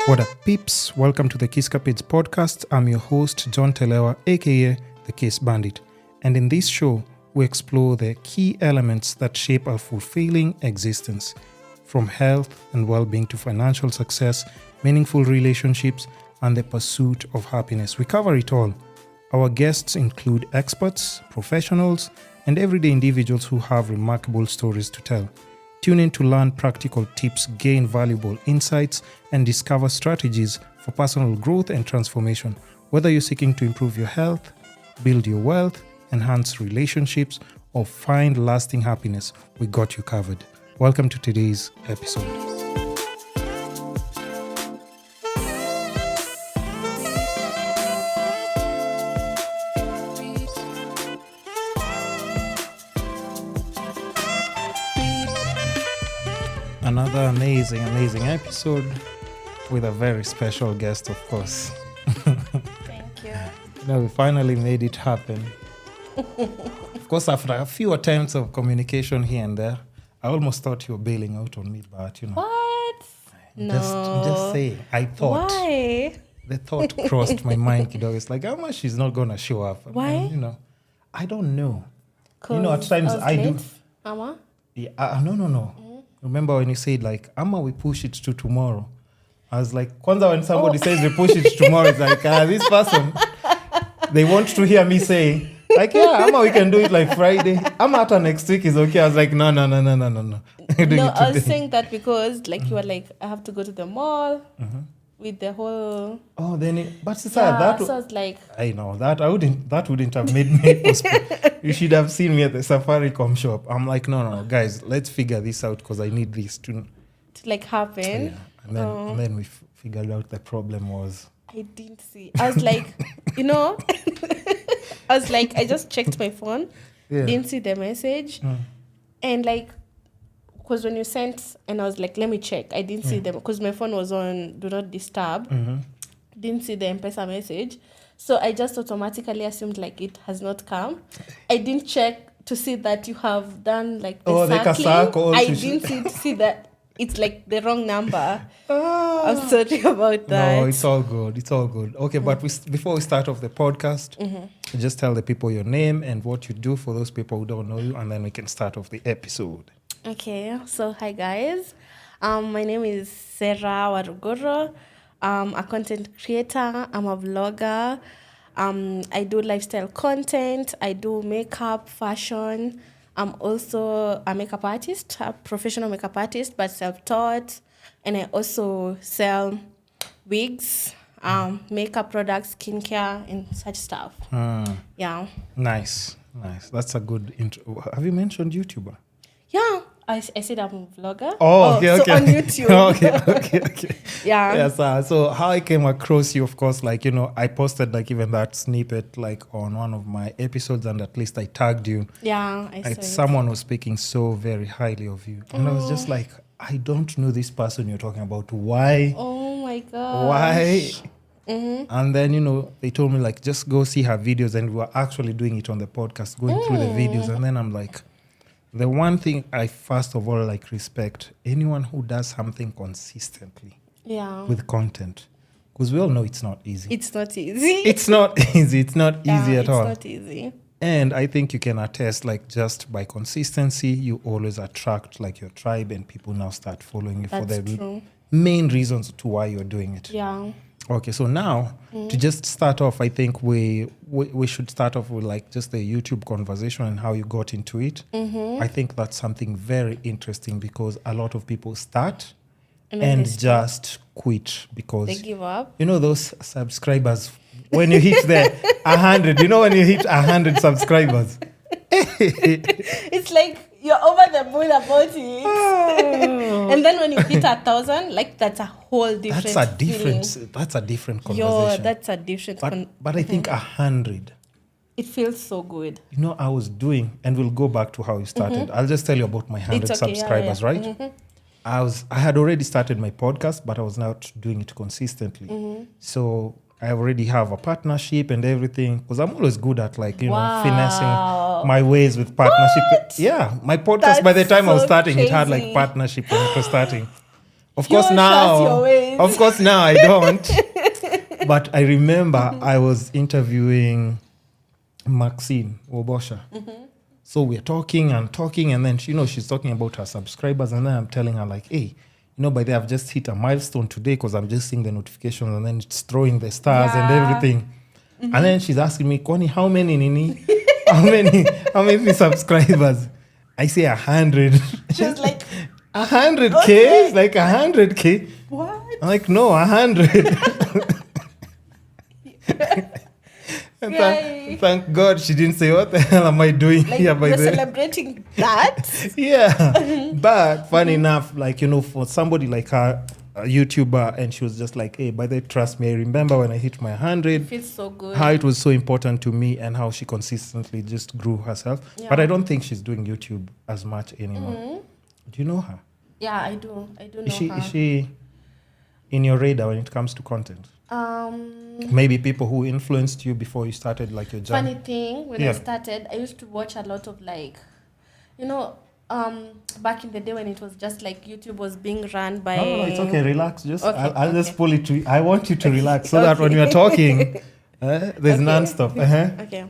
What up, peeps? Welcome to the Podcast. I'm your host, John Telewa, aka the Thekissbandit. And in this show, we explore the key elements that shape our fulfilling existence, from health and well-being to financial success, meaningful relationships, and the pursuit of happiness. We cover it all. Our guests include experts, professionals, and everyday individuals who have remarkable stories to tell. Tune in to learn practical tips, gain valuable insights, and discover strategies for personal growth and transformation. Whether you're seeking to improve your health, build your wealth, enhance relationships, or find lasting happiness, we got you covered. Welcome to today's episode. Another amazing episode with a very special guest, of course. Thank you. We finally made it happen. Of course, after a few attempts of communication here and there, I almost thought you were bailing out on me, but What? No. Just say, I thought. Why? The thought crossed my mind, kiddo. It's like, how much she's not going to show up? Why? And, I don't know. At times I do. Ama? Yeah, no. Remember when you said, like, Ama, we push it to tomorrow. I was like, kwanza when somebody says we push it to tomorrow, it's like, this person, they want to hear me say, like, yeah, Ama, we can do it like Friday. Ama, after next week is okay. I was like, no. No, I was saying that because, like, you were like, I have to go to the mall with the whole... Oh, then, but sister, yeah, so I was like... I know, that wouldn't have made me postpone. You should have seen me at the Safaricom shop. I'm like, no, guys, let's figure this out because I need this to like happen. Yeah. And then we figured out the problem was... I didn't see. I was like, I was like, I just checked my phone, didn't see the message. And like, because when you sent, and I was like, let me check. I didn't see them because my phone was on Do Not Disturb. Didn't see the M-Pesa message. So I just automatically assumed like it has not come. I didn't check to see that you have done like the circling. I didn't see that it's like the wrong number. I'm sorry about that. No, it's all good. Okay, but before we start off the podcast, just tell the people your name and what you do for those people who don't know you, and then we can start off the episode. Okay, so hi guys. My name is Serah Waruguru. I'm a content creator. I'm a vlogger. I do lifestyle content. I do makeup, fashion. I'm also a makeup artist, a professional makeup artist, but self-taught. And I also sell wigs, makeup products, skincare, and such stuff. Yeah. Nice. That's a good intro. Have you mentioned YouTuber? Yeah. I said I'm a vlogger. Oh, okay. So on YouTube. okay. Yeah. Yes, so how I came across you, of course, like, I posted like even that snippet like on one of my episodes, and at least I tagged you. Yeah, I saw it. Someone was speaking so very highly of you. And I was just like, I don't know this person you're talking about. Why? Oh my God. Why? And then, they told me like, just go see her videos. And we were actually doing it on the podcast, going through the videos. And then I'm like... The one thing I first of all like respect anyone who does something consistently with content, because we all know it's not easy. It's not easy. It's not easy. It's not easy at all. It's not easy. And I think you can attest, like, just by consistency, you always attract like your tribe, and people now start following you for the main reasons to why you're doing it. Yeah. Okay, so now to just start off, I think we should start off with like just the YouTube conversation and how you got into it. I think that's something very interesting because a lot of people start and just quit because they give up. Those subscribers, when you hit 100, when you hit 100 subscribers, it's like you're over the moon about it. And then when you hit 1,000, like that's a whole different That's a different conversation. That's a different But I think 100. It feels so good. I was doing, and we'll go back to how you started. I'll just tell you about my 100 subscribers, right? I had already started my podcast, but I was not doing it consistently. So I already have a partnership and everything, because I'm always good at finessing my ways with partnership. What? Yeah, my podcast, by the time I was starting, it had like partnership when it was starting. Of course now I don't. But I remember I was interviewing Maxine Wobosha. So we're talking, and then she's talking about her subscribers, and then I'm telling her like, hey, by the way, I've just hit a milestone today because I'm just seeing the notifications, and then it's throwing the stars and everything. And then she's asking me, Kwani, how many nini? how many subscribers? I say 100. She was like 100K? Okay. Like 100K? What? I'm like, no, 100. Thank God she didn't say, what the hell am I doing like, here by the way? Celebrating that? Yeah. But funny enough, like, for somebody like her, a YouTuber, and she was just like, hey, by the way, trust me, I remember when I hit my 100. It feels so good. How it was so important to me and how she consistently just grew herself. Yeah. But I don't think she's doing YouTube as much anymore. Do you know her? Yeah, I do. I do know her. Is she in your radar when it comes to content? Maybe people who influenced you before you started like your journey. Funny thing, when I started, I used to watch a lot of like, back in the day when it was just like YouTube was being run by... No, it's okay. Relax. Just I'll just pull it to you. I want you to relax so that when you're talking, there's non-stop. Okay.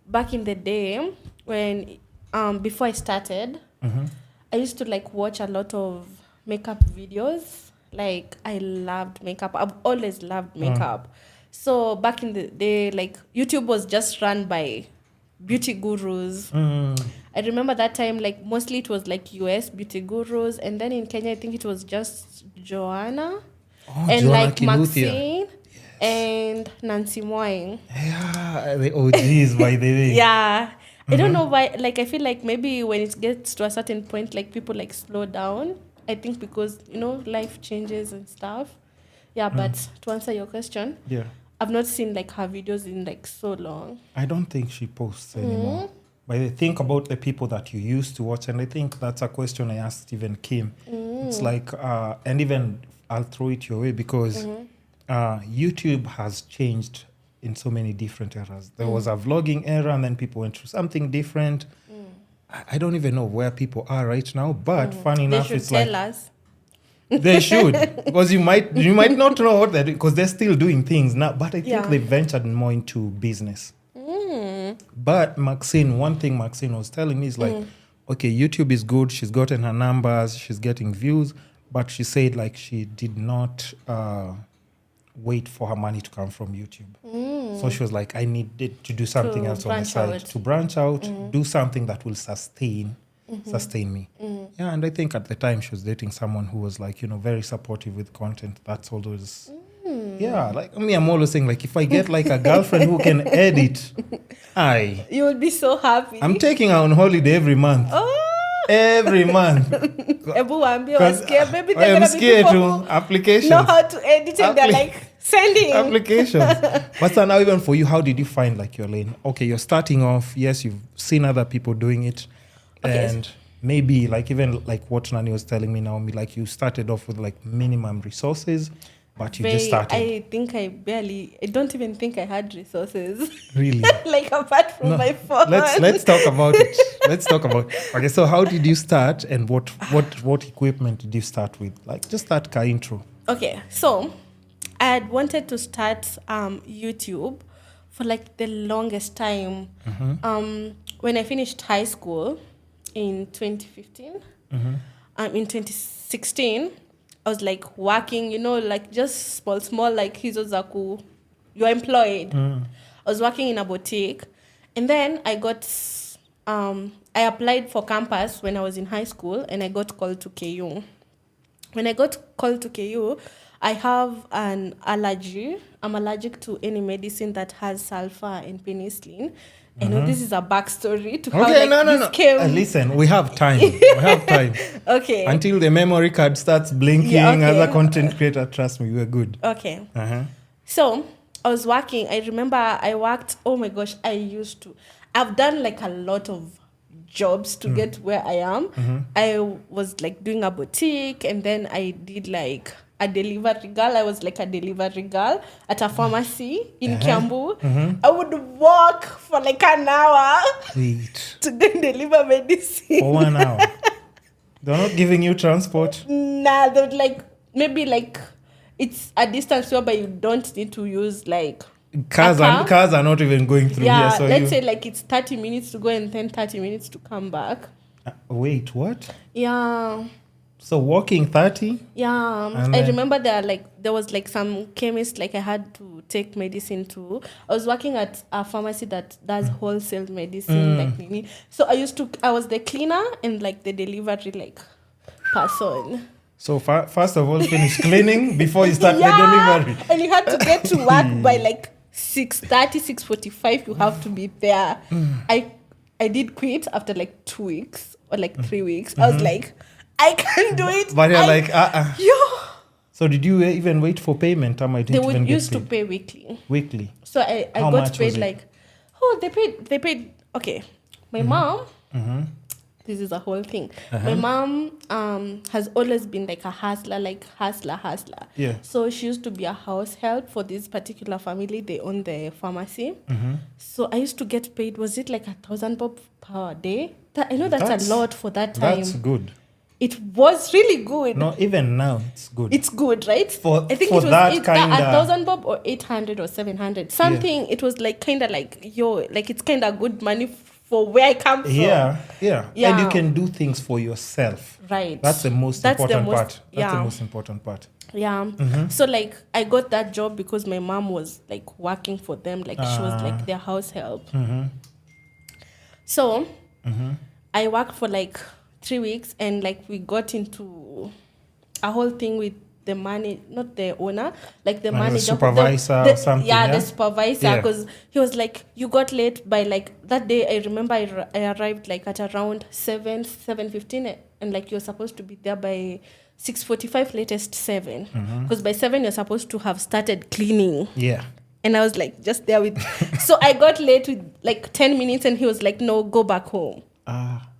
Back in the day when, before I started, I used to like watch a lot of makeup videos. Like, I loved makeup. I've always loved makeup. So back in the day, like, YouTube was just run by beauty gurus. I remember that time, like, mostly it was like US beauty gurus. And then in Kenya, I think it was just Joanna. And Joanna like Kiluthia. Maxine and Nancy Moying. Yeah, the OGs, by the way. Yeah. I don't know why. Like, I feel like maybe when it gets to a certain point, like, people, like, slow down. I think because, life changes and stuff. Yeah, but to answer your question, I've not seen like her videos in like so long. I don't think she posts anymore. But I think about the people that you used to watch, and I think that's a question I asked even Kim. It's like, and even I'll throw it your way because YouTube has changed in so many different eras. There was a vlogging era, and then people went through something different. I don't even know where people are right now, but funny enough, it's like... They should tell us. They should, because you might not know what they're doing, because they're still doing things now, but I think they ventured more into business. But one thing Maxine was telling me is like, okay, YouTube is good, she's gotten her numbers, she's getting views, but she said like she did not wait for her money to come from YouTube. So she was like, I needed to do something else on the side, to branch out, do something that will sustain me. Yeah, and I think at the time she was dating someone who was like, very supportive with content. That's always, like me, I'm always saying like, if I get like a girlfriend who can edit, you would be so happy. I'm taking her on holiday every month. Every month. Maybe I'm scared to applications. Know how to edit and they're like sending applications. But so now even for you, how did you find like your lane? Okay, you're starting off. Yes, you've seen other people doing it. Okay. And maybe like even like what Nani was telling me now, like you started off with like minimum resources, but you just started. I don't even think I had resources. Really? Like apart from my phone. Let's talk about it. Okay, so how did you start and what equipment did you start with? Like just start ka intro. Okay, so I had wanted to start YouTube for like the longest time. When I finished high school in 2015, in 2016, I was like working, like just small, like hizo zaku, you're employed. I was working in a boutique, and then I got, I applied for campus when I was in high school, and I got called to KU. When I got called to KU, I have an allergy. I'm allergic to any medicine that has sulfur and penicillin. I know this is a backstory to how this came. Listen, we have time. Okay. Until the memory card starts blinking as a content creator, trust me, we're good. Okay. So I was working. I remember I worked, oh my gosh, I've done like a lot of jobs to get where I am. I was like doing a boutique, and then I did like a delivery girl. I was like a delivery girl at a pharmacy in Kiambu. I would walk for like an hour to go and deliver medicine. For 1 hour. They're not giving you transport? Nah, they're like, maybe like, it's a distance whereby you don't need to use like cars are not even going through here. So let's say like it's 30 minutes to go and then 30 minutes to come back. Wait, what? Yeah. So walking 30? Yeah. I remember there was like some chemist like I had to take medicine to. I was working at a pharmacy that does wholesale medicine like Diani. So I was the cleaner and like the delivery like person. So first of all, finish cleaning before you start the delivery. And you had to get to work by like 6:30, 6:45. You have to be there. I did quit after like 2 weeks or like 3 weeks. I was like, I can't do it. But you're like, Yeah. So did you even wait for payment? They used to pay weekly. Weekly. So I got paid like, they paid. Okay, my mom. This is a whole thing. My mom has always been like a hustler, like hustler. Yeah. So she used to be a house help for this particular family. They own the pharmacy. So I used to get paid. Was it like 1,000 bob per day? I know that's a lot for that time. That's good. It was really good. No, even now it's good. It's good, right? I think it was that kind of 1,000 bob or 800 or 700 something. Yeah. It was like kind of like it's kind of good money for where I come from. Yeah, and you can do things for yourself. Right. That's the most important part. Yeah. That's the most important part. Yeah. So like I got that job because my mom was like working for them, like she was like their house help. So I worked for like 3 weeks and like we got into a whole thing with the not the owner, like the manager, supervisor or something. Yeah, the supervisor, because he was like, you got late by like that day. I remember I arrived like at around 7:15, and like you're supposed to be there by 6:45, latest 7, because by 7 you're supposed to have started cleaning. Yeah. And I was like just there with. So I got late with like 10 minutes, and he was like, "No, go back home."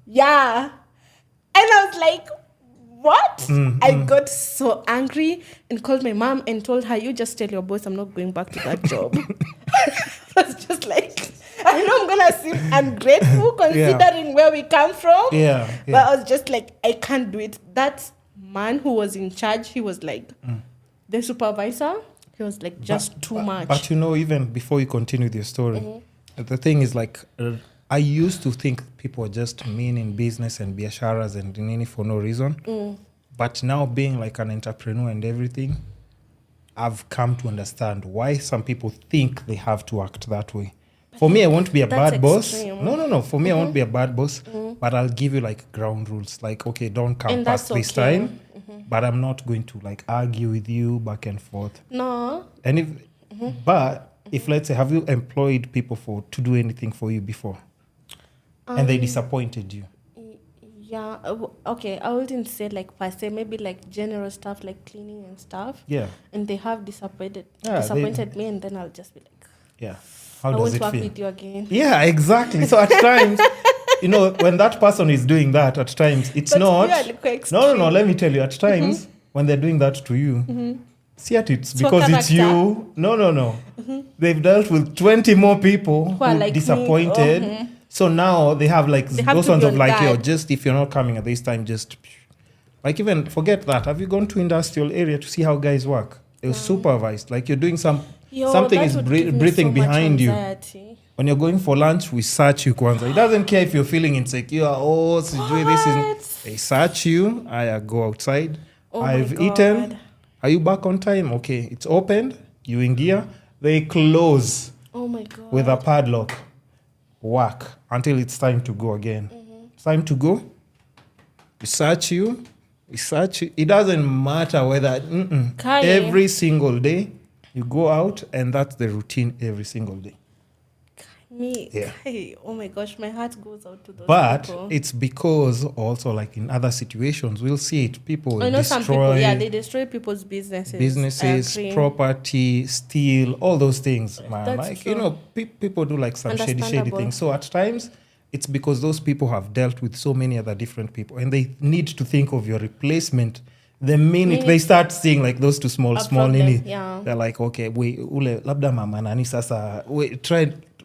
Yeah. And I was like, what? I got so angry and called my mom and told her, you just tell your boss I'm not going back to that job. I was just like, I know I'm going to seem ungrateful considering where we come from. Yeah. But I was just like, I can't do it. That man who was in charge, he was like, the supervisor, he was like, just too much. But you know, even before you continue with your story, the thing is like... I used to think people were just mean in business and biasharas and nini for no reason. But now being like an entrepreneur and everything, I've come to understand why some people think they have to act that way. For me, I won't be a bad boss. No. For me, I won't be a bad boss, but I'll give you like ground rules. Like, okay, don't come past this time, but I'm not going to like argue with you back and forth. No. And if let's say, have you employed people to do anything for you before? And they disappointed you? Yeah, okay, I wouldn't say like per se, maybe like general stuff like cleaning and stuff. Yeah. And they have disappointed me, and then I'll just be like, yeah, I won't work with you again. Yeah, exactly. So at times, you know, when that person is doing that, at times it's not. No, let me tell you, at times when they're doing that to you, see at it's because it's you. No. They've dealt with 20 more people who like disappointed. So now they have like those ones of like, just if you're not coming at this time, just like even forget that. Have you gone to industrial area to see how guys work? They're supervised. Like you're doing something is breathing so behind you. When you're going for lunch, we search you kwanza. It doesn't care if you're feeling insecure. They search you. I go outside. I've eaten. Are you back on time? Okay, it's opened. You in gear. They close. Oh my God. With a padlock. Work until it's time to go again. It's time to go. We search you. It doesn't matter whether every single day you go out, and that's the routine every single day. Oh my gosh, my heart goes out to those people. But it's because also like in other situations, we'll see it. People I know some people, they destroy people's businesses, property, steal, all those things, man. That's like, true. you know, people do like some shady things. So at times, it's because those people have dealt with so many other different people, and they need to think of your replacement. The minute they start seeing like those two small nini, they're like, okay, ule labda mama nani sasa,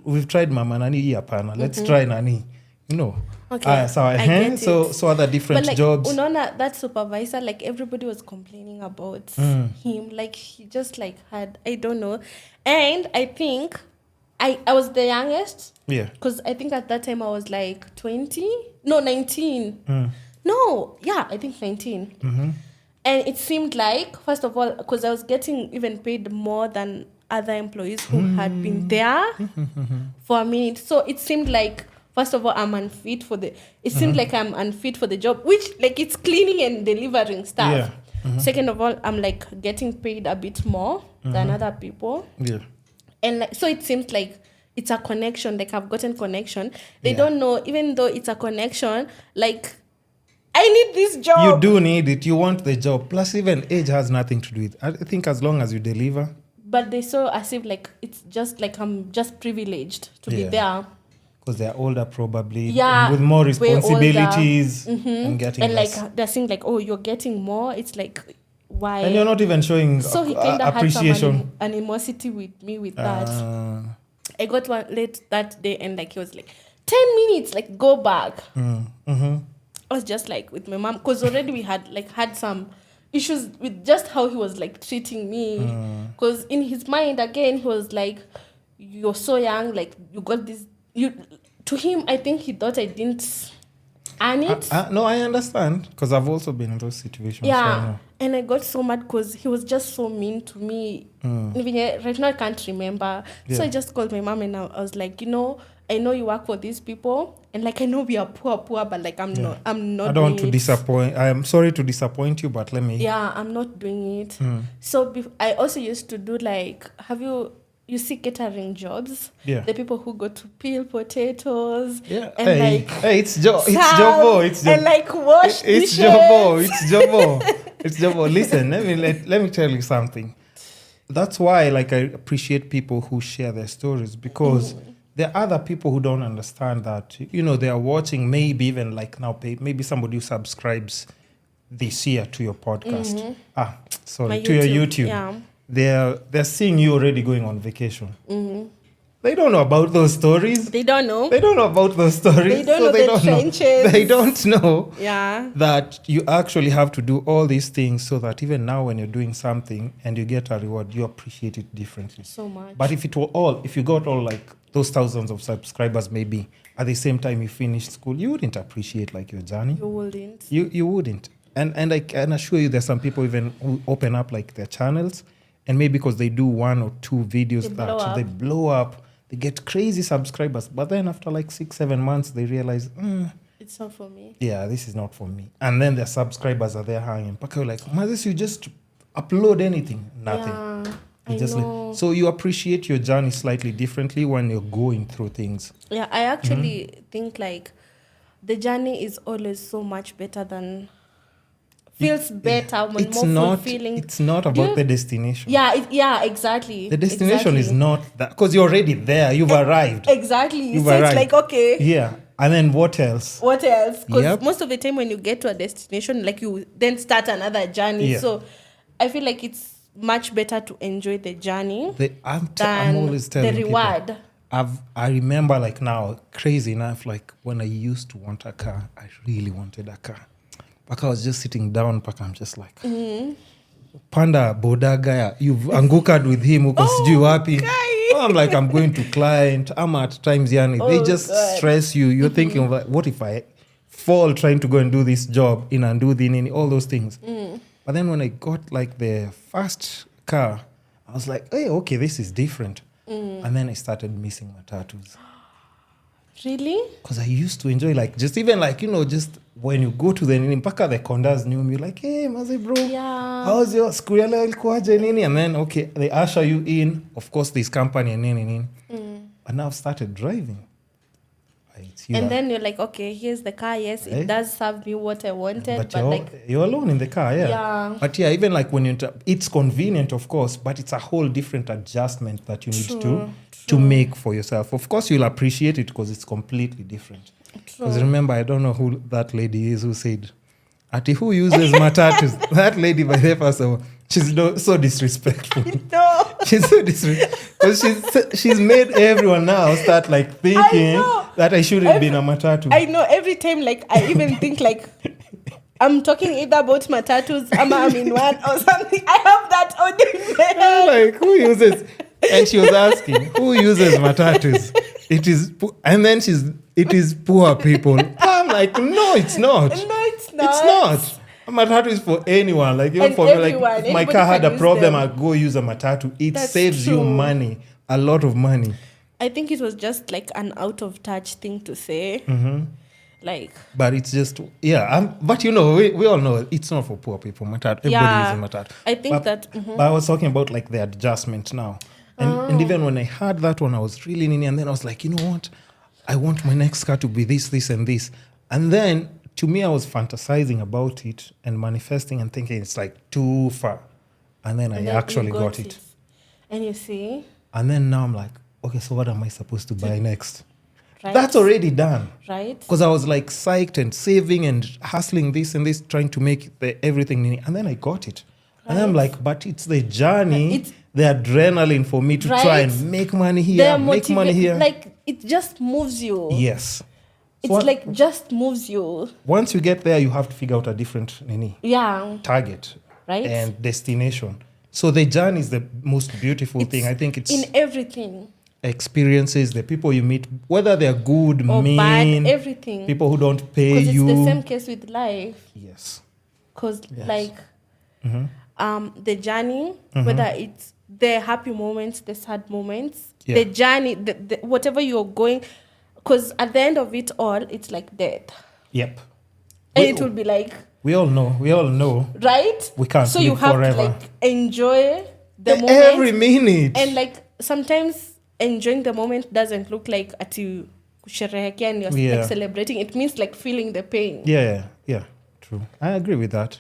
we've tried mama nani hii hapana. Let's try nani. You know. Okay, So I get it. so other different But like, jobs. unaona, that supervisor, like everybody was complaining about him. Like he just like had, I don't know. And I think I was the youngest. Yeah. Because I think at that time I was like 20. No, 19. No, yeah, I think 19. And it seemed like, first of all, because I was getting even paid more than other employees who had been there for a minute. So it seemed like, first of all, I'm unfit for the... It seemed like I'm unfit for the job, which, like, it's cleaning and delivering stuff. Yeah. Second of all, I'm, like, getting paid a bit more than other people. Yeah. And, like, so it seems like it's a connection. Like, I've gotten connection. They don't know, even though it's a connection, like... I need this job. You do need it. You want the job. Plus, even age has nothing to do with it. I think as long as you deliver. But they saw as if like it's just like I'm just privileged to be there. Because they're older probably. Yeah. With more responsibilities. And getting and less. like they're saying like, oh, you're getting more. It's like, why? And you're not even showing so he kind of had appreciation. some animosity with me with that. I got one late that day and like he was like, 10 minutes, like go back. I was just like with my mom because already we had some issues with just how he was like treating me. Because in his mind again he was like, you're so young, like you got this. To him, I think he thought I didn't earn it. No, I understand because I've also been in those situations. Yeah, and I got so mad because he was just so mean to me. Even right now I can't remember. So I just called my mom and I was like, I know you work for these people, and like I know we are poor, but like I'm not. I don't want to disappoint. I am sorry to disappoint you, but let me. Yeah, I'm not doing it. So I also used to do like, you see catering jobs? Yeah. The people who go to peel potatoes. Yeah. And It's Jobo. And like wash It's dishes. Jobo. It's Jobo. It's Jobo. Listen, let me tell you something. That's why like I appreciate people who share their stories because. There are other people who don't understand that, they are watching, maybe even like now, maybe somebody who subscribes this year to your podcast. To your YouTube. Yeah. They're seeing you already going on vacation. They don't know about those stories. They don't know. They don't know about those stories. They don't know the trenches. They don't know that you actually have to do all these things so that even now when you're doing something and you get a reward, you appreciate it differently. So much. But if you got all like those thousands of subscribers, maybe at the same time you finished school, you wouldn't appreciate like your journey. You wouldn't. You wouldn't. And I can assure you there's some people even who open up like their channels and maybe because they do 1 or 2 videos they blow up, they get crazy subscribers. But then after like 6-7 months, they realize, it's not for me. Yeah, this is not for me. And then their subscribers are there hanging. But you're like, Mazis, you just upload anything. Nothing. Yeah. So you appreciate your journey slightly differently when you're going through things. Yeah, I actually think like the journey is always so much better than feels better when more fulfilling. It's not about the destination. Yeah, exactly. The destination is not that because you're already there. You've arrived. Exactly. You've so arrived. It's like okay. Yeah. And then what else? Because most of the time when you get to a destination, like you then start another journey. Yeah. So I feel like it's much better to enjoy the journey I'm than always telling the reward. People, I remember like now, crazy enough, like when I used to want a car, I really wanted a car. But I was just sitting down, but I'm just like, Panda Bodagaya, you've angukad with him, uko sijui wapi. I'm like, I'm going to client. I'm at times, Yani. They just stress you. You're thinking, of like, what if I fall trying to go and do this job in Andudhi, all those things. But then when I got like the first car, I was like, hey, okay, this is different. And then I started missing my tattoos. Really? Because I used to enjoy like just even like, just when you go to the mpaka the condas knew me like, hey, maze bro, how's your school ilikuwaje nini? And then, okay, they usher you in. Of course, this company and nini. And now I've started driving. And then you're like, okay, here's the car. Yes, it does serve me what I wanted. But you're alone in the car, yeah. But yeah, even like when it's convenient, of course, but it's a whole different adjustment that you need to make for yourself. Of course, you'll appreciate it because it's completely different. Because remember, I don't know who that lady is who said, Ati, who uses matatus? That lady by the first of all, she's so disrespectful. No. She's so disrespectful. Because she's made everyone now start like thinking that I shouldn't be in a matatu. I know, every time like I even think like I'm talking either about matatus, I'm in one or something. I have that audio in my head. Like, who uses? And she was asking, who uses matatus? And then it is poor people. I'm like, no, it's not. No, it's not. It's not. A matatu is for anyone. Like, even And for me, everyone, like, if my anybody car had can a use problem, them. I'd go use a matatu. It That's saves you true. money, a lot of money. I think it was just like an out of touch thing to say. Like, But it's just, but you know, we all know it's not for poor people. Matatu, everybody uses matatu. I think But I was talking about like the adjustment now. And even when I heard that one, I was really nini. And then I was like, you know what? I want my next car to be this, this, and this. And then to me, I was fantasizing about it and manifesting and thinking it's like too far. And then I actually got it. And you see? And then now I'm like, okay, so what am I supposed to buy next? Right? That's already done. Right? Because I was like psyched and saving and hustling this and this, trying to make everything nini. And then I got it. And I'm like, but it's the journey, the adrenaline for me to try and make money here, make money here. Like, it just moves you. Yes. It's like just moves you. Once you get there, you have to figure out a different target and destination. So the journey is the most beautiful thing. I think it's in everything. Experiences, the people you meet, whether they're good, or mean, bad, everything. people who don't pay Because you. it's the same case with life. Yes. Because the journey, whether it's the happy moments, the sad moments, the journey, the whatever you're going, because at the end of it all, it's like death. Yep. And it will be like... We all know. Right? We can't so live you have forever. to like enjoy the moment. Every minute. And like sometimes enjoying the moment doesn't look like ati kusherehekea and you're like celebrating. It means like feeling the pain. Yeah, true. I agree with that.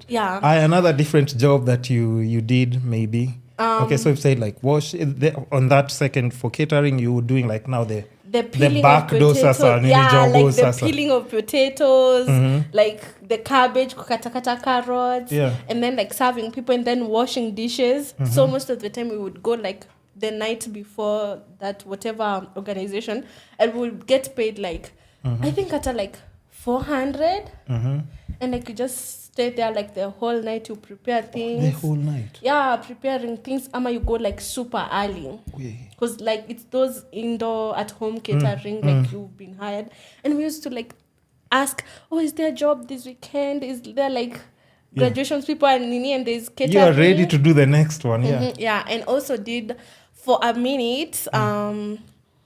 Yeah. Another different job that you did maybe. Okay, so if say like wash on that second for catering, you were doing like now the back door sasa, like the peeling of potatoes, like the cabbage, kukata carrots, and then like serving people and then washing dishes. So most of the time we would go like the night before that whatever organization, and we would get paid like I think at like 400, and like you just stay there like the whole night to prepare things. The whole night. Yeah, preparing things. Ama you go like super early. Because like it's those indoor at home catering, like you've been hired. And we used to like ask, oh, is there a job this weekend? Is there like graduations people and nini and there's catering? You are ready to do the next one, Yeah, and also did for a minute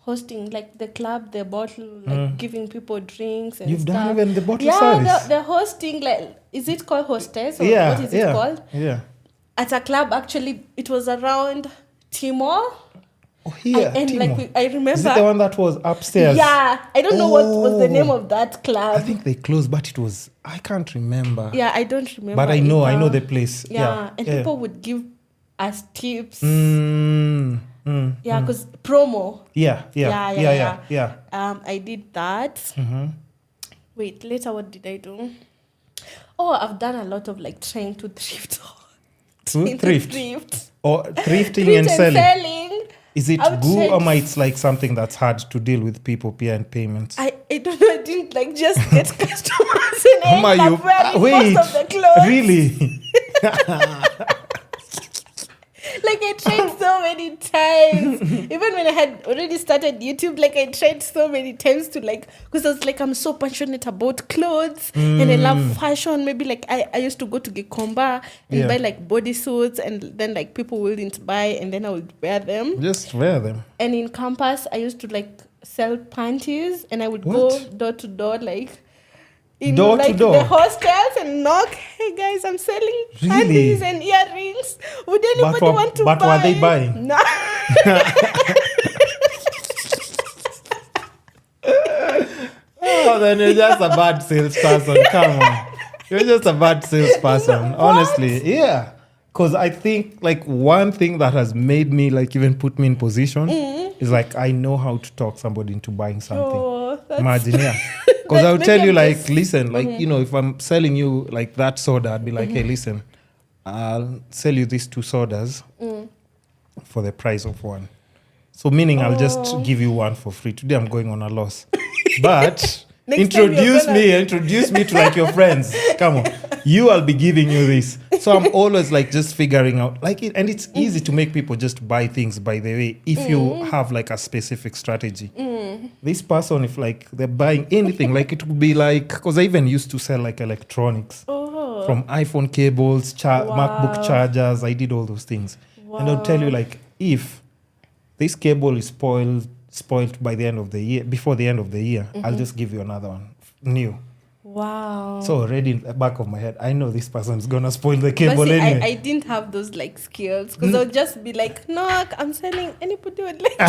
hosting like the club, the bottle, like giving people drinks and You've stuff. done even the bottle service? Yeah, the hosting, like, is it called hostess or what is it called? Yeah. At a club, actually, it was around Timor. Oh, here, and Timor. like I remember. Is it the one that was upstairs? Yeah, I don't know what was the name of that club. I think they closed, but it was, I can't remember. Yeah, I don't remember. But I know the place. Yeah, and people would give us tips. Yeah, because promo. Yeah. I did that. Wait, later what did I do? Oh, I've done a lot of like trying to thrift. Thrift. Or thrifting and selling. Is it good or it's like something that's hard to deal with people, peer and payments? I don't know. I didn't like just get customers and end up wearing most of the clothes. Really? Like I tried so many times. Even when I had already started YouTube, like I tried so many times to like, because I was like, I'm so passionate about clothes and I love fashion. Maybe like I used to go to Gikomba and buy like bodysuits and then like people wouldn't buy and then I would wear them. Just wear them. And in campus, I used to like sell panties and I would go door to door like in door like to door. The hostels and knock, hey guys, I'm selling panties and earrings. Would anybody want to buy? But were they buying? No. Oh, then you're just a bad salesperson. Come on. You're just a bad salesperson. Honestly. Yeah. Because I think like one thing that has made me like even put me in position is like I know how to talk somebody into buying something. Oh, Imagine, Because I would tell you, like, listen, like, you know, if I'm selling you, like, that soda, I'd be like, hey, listen, I'll sell you these 2 sodas for the price of 1. So meaning I'll just give you 1 for free. Today I'm going on a loss. But introduce me to, like, your friends. Come on. I'll be giving you this. So I'm always, like, just figuring out, like, it, and it's easy to make people just buy things, by the way, if you have, like, a specific strategy. This person, if, like, they're buying anything, like, it would be like, because I even used to sell, like, electronics. From iPhone cables, MacBook chargers, I did all those things. And I'll tell you, like, if this cable is spoiled by the end of the year, before the end of the year, I'll just give you another one, new. Wow. So already in the back of my head, I know this person's gonna spoil the cable anyway. I didn't have those, like, skills, because I would just be like, no, I'm selling, anybody would like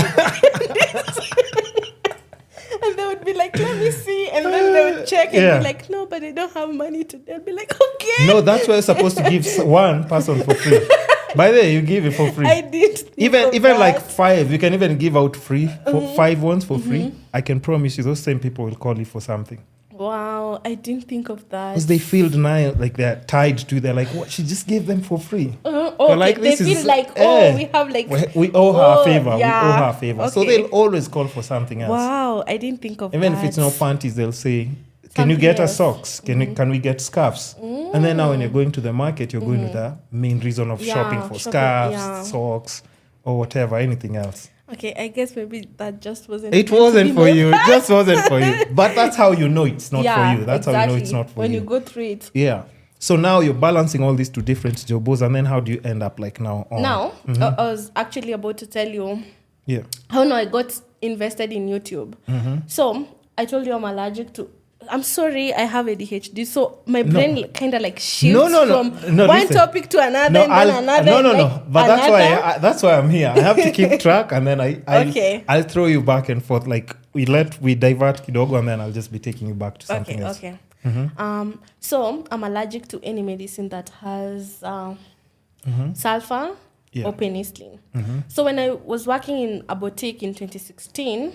and they would be like, let me see, and then they would check and be like, no, but I don't have money today. I'd be like, okay. No, that's why you're supposed to give 1 person for free. By the way, you give it for free. I did. Even like 5, you can even give out free, for 5 ones for free. I can promise you, those same people will call you for something. Wow, I didn't think of that. Because they feel now like they're tied to, they're like, what? She just gave them for free. Okay, like, they feel like, we have, like... We owe her a favor. Yeah. We owe her a favor. Okay. So they'll always call for something else. Wow, I didn't think of even that. if it's no panties, they'll say, can you get us socks? Can we get scarves? And then now when you're going to the market, you're going with the main reason of shopping for scarves, socks, or whatever, anything else. Okay, I guess maybe that just wasn't... It wasn't for you. It just wasn't for you. But that's how you know it's not for you. That's how you know it's not for when you. you go through it. Yeah. So now you're balancing all these 2 different jobs, and then how do you end up, like, now on? Now, I was actually about to tell you how I got invested in YouTube. So I told you I'm allergic to... I'm sorry, I have ADHD, so my brain kind of, like, shifts from one topic to another, and then another. But that's why I'm here. I have to keep track, and then I'll throw you back and forth. Like, we divert kidogo, and then I'll just be taking you back to something else. Okay. So I'm allergic to any medicine that has sulfur or penicillin. So when I was working in a boutique in 2016.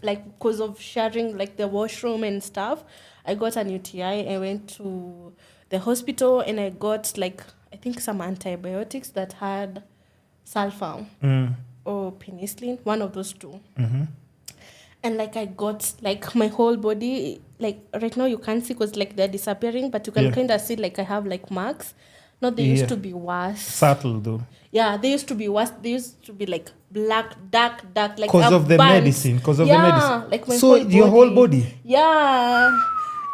Like, because of sharing, like, the washroom and stuff, I got an UTI. I went to the hospital and I got, like, I think some antibiotics that had sulfur or penicillin, one of those 2. And, like, I got, like, my whole body, like, right now you can't see because, like, they're disappearing, but you can kind of see, like, I have, like, marks. No, they used to be worse. Subtle, though. Yeah, they used to be worse. They used to be, like, black, dark, like, because of the medicine. Like, my your whole body. Yeah.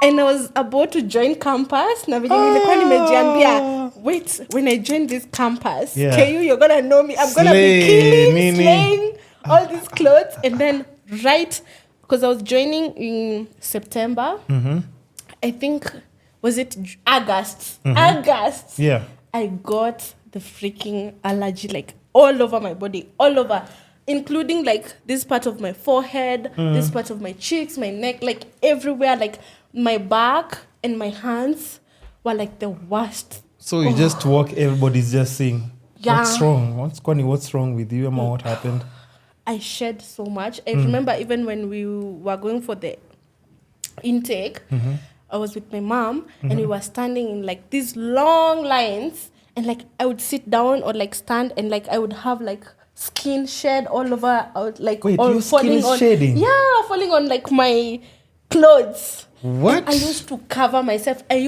And I was about to join campus. Na vile nilikuwa nimejiambia, wait, when I join this campus, you're gonna know me. I'm gonna be killing, slaying all these clothes. And then because I was joining in September, I think, was it August? August. Yeah. I got the freaking allergy, like, all over my body, all over, including, like, this part of my forehead, this part of my cheeks, my neck, like, everywhere, like, my back and my hands were, like, the worst. So you just walk, everybody's just saying, what's wrong? What's wrong with you? What happened? I shed so much. I remember even when we were going for the intake, I was with my mom and we were standing in, like, these long lines, and, like, I would sit down or, like, stand, and, like, I would have, like, skin shed all over, like, wait, all your skin is shedding? Yeah, falling on, like, my clothes. What? And I used to cover myself. I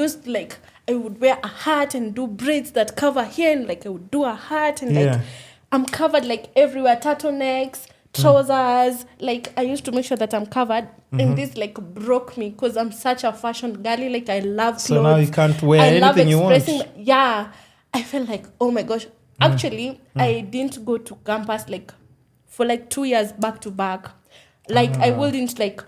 would wear a hat and do braids that cover here, and, like, I would do a hat, and like, I'm covered, like, everywhere, turtlenecks, trousers. Like, I used to make sure that I'm covered, and this, like, broke me because I'm such a fashion girly. Like, I love clothes. So now you can't wear anything you want. I felt like, oh my gosh. Actually, I didn't go to campus, like, for, like, 2 years back to back. Like, I wouldn't, like,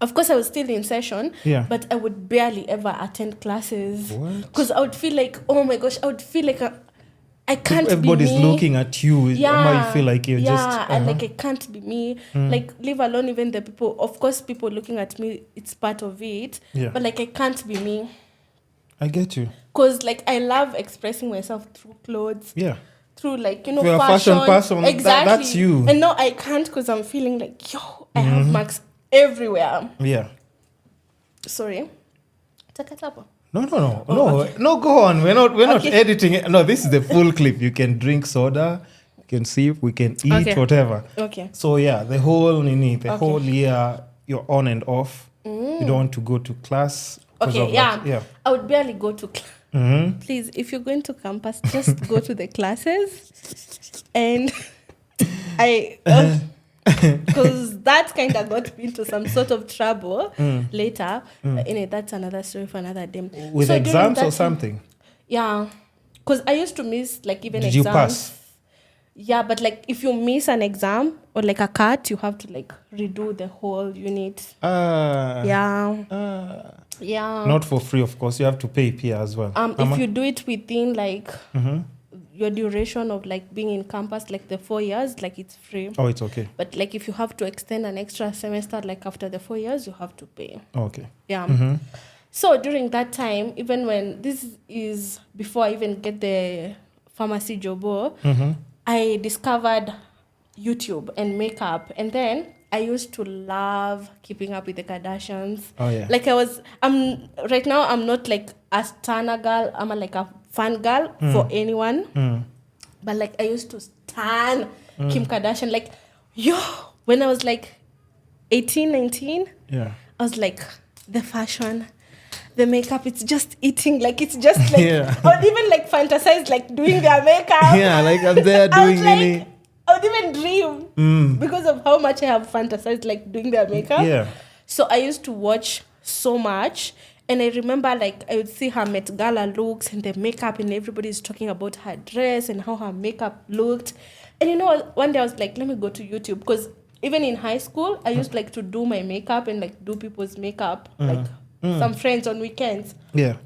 of course I was still in session, but I would barely ever attend classes. Because I would feel like, oh my gosh, I would feel like I can't be me. Everybody's looking at you. You feel like you're just... and, like, I can't be me. Like, leave alone even the people. Of course, people looking at me, it's part of it. But, like, I can't be me. I get you. Because, like, I love expressing myself through clothes. Yeah. Through, like, if you're fashion. A fashion person, exactly. That's you. And no, I can't because I'm feeling like, I have marks everywhere. Yeah. Sorry. Takatapo. No. Okay. No, go on. We're not Okay. editing it. No, this is the full clip. You can drink soda, you can sip, we can eat, Okay. whatever. Okay. So yeah, the whole Okay. whole year you're on and off. You don't want to go to class. 'Cause Okay, of yeah. that. Yeah. I would barely go to class. Mm-hmm. Please, if you're going to campus, just go to the classes. And because that kind of got me into some sort of trouble later. That's another story for another day. With So during exams that or something? Yeah, because I used to miss like even Did exams. you pass? Yeah, but like if you miss an exam or like a cut, you have to like redo the whole unit. Yeah. Not for free, of course. You have to pay peer as well. If you do it within like your duration of like being in campus, like the 4 years, like it's free. Oh, it's okay. But like if you have to extend an extra semester, like after the 4 years, you have to pay. Okay. Yeah. So during that time, even when this is before I even get the pharmacy job, I discovered YouTube and makeup, and then I used to love keeping up with the Kardashians. Oh yeah. Like I'm right now. I'm not like a stan girl. I'm like a fan girl for anyone. But like I used to stan Kim Kardashian. Like when I was like 18, 19, Yeah. I was like the fashion, the makeup. It's just eating. Like it's just like Yeah. I would even like fantasize like doing their makeup. Yeah, like I'm there I was doing like, any. I would even dream because of how much I have fantasized like doing their makeup. Yeah. So I used to watch so much. And I remember like I would see her Met Gala looks and the makeup, and everybody's talking about her dress and how her makeup looked. And you know, one day I was like, let me go to YouTube, because even in high school, I used like to do my makeup and like do people's makeup, like some friends on weekends. Yeah.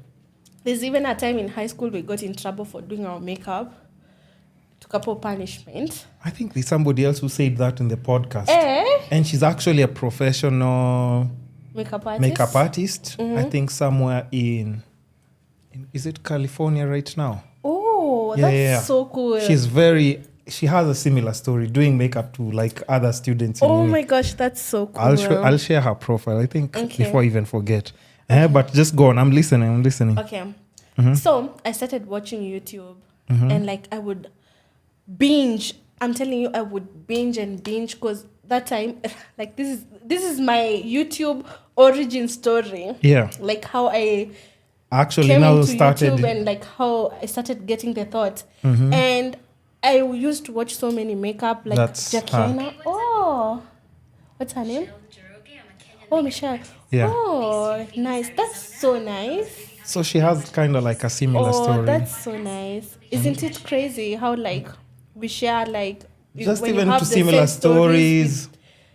There's even a time in high school we got in trouble for doing our makeup. Took up a punishment. I think there's somebody else who said that in the podcast. Eh? And she's actually a professional Makeup artist. I think somewhere in is it California right now? Oh, that's so cool. She has a similar story, doing makeup to like other students. Oh my gosh, that's so cool. I'll share her profile, I think, before I even forget. But just go on. I'm listening. Okay. So I started watching YouTube and like I would binge. I'm telling you, I would binge because that time, like this is my YouTube origin story. Yeah. Like how I actually came now into started YouTube and like how I started getting the thought. And I used to watch so many makeup, like That's Jacqueline. Oh, what's her name? Oh, Michelle. Yeah. Oh, nice. That's so nice. So she has kind of like a similar story. Oh, that's so nice. Isn't it crazy how like we share like just when you even have to the similar same stories.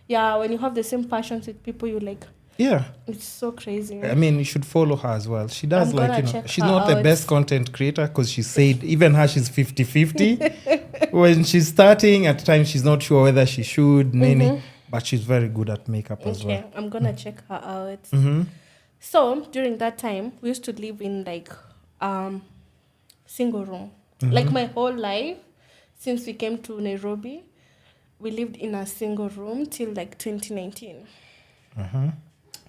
When you have the same passions with people, you like. Yeah. It's so crazy. I mean, you should follow her as well. She does I'm like, gonna check she's her not the out. best content creator, because she said even her, she's 50-50. When she's starting, at times she's not sure whether she should, but she's very good at makeup as well. Okay, I'm gonna check her out. So during that time, we used to live in like single room. Like my whole life, since we came to Nairobi, we lived in a single room till like 2019.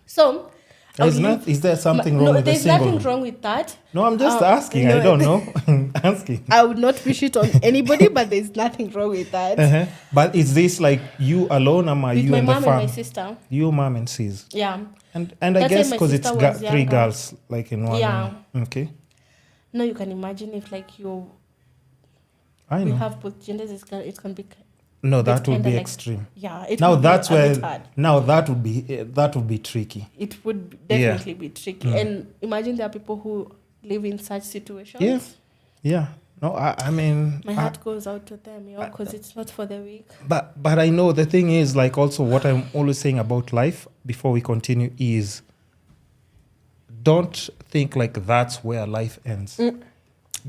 So Is there something wrong with the there's single nothing room? wrong with that. No, I'm just asking. no, I don't know. Asking. I would not wish it on anybody, but there's nothing wrong with that. But is this like you alone, or are With you my and the mom fam? and my sister. You, mom, and sis. Yeah. And I That guess time my because it's sister was 3 younger. girls, like in one. Yeah. Okay. Now you can imagine if like I we know. have both genders, it can be. No, That's that would kinda be like- extreme. Yeah. It Now would be that's a where. bit hard. Now that would be tricky. It would definitely be tricky. And imagine there are people who live in such situations. Yeah. Yeah. No, I mean. My heart goes out to them, because it's not for the weak. But I know the thing is, like, also what I'm always saying about life before we continue is, don't think like that's where life ends.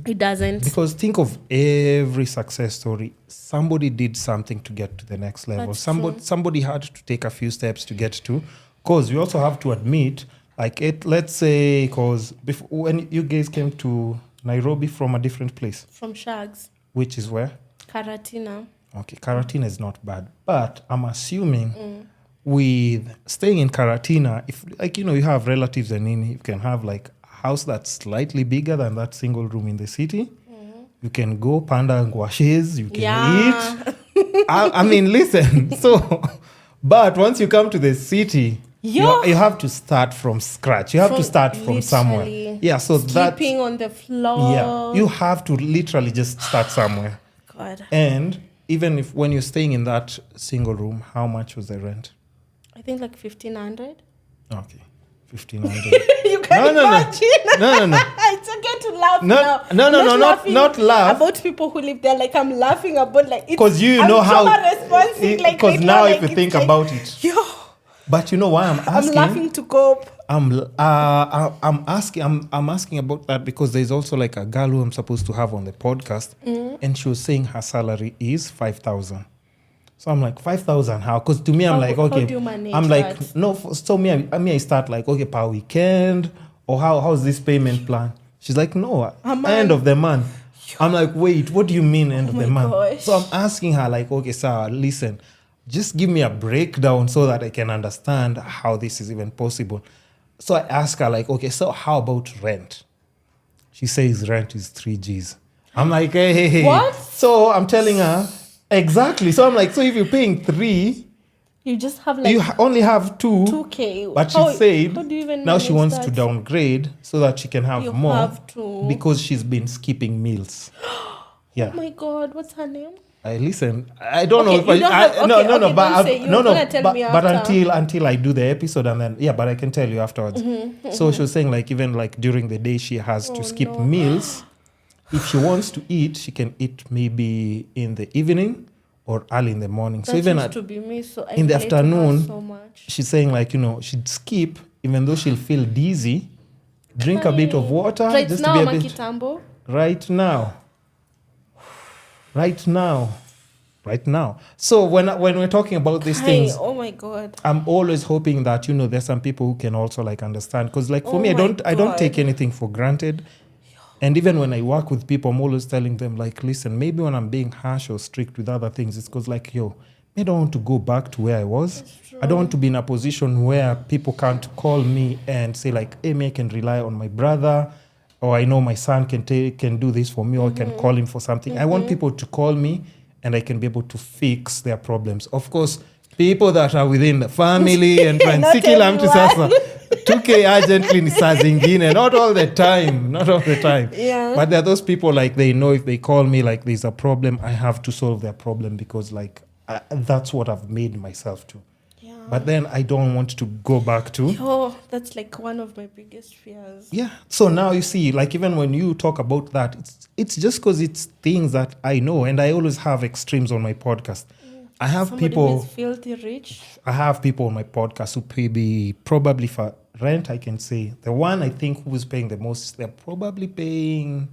It doesn't. Because think of every success story. Somebody did something to get to the next level. That's true. Somebody had to take a few steps to get to. Because we also have to admit, like, let's say, because when you guys came to Nairobi from a different place, From Shags. which is where? Karatina. Okay, Karatina is not bad. But I'm assuming with staying in Karatina, if like, you have relatives and you can have like a house that's slightly bigger than that single room in the city. You can go panda ngwashes, you can eat. I mean, listen. So, but once you come to the city, you have to start from scratch. You have to start from somewhere. Yeah, so sleeping on the floor. Yeah, you have to literally just start somewhere. God. And even if when you're staying in that single room, how much was the rent? I think like 1,500. Okay. 1,500. You can imagine. No. It's okay to laugh now. Not laugh. About people who live there, like I'm laughing about like... Because you know how... Because now like, if you think about it. Yo. But you know why I'm asking? I'm laughing to cope. I'm asking about that because there's also like a girl who I'm supposed to have on the podcast, and she was saying her salary is 5,000. So I'm like, 5,000 how? Because to me, I'm like, okay. How do you manage I'm like, that? no. So I start like, okay, per weekend, or how's this payment plan? She's like, no, end of the month. I'm like, wait, what do you mean end of the month? Gosh. So I'm asking her like, okay, Sarah, listen, just give me a breakdown so that I can understand how this is even possible. So I ask her like, okay, so how about rent? She says rent is 3 Gs. I'm like, hey. What? So I'm telling her, exactly. So I'm like, so if you're paying 3, you just have like... You only have 2. But she said, how do you even now she wants that? to downgrade so that she can have more. Have to. Because she's been skipping meals. Yeah. Oh my God, what's her name? Listen, I don't know if but until I do the episode and then but I can tell you afterwards. So she was saying like even like during the day she has to skip meals. If she wants to eat, she can eat maybe in the evening or early in the morning. That so even used to be me, so I in the afternoon, so much. She's saying like she'd skip even though she'll feel dizzy, drink a bit of water right just now, to be a bit. Kiambu. Right now. So when we're talking about these things, oh my God, I'm always hoping that there's some people who can also like understand. Because like for me, I don't take anything for granted. And even when I work with people, I'm always telling them like, listen, maybe when I'm being harsh or strict with other things, it's because like, I don't want to go back to where I was. I don't want to be in a position where people can't call me and say like, hey, I can rely on my brother, or I know my son can do this for me, or I can call him for something. I want people to call me and I can be able to fix their problems. Of course, people that are within the family and sikila mtu sasa 2K urgently ni saa zingine, not all the time. Yeah. But there are those people like they know if they call me like there's a problem, I have to solve their problem because like that's what I've made myself to. Yeah. But then I don't want to go back to. That's like one of my biggest fears. Yeah. So now you see, like even when you talk about that, it's just because it's things that I know, and I always have extremes on my podcast. I have Somebody people who is filthy rich. I have people on my podcast who pay me probably for rent. I can say the one I think who is paying the most, they're probably paying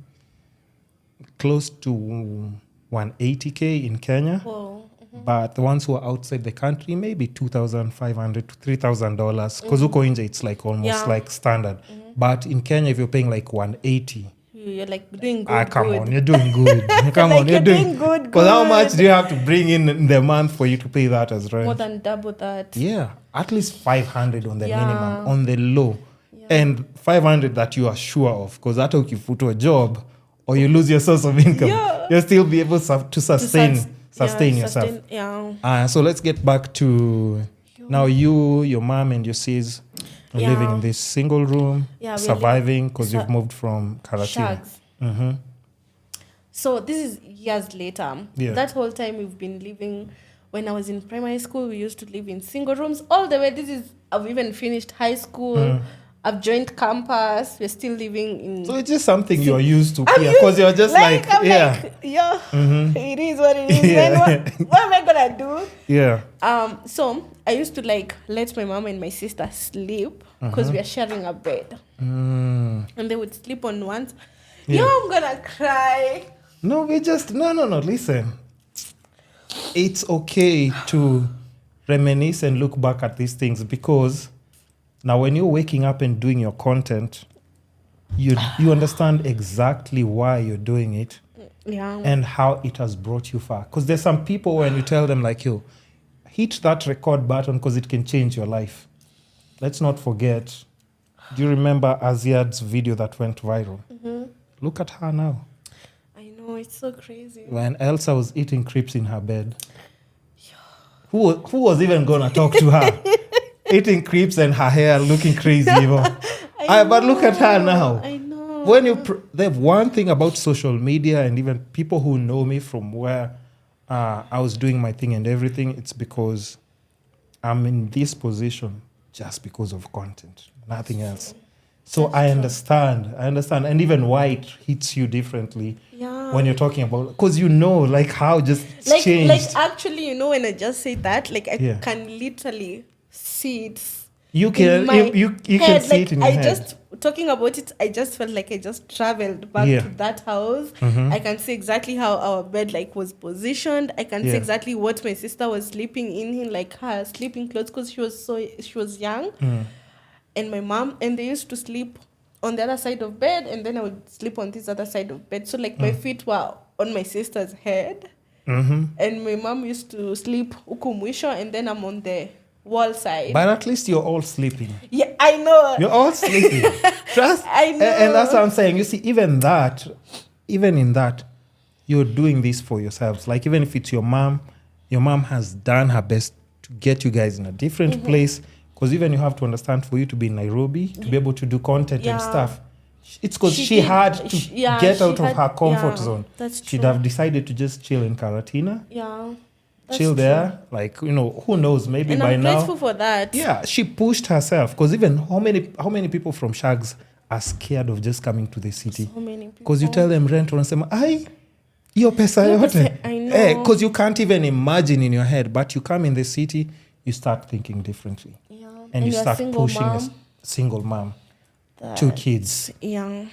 close to 180K in Kenya. Whoa. But the ones who are outside the country, maybe $2,500 to $3,000. Because huko nje it's like almost like standard. But in Kenya, if you're paying like 180, you're like doing good. Come on, you're doing good. Come on, you're doing good. Because how much do you have to bring in the month for you to pay that as rent? More than double that. Yeah, at least 500 on the minimum, on the low. Yeah. And 500 that you are sure of. Because hata ukifutwa a job or you lose your source of income, you'll still be able to sustain yourself. So let's get back to now your mom and your sis are living in this single room, surviving because you've moved from Karachi. So this is years later. That whole time we've been living, when I was in primary school, we used to live in single rooms all the way. I've even finished high school. I've joined campus. We're still living in... So it's just something you're used to here. Because you're just it is what it is. Man, what am I going to do? Yeah. So I used to let my mom and my sister sleep because we are sharing a bed. And they would sleep on one. I'm going to cry. No, listen. It's okay to reminisce and look back at these things because... Now, when you're waking up and doing your content, you understand exactly why you're doing it and how it has brought you far. Because there's some people when you tell them like, hit that record button because it can change your life. Let's not forget. Do you remember Aziad's video that went viral? Look at her now. I know, it's so crazy. When Elsa was eating crepes in her bed. Who was even going to talk to her? Eating crepes and her hair looking crazy. But look at her now. I know. When the one thing about social media and even people who know me from where I was doing my thing and everything, it's because I'm in this position just because of content, nothing else. So I understand, and even why it hits you differently when you're talking about, because like how just changed. Like actually, when I just say that, like I can literally see it. You can you can see it in your head. Just talking about it, I just felt like I just traveled back to that house. I can see exactly how our bed was positioned. I can see exactly what my sister was sleeping in like her sleeping clothes, because she was young. And my mom, and they used to sleep on the other side of bed, and then I would sleep on this other side of bed. So my feet were on my sister's head, and my mom used to sleep uku mwisho, and then I'm on the wall side. But at least you're all sleeping. Yeah, I know. You're all sleeping. Trust. I know. And that's what I'm saying. You see, even in that, you're doing this for yourselves. Like even if it's your mom has done her best to get you guys in a different place. Because even you have to understand, for you to be in Nairobi, to be able to do content and stuff, it's because she had to get out of her comfort zone. That's true. She'd have decided to just chill in Karatina. Yeah. Chill there. Like, who knows, maybe and by I'm now. grateful for that. Yeah, she pushed herself. Because even how many people from Shags are scared of just coming to the city? So many people. Because you tell them rent, wanasema, ai, hiyo pesa yote. I know. Because you can't even imagine in your head. But you come in the city, you start thinking differently. Yeah. And you start pushing mom. a single mom, 2 kids. Yeah.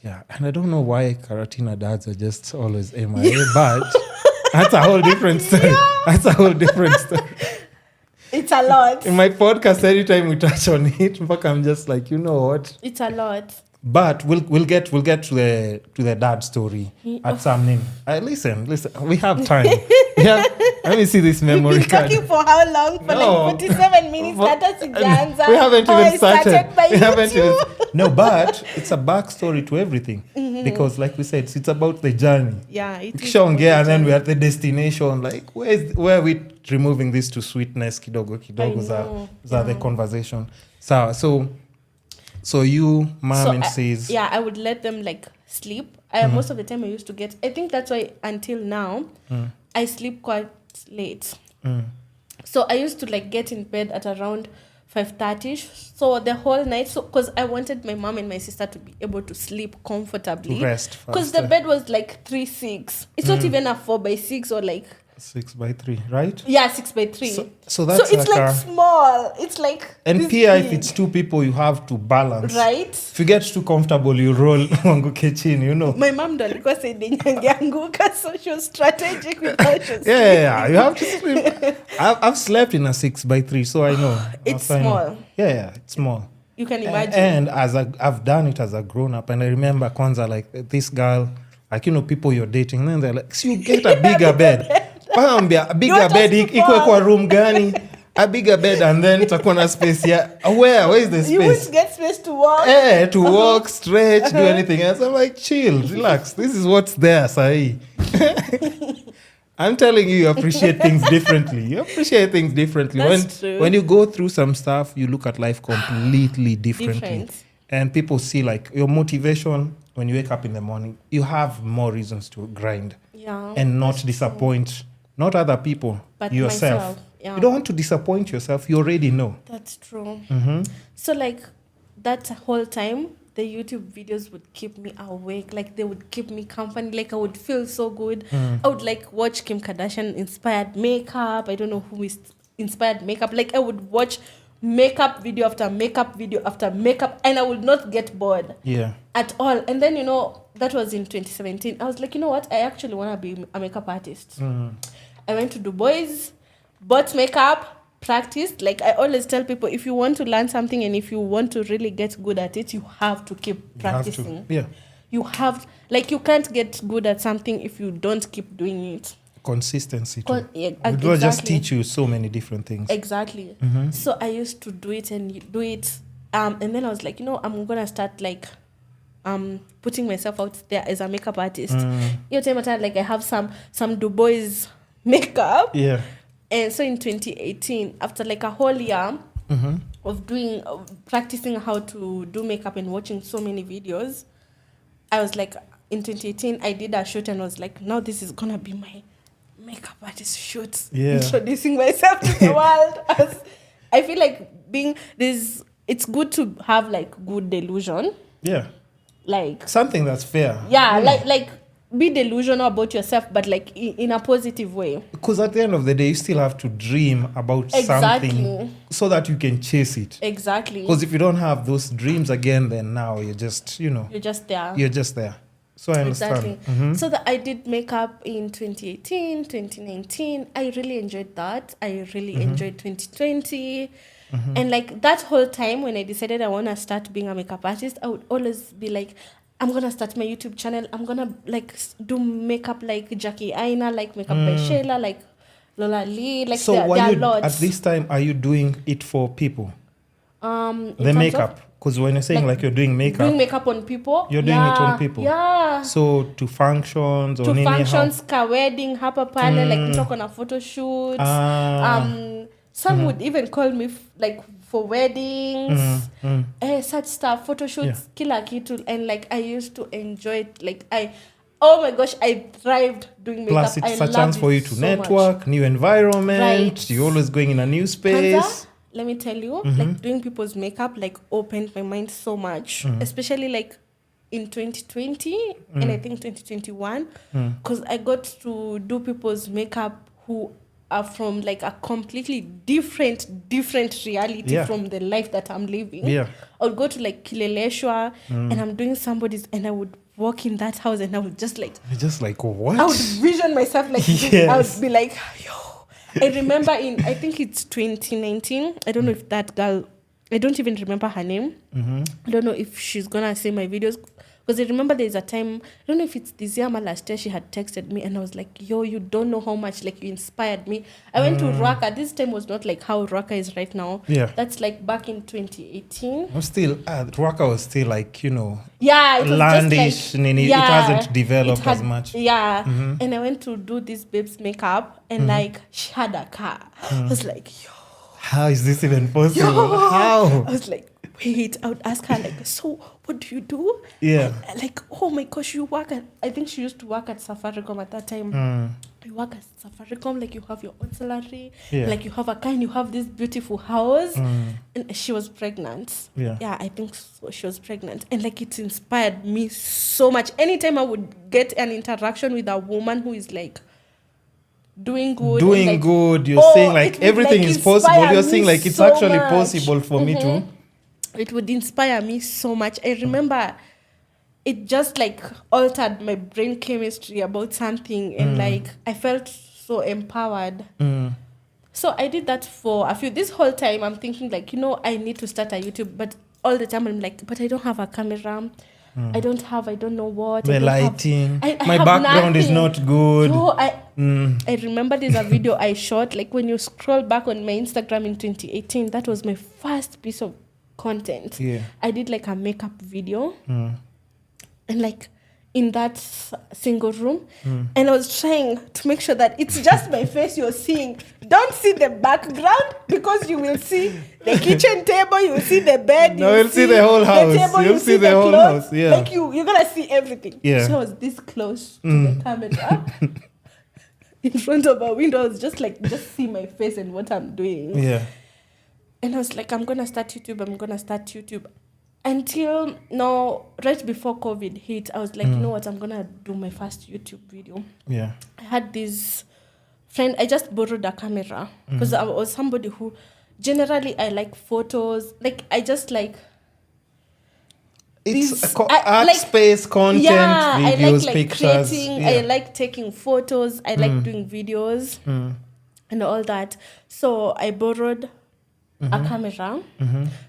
Yeah, and I don't know why Karatina dads are just always MIA, but that's a whole different story. That's a whole different story. It's a lot. In my podcast, anytime we touch on it, I'm just like, you know what? It's a lot. But we'll get to the dad story at some name. Listen, we have time. Let me see this memory We've been card. talking for how long? For like 47 minutes. We haven't even started. No, but it's a backstory to everything. Because like we said, it's about the journey. Yeah. And then we're at the destination. Like, where are we removing this to sweetness? Kidogo za the conversation. So you, mom, and says... Yeah, I would let them sleep. Most of the time I used to get... I think that's why until now, I sleep quite late. So I used to get in bed at around 5:30. So the whole night, because I wanted my mom and my sister to be able to sleep comfortably. To rest because the bed was 3-6. It's not even a 4x6 or 6x3, right? Yeah, 6x3. So that's it's small. It's and this Pia, big. if it's 2 people, you have to balance. Right? If you get too comfortable, you roll wanguke chini, My mom alikuwa said ningeanguka, so she was strategic with how she was Yeah, you have to sleep. I've slept in a 6x3, so I know. It's small. Yeah, it's small. You can imagine. And as I've done it as a grown up, and I remember Kwanzaa, this girl, people you're dating, and then they're like, so you get a bigger bed. A bigger bed, ikwe kwa room gani, a bigger bed, and then itakuwa na space where is the space? You would get space to walk. To walk, stretch, do anything else. I'm like, chill, relax. This is what's there, Sahi. I'm telling you appreciate things differently. That's true. When you go through some stuff, you look at life completely differently. And people see your motivation when you wake up in the morning, you have more reasons to grind. Yeah. And not disappoint, not other people, but yourself. Myself. Yeah. You don't want to disappoint yourself. You already know. That's true. So that whole time, the YouTube videos would keep me awake. They would keep me company. I would feel so good. I would watch Kim Kardashian inspired makeup. I don't know who is inspired makeup. I would watch makeup video after makeup video after makeup, and I would not get bored. Yeah. At all. And then that was in 2017. I was like, you know what? I actually want to be a makeup artist. I went to Dubois, bought makeup, practiced. I always tell people, if you want to learn something and if you want to really get good at it, you have to keep practicing. Yeah. You have, you can't get good at something if you don't keep doing it. consistency too. It will just teach you so many different things. Exactly. So I used to do it and do it. And then I was like, I'm going to start like putting myself out there as a makeup artist. Like I have some Du Bois makeup. Yeah. And so in 2018, after like a whole year of practicing how to do makeup and watching so many videos, I was like, in 2018, I did a shoot and was like, now this is going to be my makeup artist shoot. Yeah. Introducing myself to the world. I feel like it's good to have like good delusion. Yeah. Like something that's fair. Yeah, like be delusional about yourself, but like in a positive way. Because at the end of the day, you still have to dream about something so that you can chase it. Exactly. Because if you don't have those dreams again, then now you're just, You're just there. You're just there. So I understand. Exactly. So that I did makeup in 2018, 2019. I really enjoyed that. I really enjoyed 2020. And like that whole time when I decided I want to start being a makeup artist, I would always be like, I'm going to start my YouTube channel. I'm going to like do makeup like Jackie Aina, like makeup by Shayla, like Lola Lee. Like so there are lots. At this time, are you doing it for people? The makeup? Because when you're saying like you're doing makeup. Doing makeup on people. You're doing it on people. Yeah. So to functions or to functions, ka wedding, hapa pale, like talk on a photo shoot. Some would even call me like for weddings, such stuff, photo shoots, kila kitu. And like I used to enjoy it. Like oh my gosh, I thrived doing makeup. Plus it's a chance for you to network, much. New environment. Right. You're always going in a new space. Kanza, let me tell you, like doing people's makeup like opened my mind so much, especially like in 2020 and I think 2021, because I got to do people's makeup who are from like a completely different reality from the life that I'm living. Yeah. I would go to like Kileleshwa and I'm doing somebody's, and I would walk in that house and I would just like what? I would vision myself like I would be like, yo. I remember I think it's 2019. I don't know if that girl, I don't even remember her name. I don't know if she's gonna see my videos. Because I remember there's a time, I don't know if it's this year or last year, she had texted me and I was like, yo, you don't know how much like you inspired me. I went to Rwaka. This time was not like how Rwaka is right now. Yeah. That's like back in 2018. Rwaka was still like, yeah, it was landish. Just like, it hasn't developed as much. Yeah. And I went to do this babe's makeup and like she had a car. I was like, yo. How is this even possible? Yo. How? I was like, wait, I would ask her like, so what do you do? Yeah. And, like, oh my gosh, you work at, I think she used to work at Safaricom at that time. You work at Safaricom, like you have your own salary, like you have a car and you have this beautiful house. And she was pregnant. Yeah, I think so. She was pregnant. And like it inspired me so much. Anytime I would get an interaction with a woman who is like, doing good. You're saying like everything is possible. You're saying like it's so actually possible for me too. It would inspire me so much. I remember it just like altered my brain chemistry about something and like I felt so empowered. So I did that for a few. This whole time I'm thinking like, I need to start a YouTube, but all the time I'm like, but I don't have a camera. I don't know what. The lighting. My background is not good. So I remember there's a video I shot. Like when you scroll back on my Instagram in 2018, that was my first piece of content. Yeah. I did like a makeup video. And like in that single room. And I was trying to make sure that it's just my face you're seeing. Don't see the background because you will see the kitchen table, you will see the bed, you'll see the whole house. The table, you'll see the whole house. Yeah. Like you're gonna see everything. Yeah. So I was this close to the camera in front of a window. I was just see my face and what I'm doing. Yeah. And I was like, I'm gonna start YouTube. Until now, right before COVID hit, I was like, you know what, I'm gonna do my first YouTube video. Yeah. I had this friend, I just borrowed a camera because I was somebody who generally I like photos. Like I just like it's art space content, videos, I like pictures. Creating, I like taking photos, I like doing videos and all that. So I borrowed a camera,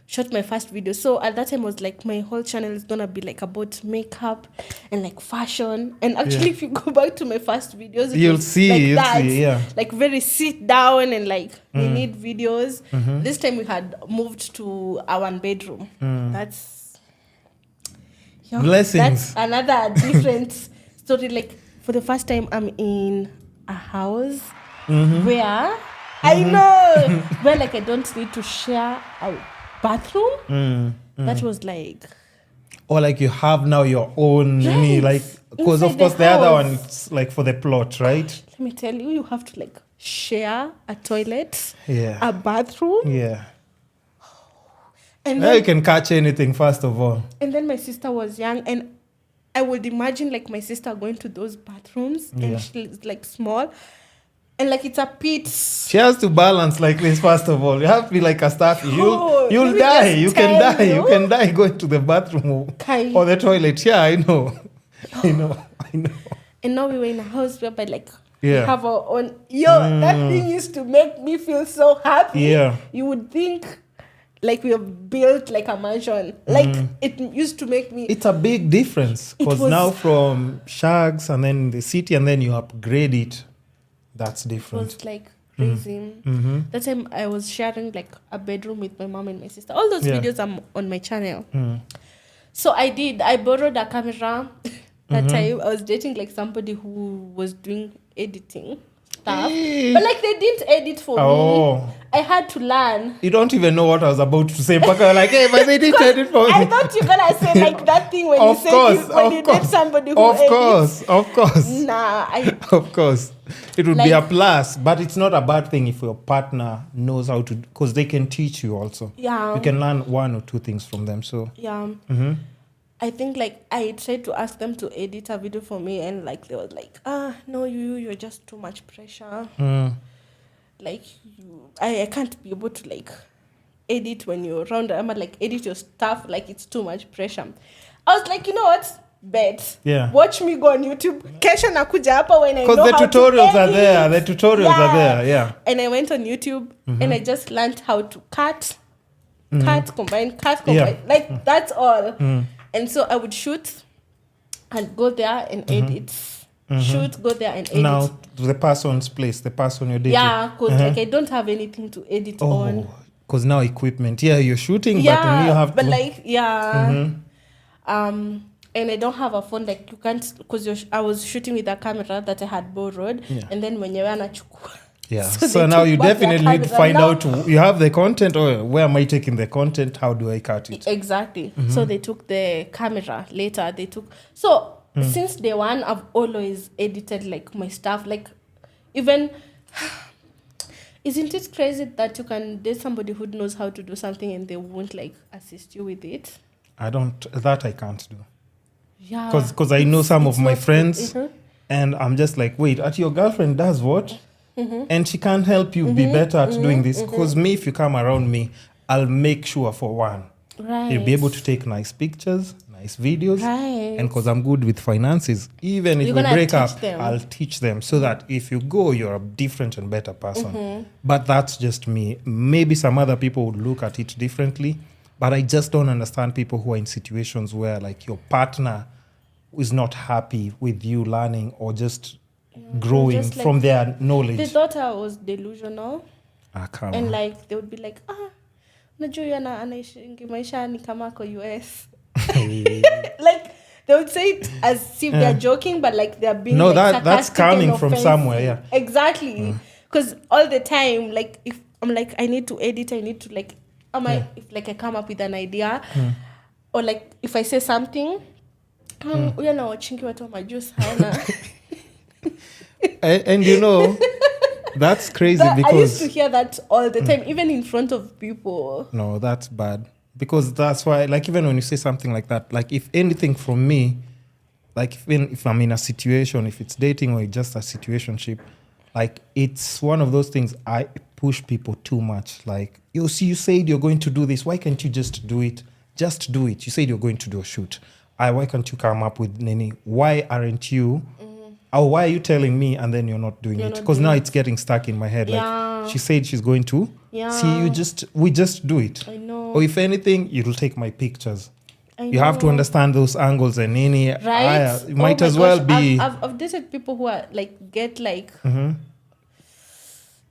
shot my first video. So at that time, I was like, my whole channel is gonna be like about makeup and like fashion. And actually, if you go back to my first videos, you'll see, like very sit down and like we need videos. This time we had moved to our 1 bedroom. That's blessings. That's another different story. Like for the first time, I'm in a house where I know where like I don't need to share a bathroom. That was like, or like you have now your own, like, because of course the other one it's like for the plot, right? Let me tell you, you have to like share a toilet, a bathroom, and then you can catch anything first of all. And then my sister was young, and I would imagine like my sister going to those bathrooms, and she's like small. And like it's a pit. She has to balance like this first of all. You have to be like a staff. You'll die. You can die. You can die going to the bathroom or the toilet. Yeah, I know. I know. And now we were in a house where like we have our own. That thing used to make me feel so happy. Yeah. You would think like we have built like a mansion. Like it used to make me. It's a big difference because now from shags and then the city and then you upgrade it. That's different. It was like crazy. That time I was sharing like a bedroom with my mom and my sister. All those videos are on my channel. So I borrowed a camera. That time I was dating like somebody who was doing editing stuff. But like they didn't edit for me. I had to learn. You don't even know what I was about to say. But like, hey, but they didn't edit for me. I thought you were going to say like that thing when you date somebody who edits. Of course. Nah. Of course. It would be a plus, but it's not a bad thing if your partner knows how to, because they can teach you also. Yeah. You can learn 1 or 2 things from them. So yeah. I think like I tried to ask them to edit a video for me, and like they were like, no, you're just too much pressure. Like I can't be able to like edit when you're around. I'm like edit your stuff, like it's too much pressure. I was like, you know what? Bet. Yeah. Watch me go on YouTube. Kesha nakuja hapa when I know how to edit. Because the tutorials are there. The tutorials are there. Yeah. And I went on YouTube and I just learned how to cut, combine. Like that's all. And so I would shoot and go there and edit. Shoot, go there and edit. Now to the person's place, the person you're dating. Yeah, because like I don't have anything to edit on. Because now equipment. Yeah, you're shooting, but then you have but to. Like, and I don't have a phone, like you can't, because I was shooting with a camera that I had borrowed, and then when you were nachukua. Yeah, so now you definitely need to find out, you have the content, or where am I taking the content, how do I cut it? Exactly. So they took the camera later, so since day one, I've always edited like my stuff, like even, isn't it crazy that you can date somebody who knows how to do something and they won't like assist you with it? I can't do. Yeah. Because I know some of my friends and I'm just like, wait, your girlfriend does what? And she can't help you be better at doing this. Because me, if you come around me, I'll make sure for one. Right. You'll be able to take nice pictures, nice videos. Right. And because I'm good with finances, even if we break up, I'll teach them so that if you go, you're a different and better person. But that's just me. Maybe some other people would look at it differently. But I just don't understand people who are in situations where like your partner is not happy with you learning or just growing just, like, from their knowledge. They thought I was delusional. Come and on. like they would be like, unajua anaishi maisha ni kama kwa US. Like they would say it as if they're joking, but like they're being that's coming from somewhere. Yeah, exactly. Because all the time, like if I'm like I need to edit, I need to like if like I come up with an idea or like if I say something, uya na wachingi watu wa majuice haona. And you know, that's crazy because I used to hear that all the time, even in front of people. No, that's bad. Because that's why, like, even when you say something like that, like, if anything from me, like, even if I'm in a situation, if it's dating or just a situationship, like, it's one of those things I push people too much. Like, you said you're going to do this. Why can't you just do it? Just do it. You said you're going to do a shoot. Why can't you come up with Nini? Why aren't you... Or why are you telling me and then you're not doing it? Because now it's getting stuck in my head. Like, She said she's going to. Yeah. See, we just do it. I know. Or if anything, you'll take my pictures. You know. have to understand those angles and any. Right? It might as well be. I've dated people who are like get like.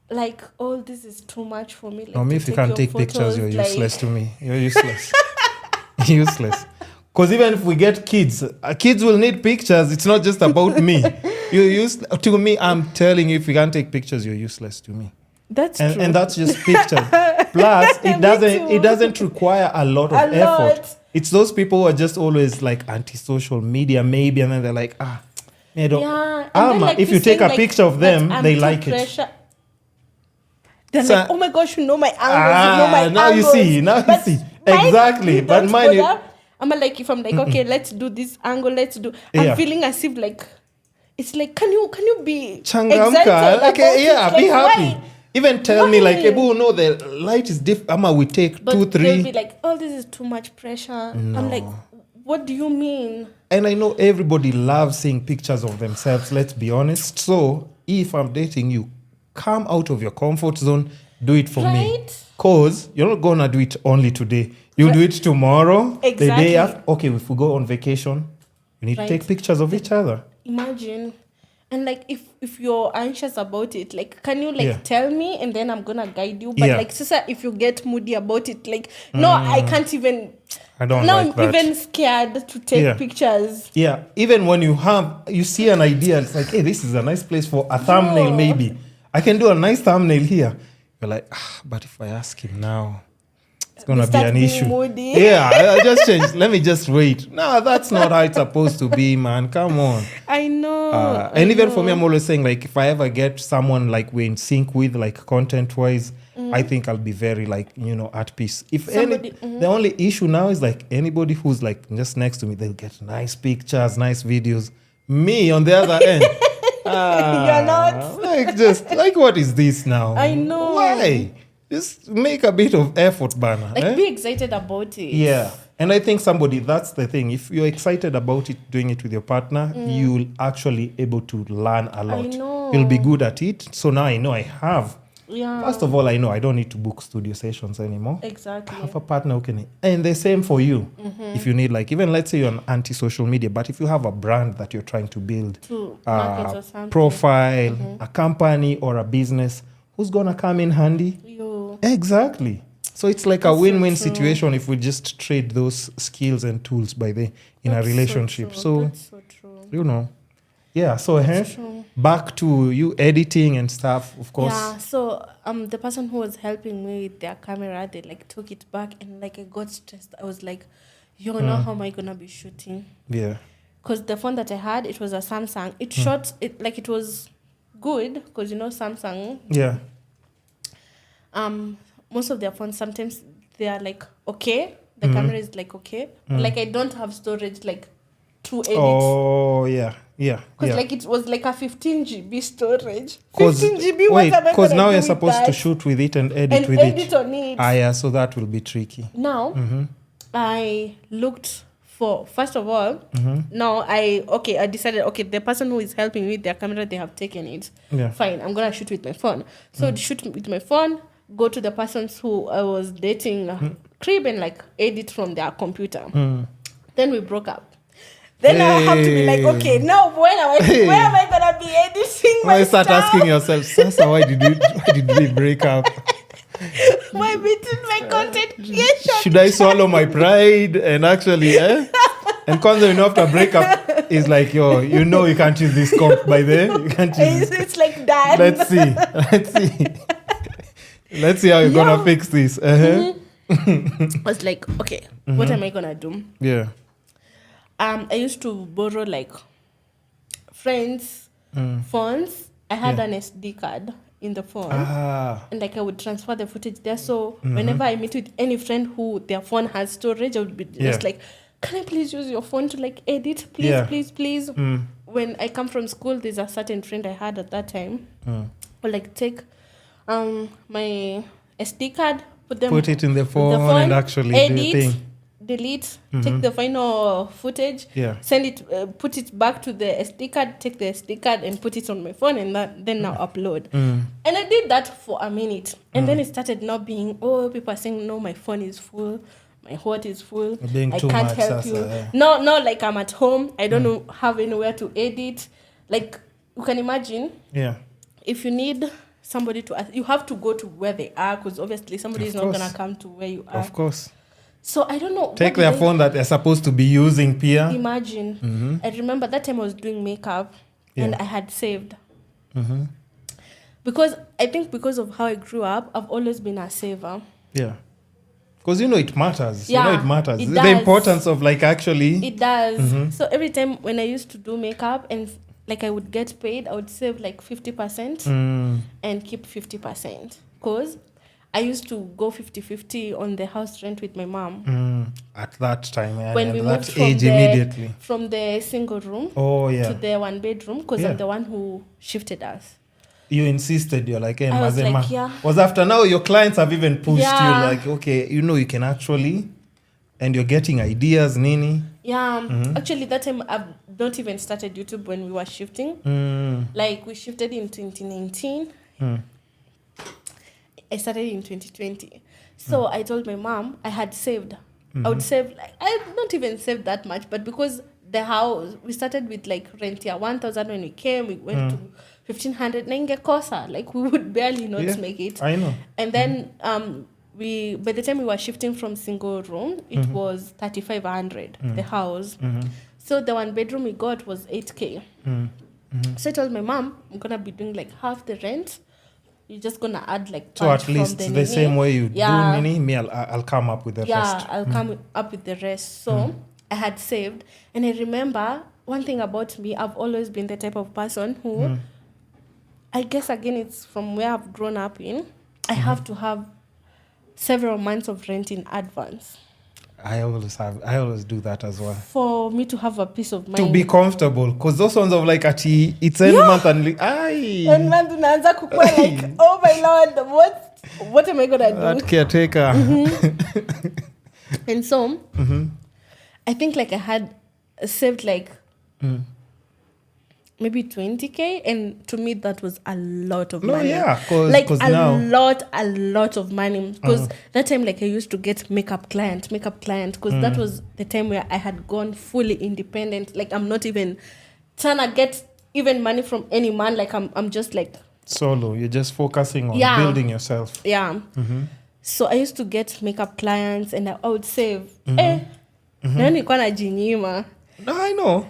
Like, oh, this is too much for me. Like, no, me if you can't take pictures, you're like... useless to me. You're useless. Useless. Because even if we get kids, kids will need pictures. It's not just about me. To me, I'm telling you, if you can't take pictures, you're useless to me. That's true. And that's just pictures. Plus, it doesn't require a lot of effort. It's those people who are just always like anti-social media, maybe, and then they're like, I don't. Yeah. Like, if you take a picture of them, they like it. They're like, oh my gosh, you know my angles, you know my now angles. You see. Exactly. But mine... I'm like, if I'm like, okay, let's do this angle, I'm feeling as if like, it's like, can you be Changamka? Okay, yeah, be happy. Why? Even tell me like, no, the light is different. We take but 2, 3. They'll be like, oh, this is too much pressure. No. I'm like, what do you mean? And I know everybody loves seeing pictures of themselves, let's be honest. So if I'm dating you, come out of your comfort zone, do it for me. Because you're not going to do it only today. You'll do it tomorrow, the day after. Okay, if we go on vacation, you need to take pictures of each other. Imagine. And like, if you're anxious about it, like, can you tell me and then I'm going to guide you? But like, sister, if you get moody about it, like, no, I can't even... I don't now like that. I'm even scared to take pictures. Yeah, even when you see an idea, it's like, hey, this is a nice place for a thumbnail maybe. I can do a nice thumbnail here. You're like, but if I ask him now, it's going to be an issue. Moody. Yeah, I just changed. Let me just wait. No, that's not how it's supposed to be, man. Come on. I know. And even for me, I'm always saying, like, if I ever get someone, like, we're in sync with, like, content-wise, I think I'll be very, like, at peace. The only issue now is, like, anybody who's, like, just next to me, they'll get nice pictures, nice videos. Me, on the other end... You're not. Like, what is this now? I know. Why? Just make a bit of effort, Bana. Like, be excited about it. Yeah. And I think that's the thing. If you're excited about it, doing it with your partner, you'll actually able to learn a lot. I know. You'll be good at it. So now I know I have. Yeah. First of all, I know I don't need to book studio sessions anymore. Exactly. I have a partner who can. And the same for you. If you need, like, even let's say you're on anti-social media, but if you have a brand that you're trying to build, profile, a company or a business, who's going to come in handy? You. Exactly. So it's like a win-win situation if we just trade those skills and tools in a relationship. So that's so true. Yeah, so back to you editing and stuff, of course. Yeah, so the person who was helping me with their camera, they like took it back and like I got stressed. I was like, now how am I gonna be shooting? Yeah. Because the phone that I had, it was a Samsung. It shot it like it was good because Samsung. Yeah. Most of their phones sometimes they are like okay. The camera is like okay. Like I don't have storage like to edit. Oh yeah. Yeah. Because like it was like a 15 GB storage. 15 GB. Wait, because now you're supposed to shoot with it and edit with it. And edit on it. Yeah, so that will be tricky. Now, I looked for, first of all, now I decided, the person who is helping me with their camera, they have taken it. Yeah. Fine, I'm going to shoot with my phone. So shoot with my phone, go to the persons who I was dating, crib and like edit from their computer. Then we broke up. Then I have to be like, okay, now where am I gonna be editing my stuff? Start asking yourself, Sasa, why did we break up? Why between my content creation? Should I swallow my pride and actually, And constantly after breakup, it's like, you can't use this comp by there. You can't use it's like that. Let's see how you're gonna fix this. I was like, okay, what am I gonna do? Yeah. I used to borrow like friends' phones. I had an SD card in the phone, and like I would transfer the footage there. So whenever I meet with any friend who their phone has storage, I would be just like, "Can I please use your phone to like edit, please?" When I come from school, there's a certain friend I had at that time, or like take my SD card, put it in the phone and actually edit. delete, take the final footage, send it, put it back to the SD card, take the SD card and put it on my phone, and then now upload. And I did that for a minute, and then it started not being, people are saying, no, my phone is full, my heart is full, I can't help you. No, like I'm at home, I don't have anywhere to edit. Like, you can imagine, if you need somebody to ask, you have to go to where they are, because obviously somebody is not going to come to where you are. Of course. So I don't know. Take their phone that they're supposed to be using, Pia. Imagine. I remember that time I was doing makeup and I had saved. Because I think because of how I grew up, I've always been a saver. Yeah. Because it matters. Yeah, it matters. It the does. Importance of actually. It does. So every time when I used to do makeup and I would get paid, I would save 50% and keep 50%. Because I used to go 50-50 on the house rent with my mom. At that time, when we moved from the single room to the one bedroom, because I'm the one who shifted us. You insisted, you're like, hey, Mazema. Was after now your clients have even pushed you, okay, you can actually, and you're getting ideas, Nini. Yeah, actually that time I've not even started YouTube when we were shifting. We shifted in 2019. I started in 2020. So I told my mom I had saved. I would save, I not even saved that much, but because the house, we started with rent 1,000 when we came, we went to 1,500, Kosa. We would barely not make it. I know. And then by the time we were shifting from single room, it was 3,500, the house. So the one bedroom we got was 8K. So I told my mom, I'm going to be doing half the rent. You're just going to add so at least the same way you do Nini, me I'll come up with the rest. Yeah, I'll come up with the rest. So I had saved. And I remember one thing about me, I've always been the type of person who, I guess again it's from where I've grown up in, I have to have several months of rent in advance. I always do that as well. For me to have a peace of mind. To be comfortable. Because those ones of it's end month and end month unaanza kukua oh my Lord, what am I going to do? That caretaker. And so, I think I had saved maybe 20K, and to me that was a lot of money. Cause a lot of money, because that time I used to get makeup client, because that was the time where I had gone fully independent. I'm not even trying to get even money from any man. I'm just solo. You're just focusing on building yourself. So I used to get makeup clients and I would save. Najinyima. No, I know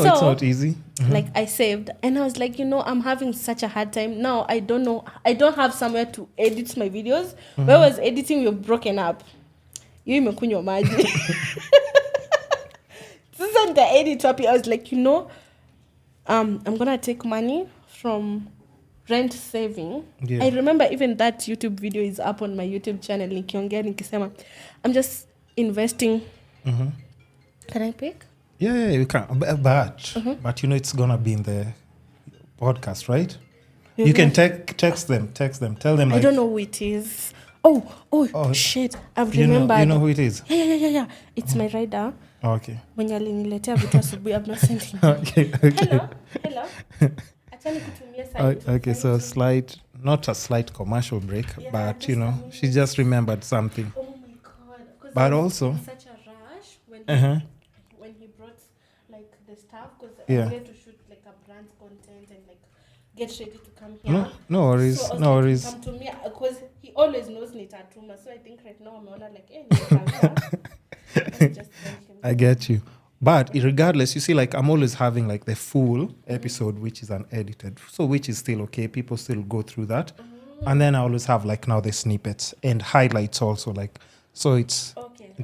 so, it's not easy. I saved, and I was I'm having such a hard time now. I don't know, I don't have somewhere to edit my videos. Where I was editing, we've broken up. You imekunywa maji. Sasa the edit up, I was I'm gonna take money from rent saving. I remember even that YouTube video is up on my YouTube channel. Nikiongea nikisema I'm just investing. Can I pick? Yeah, you can. But it's gonna be in the podcast, right? You can text them. Tell them. I don't know who it is. Oh, shit! I've remembered. You know who it is? Yeah. It's my rider. Okay. Mwenye aliniletea vitu asubuhi, I've not sent him. Okay. Hello. Achani kutumia side. Okay, so not a slight commercial break, but she just remembered something. Oh my God! But also such a rush when he brought the stuff, because I wanted to shoot a brand content and get ready to come here. No worries. So no worries. Come to me because he always knows nitatuma. So I think right now I'm just I get you. But regardless, you see, I'm always having the full episode, which is unedited, so which is still okay. People still go through that, and then I always have now the snippets and highlights also, so it's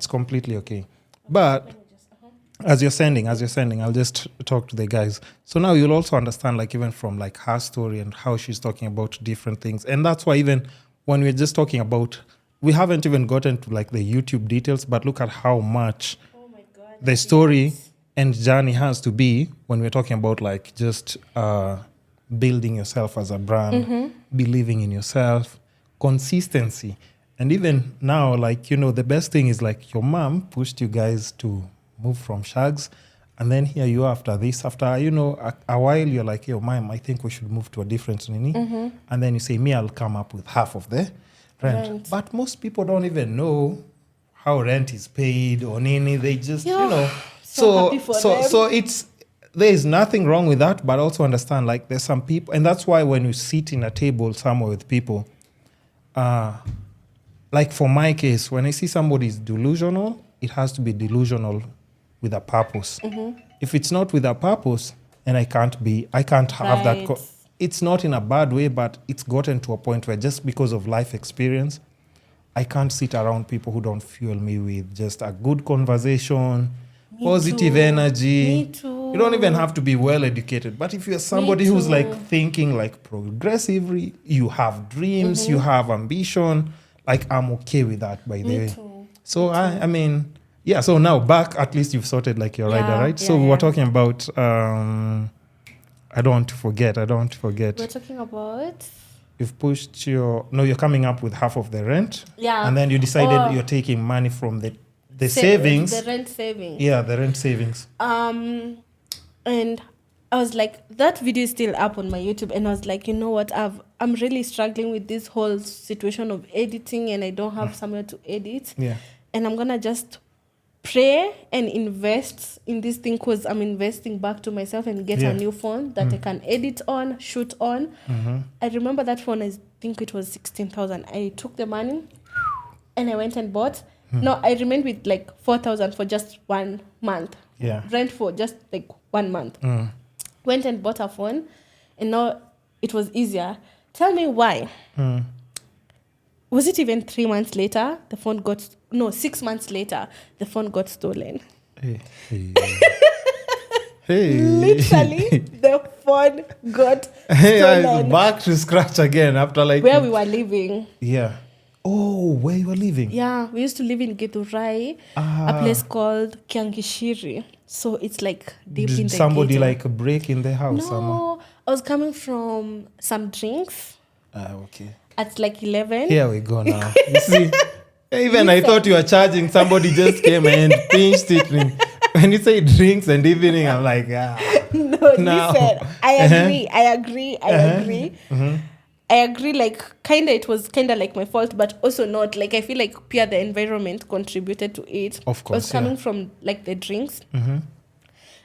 completely okay. But as you're sending, I'll just talk to the guys. So now you'll also understand, even from her story and how she's talking about different things, and that's why even when we're just talking about, we haven't even gotten to the YouTube details, but look at how much the story and journey has to be when we're talking about just building yourself as a brand, believing in yourself, consistency. And even now, like, the best thing is like your mom pushed you guys to move from Shags. And then here you are after this. After, a while, you're like, yo, mom, I think we should move to a different nini. Mm-hmm. And then you say, me, I'll come up with half of the rent. But most people don't even know how rent is paid or nini. They just, So happy for them. So there is nothing wrong with that, but also understand, like, there's some people, and that's why when you sit in a table somewhere with people, like for my case, when I see somebody is delusional, it has to be delusional with a purpose. Mm-hmm. If it's not with a purpose, then I can't have that. It's not in a bad way, but it's gotten to a point where just because of life experience, I can't sit around people who don't fuel me with just a good conversation, positive energy. Me too. You don't even have to be well educated, but if you're somebody who's like thinking like progressively, you have dreams, you have ambition, like I'm okay with that, by the way. Too. So I mean, yeah. So now back, at least you've sorted like your rider, right? So we were talking about. I don't want to forget. We're talking about. You've pushed you're coming up with half of the rent. Yeah. And then you decided you're taking money from the savings. The rent savings. Yeah, the rent savings. And I was like, that video is still up on my YouTube, and I was like, you know what? I'm really struggling with this whole situation of editing, and I don't have somewhere to edit. Yeah. And I'm gonna just pray and invest in this thing, because I'm investing back to myself and get a new phone that I can edit on, shoot on. Mm-hmm. I remember that phone, I think it was 16,000. I took the money and I went and bought. No, I remained with like 4,000 for just 1 month. Yeah. Rent for just like 1 month. Went and bought a phone, and now it was easier. Tell me why. Was it even 3 months later? 6 months later, the phone got stolen. Hey. Literally, the phone got stolen. Back to scratch again after like... Where we were living. Yeah. Oh, where you were living? Yeah, we used to live in Githurai, a place called Kiangishiri. So it's like deep in the somebody ghetto. like break in the house? No, I was coming from some drinks. Okay. At like 11. Here we go now. You see, even I thought you were charging. Somebody just came and pinched it. When you say drinks and evening, I'm like, No, listen, I agree. Mm-hmm. I agree, like, it was kind of like my fault, but also not. Like, I feel like the environment contributed to it. Of course, I was coming from, like, the drinks. Mm-hmm.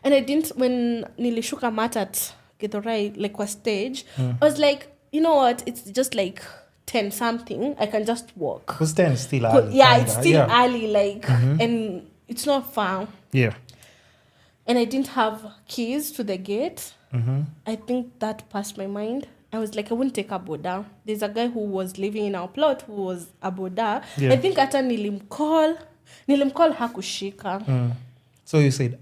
And I didn't, when nilishuka mat at Githurai, like, was stage, I was like, you know what, it's just, like, 10 something, I can just walk. Because 10 is still early. Yeah, it's still early, like, and it's not far. Yeah. And I didn't have keys to the gate. Mm-hmm. I think that passed my mind. I was like, I wouldn't take a boda. There's a guy who was living in our plot who was a boda. Yeah. I think ata nilimcall hakushika. So you said,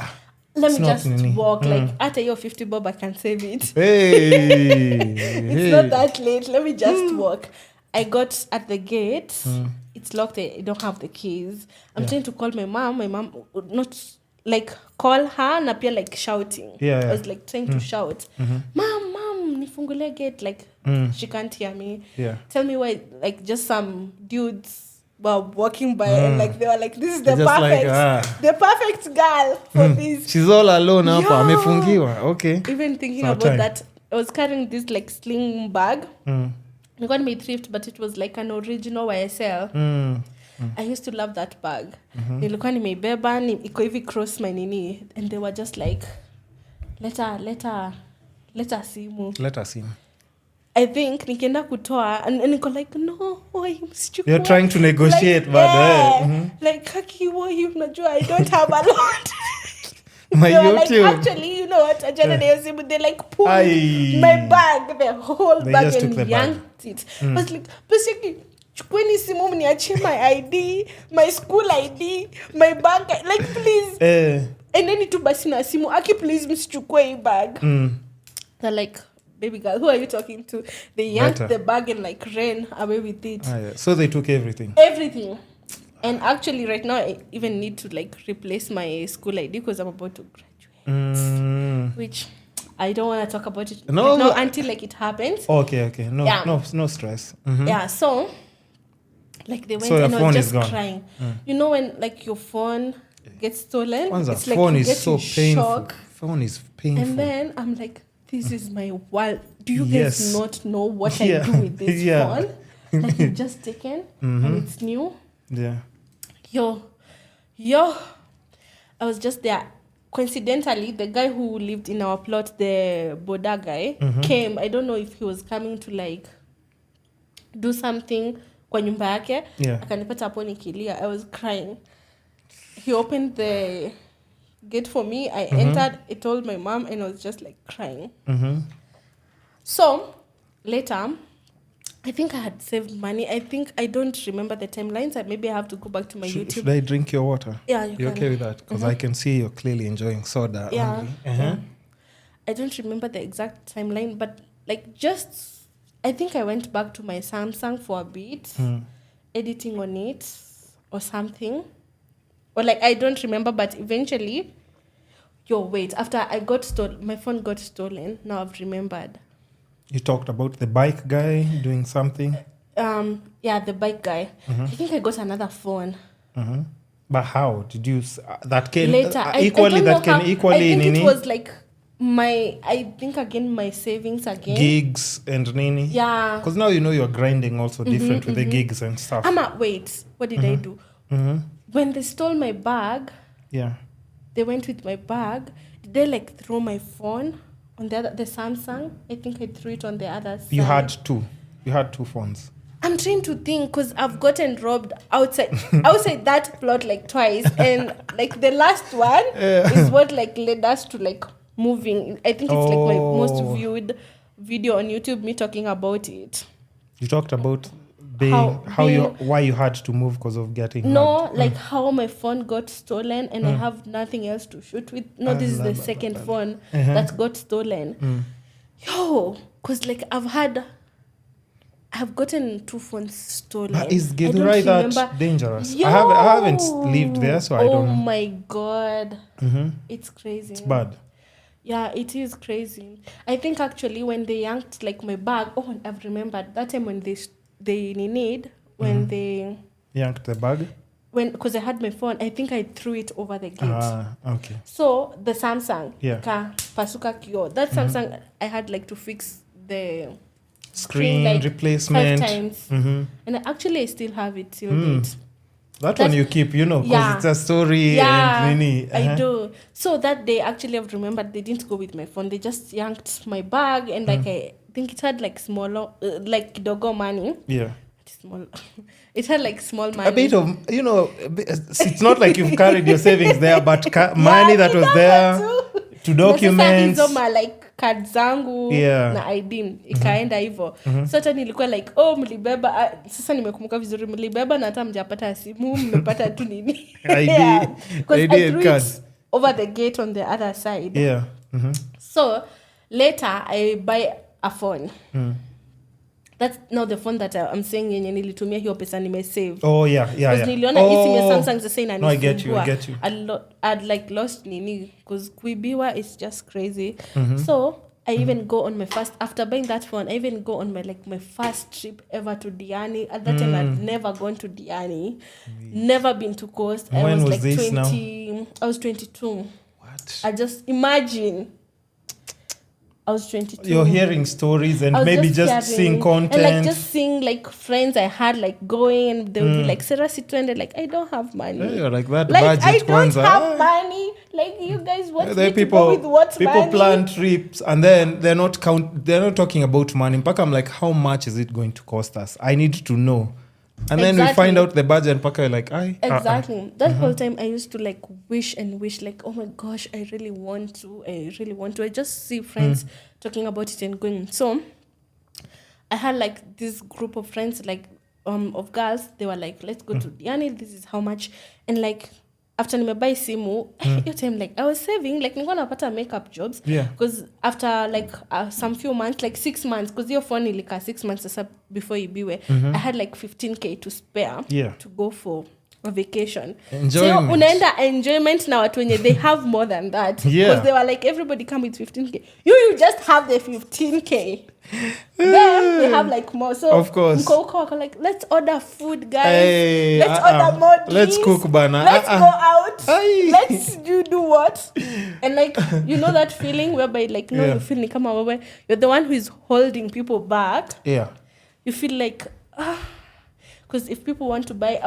let me just walk. Like, ata your 50 bob, I can save it. Hey. It's not that late. Let me just walk. I got at the gate. It's locked. I don't have the keys. I'm trying to call my mom. My mom would not, like, call her and appear like shouting. Yeah. I was like trying to shout. Mom, nifungule gate. Like, she can't hear me. Yeah. Tell me why, like, just some dudes were walking by and like they were like, this is the perfect girl for this. She's all alone now. Amefungiwa. Okay. Even thinking about that, I was carrying this like sling bag. I got me thrift, but it was like an original YSL. I used to love that bag. Nilikuwa nimeibeba, iko hivi cross my nini, and they were just like, let her simu. Let her simu. I think nikienda kutoa, and niko like, no, msichukua. You're trying to negotiate, like, but like, haki unajua, I don't have a lot. My YouTube. Like, actually, you know what? They like pulled my bag, the whole bag, and yanked it. I was like, basically, chukweni simu mniachie my ID, my school ID, my bank, like, please. And then itu basi na simu, aki please msichukue hii bag. They're like, baby girl, who are you talking to? They yanked the bag and like ran away with it. So they took everything. Everything. And actually, right now, I even need to like replace my school ID because I'm about to graduate. Which I don't want to talk about it until like it happens. Okay. No stress. Yeah, so Like they went So your and I phone was is just gone. crying. You know when like your phone gets stolen? Kwanza, It's like phone you is get so in painful. shock. Phone is painful. And then I'm like, this is my world. Do you Yes. guys not know what Yeah. I do with this Yeah. phone? Like you've just taken and it's new. Yeah. Yo, I was just there. Coincidentally, the guy who lived in our plot, the Boda guy, came. I don't know if he was coming to like do something kwa nyumba yake. Yeah. Akanipata hapo nikilia. I was crying. He opened the gate for me. I entered. I told my mom and I was just like crying. So later, I think I had saved money. I don't remember the timelines. Maybe I have to go back to my YouTube. Should I drink your water? Yeah, you You can. okay with that? Because I can see you're clearly enjoying soda. Yeah. Only. Yeah. I don't remember the exact timeline, but like just, I think I went back to my Samsung for a bit, editing on it or something. Or like, I don't remember, but eventually, wait, after I got stolen, my phone got stolen. Now I've remembered. You talked about the bike guy doing something. Yeah, the bike guy. I think I got another phone. But how did you? That can Later. equally. I don't That know can how, equally. I think Nini, it was like I think again my savings again. gigs and nini. Yeah. Because now you know you're grinding also different with the gigs and stuff. Wait, what did I do? When they stole my bag, Yeah. they went with my bag. Did they like throw my phone on the Samsung? I think I threw it on the other side. You had two. You had two phones. I'm trying to think because I've gotten robbed outside that plot like twice, and like the last one is what like led us to like moving. I think it's like my most viewed video on YouTube, me talking about it. You talked about why you had to move because of getting no like how my phone got stolen and I have nothing else to shoot with. No, this is the second phone that got stolen. Because like I've gotten two phones stolen. But is Githurai that dangerous? Yo! I haven't lived there, so I don't know. Oh my God. It's crazy. It's bad. Yeah, it is crazy. I think actually when they yanked like my bag, I've remembered that time when they Yanked the bag? Because I had my phone, I think I threw it over the gate. Okay. So the Samsung, pasuka kio. That Samsung, I had like to fix the screen like replacement 5 times, and I still have it till date. That one you keep, because it's a story. And nini. I do. So that day, actually, I've remembered they didn't go with my phone. They just yanked my bag, and like I think it had like smaller, like kidogo money. Yeah. Small. It had like small money. A bit of, it's not like you've carried your savings there, but money that was there to document. Sasa hizo like card zangu na ID ikaenda hivyo. Sasa nilikuwa like mlibeba. Sasa nimekumbuka vizuri, mlibeba na hata mjapata simu, mmepata tu nini. ID. Because ID I threw card. it over the gate on the other side. Yeah. So later I buy a phone. That's now the phone that I'm saying yenye nilitumia hiyo pesa nimesave. Oh yeah. Because niliona hii ya Samsung sasa inanisumbua. No, I get you. I'd like lost nini because kuibiwa is just crazy. So I even go on my first, after buying that phone, I even go on my first trip ever to Diani. At that time I'd never gone to Diani. Never been to Coast. When I was like this 20 now? I was 22. What? I just imagine I was 22. You're hearing stories and maybe just seeing content. And like just seeing like friends I had like going and they would be like, Serah Situende, like I don't have money. Yeah, you're like that like, budget I don't Kwanza. have money. Like you guys want me people, to go with what people money? plan trips and then they're not talking about money. Mpaka I'm like, how much is it going to cost us? I need to know. And then we find out the budget and Mpaka like, exactly. That whole time I used to like wish like, oh my gosh, I really want to. I just see friends talking about it and going. So I had like this group of friends like of girls. They were like, let's go to Diani, this is how much. And like after nimebuy simu, your time like I was saving, like nilikuwa napata makeup jobs. Because after like some few months, like 6 months, because your phone ilika 6 months sasa before ibiwe, I had like 15K to spare to go for a vacation. Enjoyment. So unaenda enjoyment na watu wenye they have more than that. Because they were like, everybody come with 15K. You just have the 15K. Then we have like more. So of course, like, let's order food, guys. Hey, let's order more drinks. Let's cook, bana. Let's go out. Aye. Let's do what? And like, you know that feeling whereby like, no, you feel like you're the one who is holding people back. Yeah. You feel like, because if people want to buy,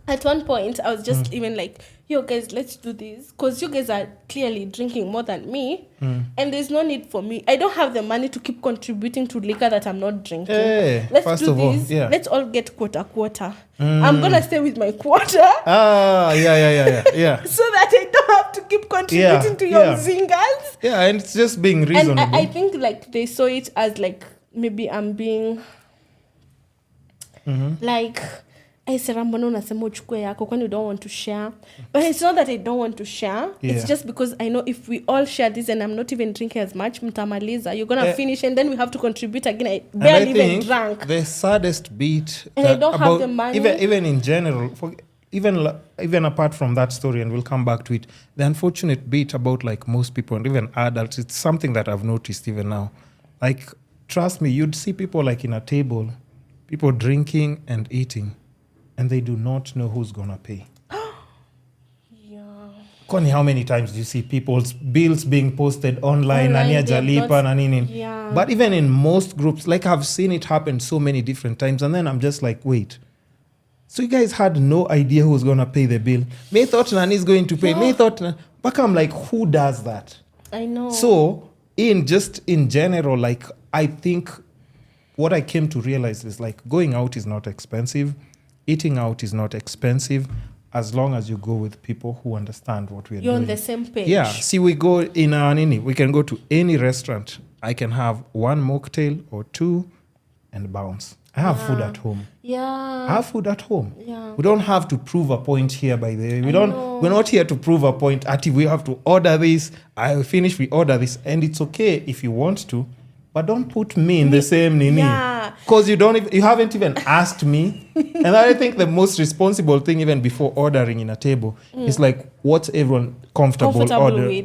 at one point I was just even like, yo guys, let's do this, because you guys are clearly drinking more than me, and there's no need for me. I don't have the money to keep contributing to liquor that I'm not drinking. Hey, let's do this. Let's all get quarter. I'm gonna stay with my quarter. Yeah. So that I don't have to keep contributing to your zingers. Yeah, and it's just being reasonable. And I think like they saw it as like, maybe I'm being like, I said, when you don't want to share. But it's not that I don't want to share. It's just because I know if we all share this and I'm not even drinking as much, mtamaliza, you're going to finish and then we have to contribute again. I barely even drank. The saddest bit, and I don't have the money. Even in general, even apart from that story, and we'll come back to it, the unfortunate bit about like most people and even adults, it's something that I've noticed even now. Like, trust me, you'd see people like in a table, people drinking and eating, and they do not know who's gonna pay. Connie, how many times do you see people's bills being posted online? Yeah. But even in most groups, like I've seen it happen so many different times, and then I'm just like, wait. So you guys had no idea who's gonna pay the bill. May thought Nani's going to pay. May thought, but I'm like, who does that? I know. So in general, like I think what I came to realize is like going out is not expensive. Eating out is not expensive as long as you go with people who understand what we're doing. You're on the same page. Yeah. See, we go we can go to any restaurant. I can have one mocktail or two and bounce. I have food at home. Yeah. I have food at home. Yeah. We don't have to prove a point here, by the way. We're not here to prove a point. We have to order this. I finish, we order this. And it's okay if you want to, but don't put me in the same nini. Yeah. Because you haven't even asked me. And I think the most responsible thing, even before ordering in a table, is like, what's everyone comfortable with.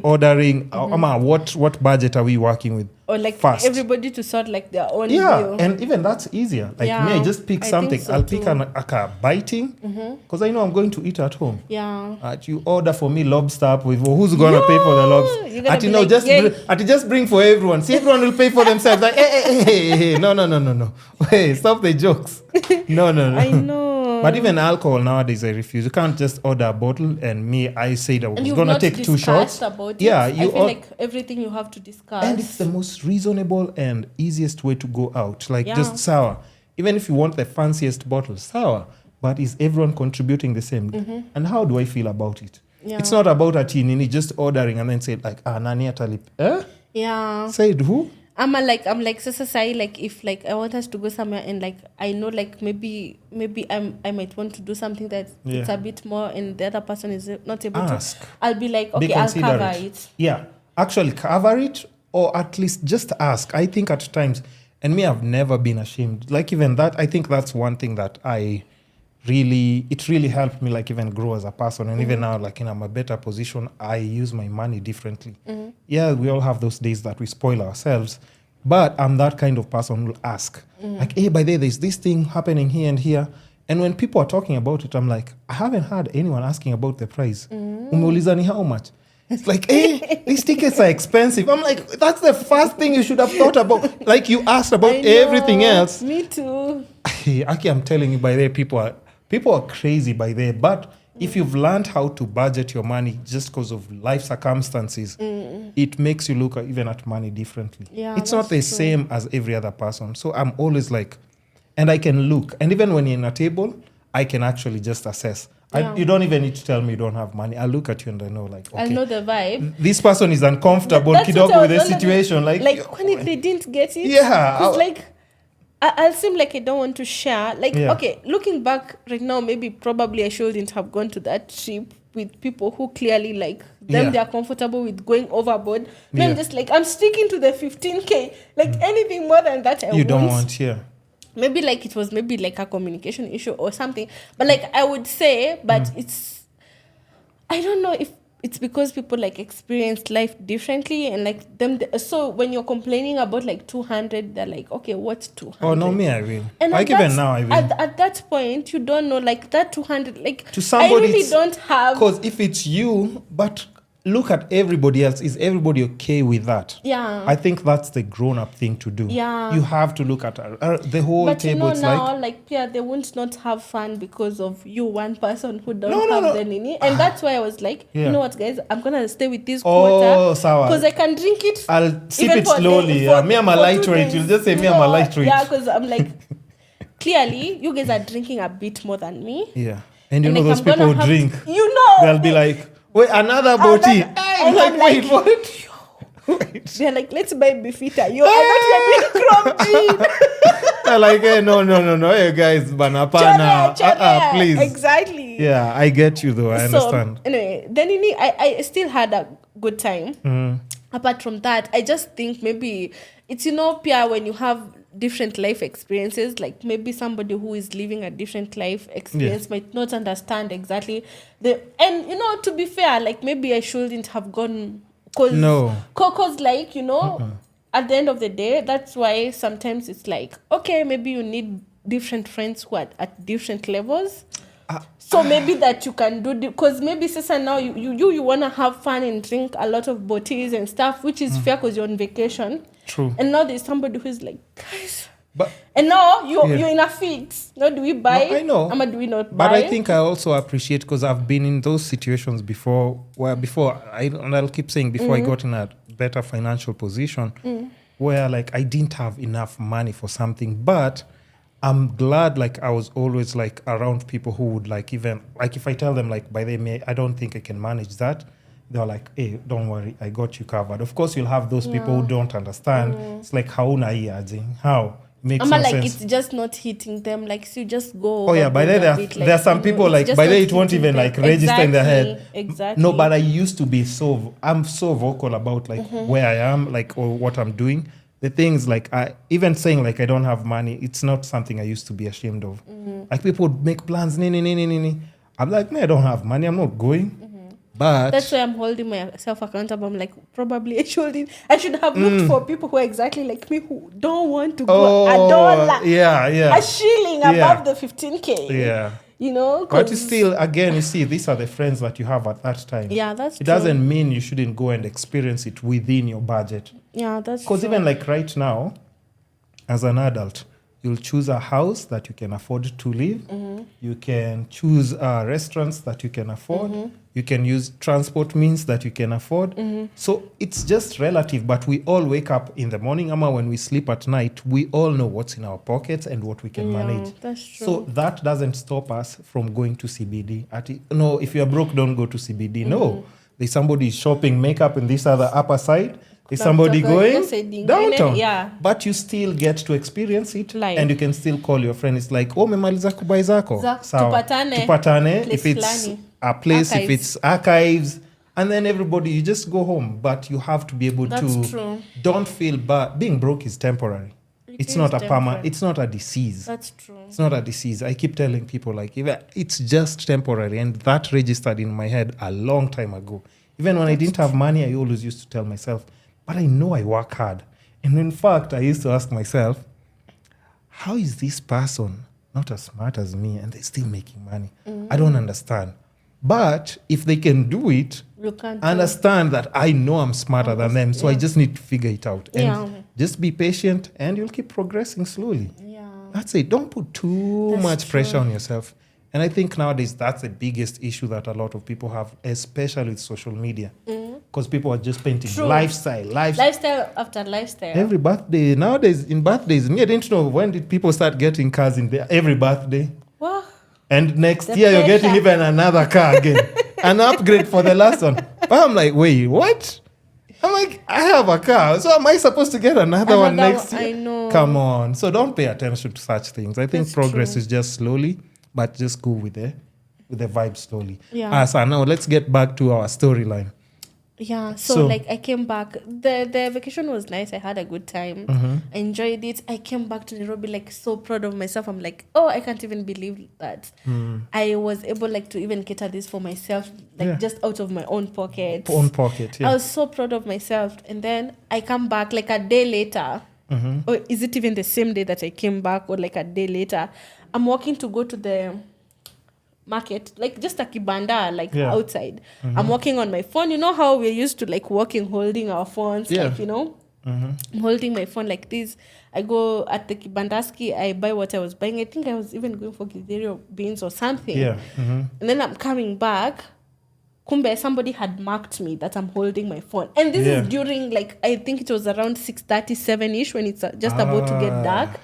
ordering? What budget are we working with? Or like first? Everybody to sort like their own Yeah, bill. and even that's easier. Like me, I just pick something. So I'll pick a biting because I know I'm going to eat at home. Yeah. You order for me lobster with who's going to pay for the lobster? Just bring for everyone. See, everyone will pay for themselves. Like, hey. No. Hey, stop the jokes. No. I know. But even alcohol nowadays, I refuse. You can't just order a bottle and I said I was going to take 2 shots. About yeah, I feel like everything you have to discuss. And it's the most reasonable and easiest way to go out. Like just sour. Even if you want the fanciest bottle, sour. But is everyone contributing the same? And how do I feel about it? Yeah. It's not about a teen, just ordering and then say like, nani atalip. Yeah. Said who? I'm like Sasa, like if like I want us to go somewhere and like I know like maybe I might want to do something that it's a bit more and the other person is not able to. I'll be like, okay, I'll cover it. Yeah, actually cover it, or at least just ask. I think at times, and me, I've never been ashamed. Like even that, I think that's one thing that it really helped me like even grow as a person. And even now, like I'm a better position, I use my money differently. Yeah, we all have those days that we spoil ourselves, but I'm that kind of person who will ask. Like, hey, by the way, there's this thing happening here and here. And when people are talking about it, I'm like, I haven't had anyone asking about the price. Umeulizani how much? It's like, hey, these tickets are expensive. I'm like, that's the first thing you should have thought about. Like you asked about everything else. Me too. Aki, I'm telling you, by the way, people are crazy by there. But if you've learned how to budget your money just because of life circumstances, it makes you look even at money differently. Yeah, it's not the same as every other person. So I'm always like, and I can look. And even when you're in a table, I can actually just assess. You don't even need to tell me you don't have money. I'll look at you and I know like, okay, I know the vibe. This person is uncomfortable kidogo with the situation. Like when if they didn't get it. Yeah. Because like, I'll seem like I don't want to share. Like, okay, looking back right now, probably I shouldn't have gone to that trip with people who clearly like them, they are comfortable with going overboard. I'm just like, I'm sticking to the 15K. Like anything more than that, I don't want, Maybe like it was like a communication issue or something. But like I would say, but it's, I don't know it's because people like experience life differently and like them. So when you're complaining about like 200, they're like, okay, what's 200? Oh no, me I will. And like even now I will. At that point, you don't know like that 200. Like To somebody, I really don't have. Because if it's you, but look at everybody else. Is everybody okay with that? Yeah. I think that's the grown-up thing to do. Yeah. You have to look at the whole but table. you know It's now, like yeah, they won't not have fun because of you, one person who don't No, have no. the nini. And that's why I was like, Yeah. you know what, guys, I'm gonna stay with this Oh, quarter sawa. because I can drink it. I'll sip even it for slowly. for- Me, I'm a for 2 lightweight. days. You'll just say me, I'm a lightweight. Yeah, because I'm like, clearly, you guys are drinking a bit more than me. Yeah. And you know like, those I'm people gonna who have drink. You know, They'll be like, wait, another bottle. I'm and like, I'm wait, like, what? Wait. they're like, let's buy Bifita. Yo, I thought you're doing Chrome Gin. They're like, hey, no. Hey, guys, banapana. Chorea. Please. Exactly. Yeah, I get you though. I understand. So, anyway, then I still had a good time. Apart from that, I just think maybe it's, Pia, when you have different life experiences, like maybe somebody who is living a different life experience might not understand exactly and to be fair, like maybe I shouldn't have gone because like at the end of the day, that's why sometimes it's like, okay, maybe you need different friends who are at different levels. So maybe that you can do, because maybe sister now you want to have fun and drink a lot of bottles and stuff, which is fair because you're on vacation. True. And now there's somebody who's like, guys. But and now you're in a fix. Now do we buy? No, I know. Or do we not buy? But I think I also appreciate, because I've been in those situations before, and I'll keep saying before I got in a better financial position, where like I didn't have enough money for something, but I'm glad like I was always like around people who would like, even like if I tell them like, by the way, I don't think I can manage that, they're like, hey, don't worry, I got you covered. Of course, you'll have those people who don't understand. It's like, how makes no like sense. it's just not hitting them. Like, so you just go. Oh yeah, by then there are some people like by then it won't even like register in their head. Exactly. No, but I used to be I'm so vocal about like where I am, like, or what I'm doing. The things like I even saying like I don't have money, it's not something I used to be ashamed of. Like people would make plans, I'm like, I don't have money, I'm not going. But that's why I'm holding myself accountable. I'm like, probably I should have looked for people who are exactly like me, who don't want to go $1. Yeah. A shilling above the 15K. Yeah. But you still, again, you see, these are the friends that you have at that time. Yeah, that's true. It doesn't mean you shouldn't go and experience it within your budget. Yeah, that's true. Because even like right now, as an adult, you'll choose a house that you can afford to live. You can choose restaurants that you can afford. You can use transport means that you can afford. So it's just relative, but we all wake up in the morning, Ama, when we sleep at night, we all know what's in our pockets and what we can manage. That's true. So that doesn't stop us from going to CBD. No, if you're broke, don't go to CBD. No, there's somebody shopping makeup in this other upper side. Is somebody going downtown? Yeah. But you still get to experience it, Live. and you can still call your friend. It's like, memaliza kubai zako. Sawa. Tupatane. If it's a place, if it's archives, and then everybody, you just go home. But you have to be able True. Don't feel bad. Being broke is temporary. It's not a permanent. It's not a disease. That's true. It's not a disease. I keep telling people like, it's just temporary, and that registered in my head a long time ago. Even when I didn't have money, I always used to tell myself, but I know I work hard. And in fact, I used to ask myself, how is this person not as smart as me and they're still making money? I don't understand. But if they can do it, understand that I know I'm smarter than them. So I just need to figure it out. And just be patient and you'll keep progressing slowly. Yeah. That's it. Don't put too much pressure on yourself. And I think nowadays that's the biggest issue that a lot of people have, especially with social media. Because people are just painting lifestyle after lifestyle. Every birthday. Nowadays, in birthdays, I didn't know, when did people start getting cars in there? Every birthday. Wow. And next year, you're getting even another car again. An upgrade for the last one. But I'm like, wait, what? I'm like, I have a car. So am I supposed to get another one next year? I know. Come on. So don't pay attention to such things. I think progress is just slowly, but just go with the vibe slowly. Yeah. So now let's get back to our storyline. Yeah, so like I came back. The vacation was nice. I had a good time. I enjoyed it. I came back to Nairobi like so proud of myself. I'm like, oh, I can't even believe that I was able like to even cater this for myself, like just out of my own pocket. Yeah. I was so proud of myself. And then I come back like a day later. Or is it even the same day that I came back, or like a day later? I'm walking to go to the market, like just a kibanda, like outside. I'm walking on my phone. You know how we're used to like walking holding our phones, like, you know, I'm holding my phone like this. I go at the kibandaski, I buy what I was buying. I think I was even going for Githurai beans or something. And then I'm coming back. Kumbe, somebody had marked me that I'm holding my phone. And this is during, like, I think it was around 6:37-ish when it's just about to get dark.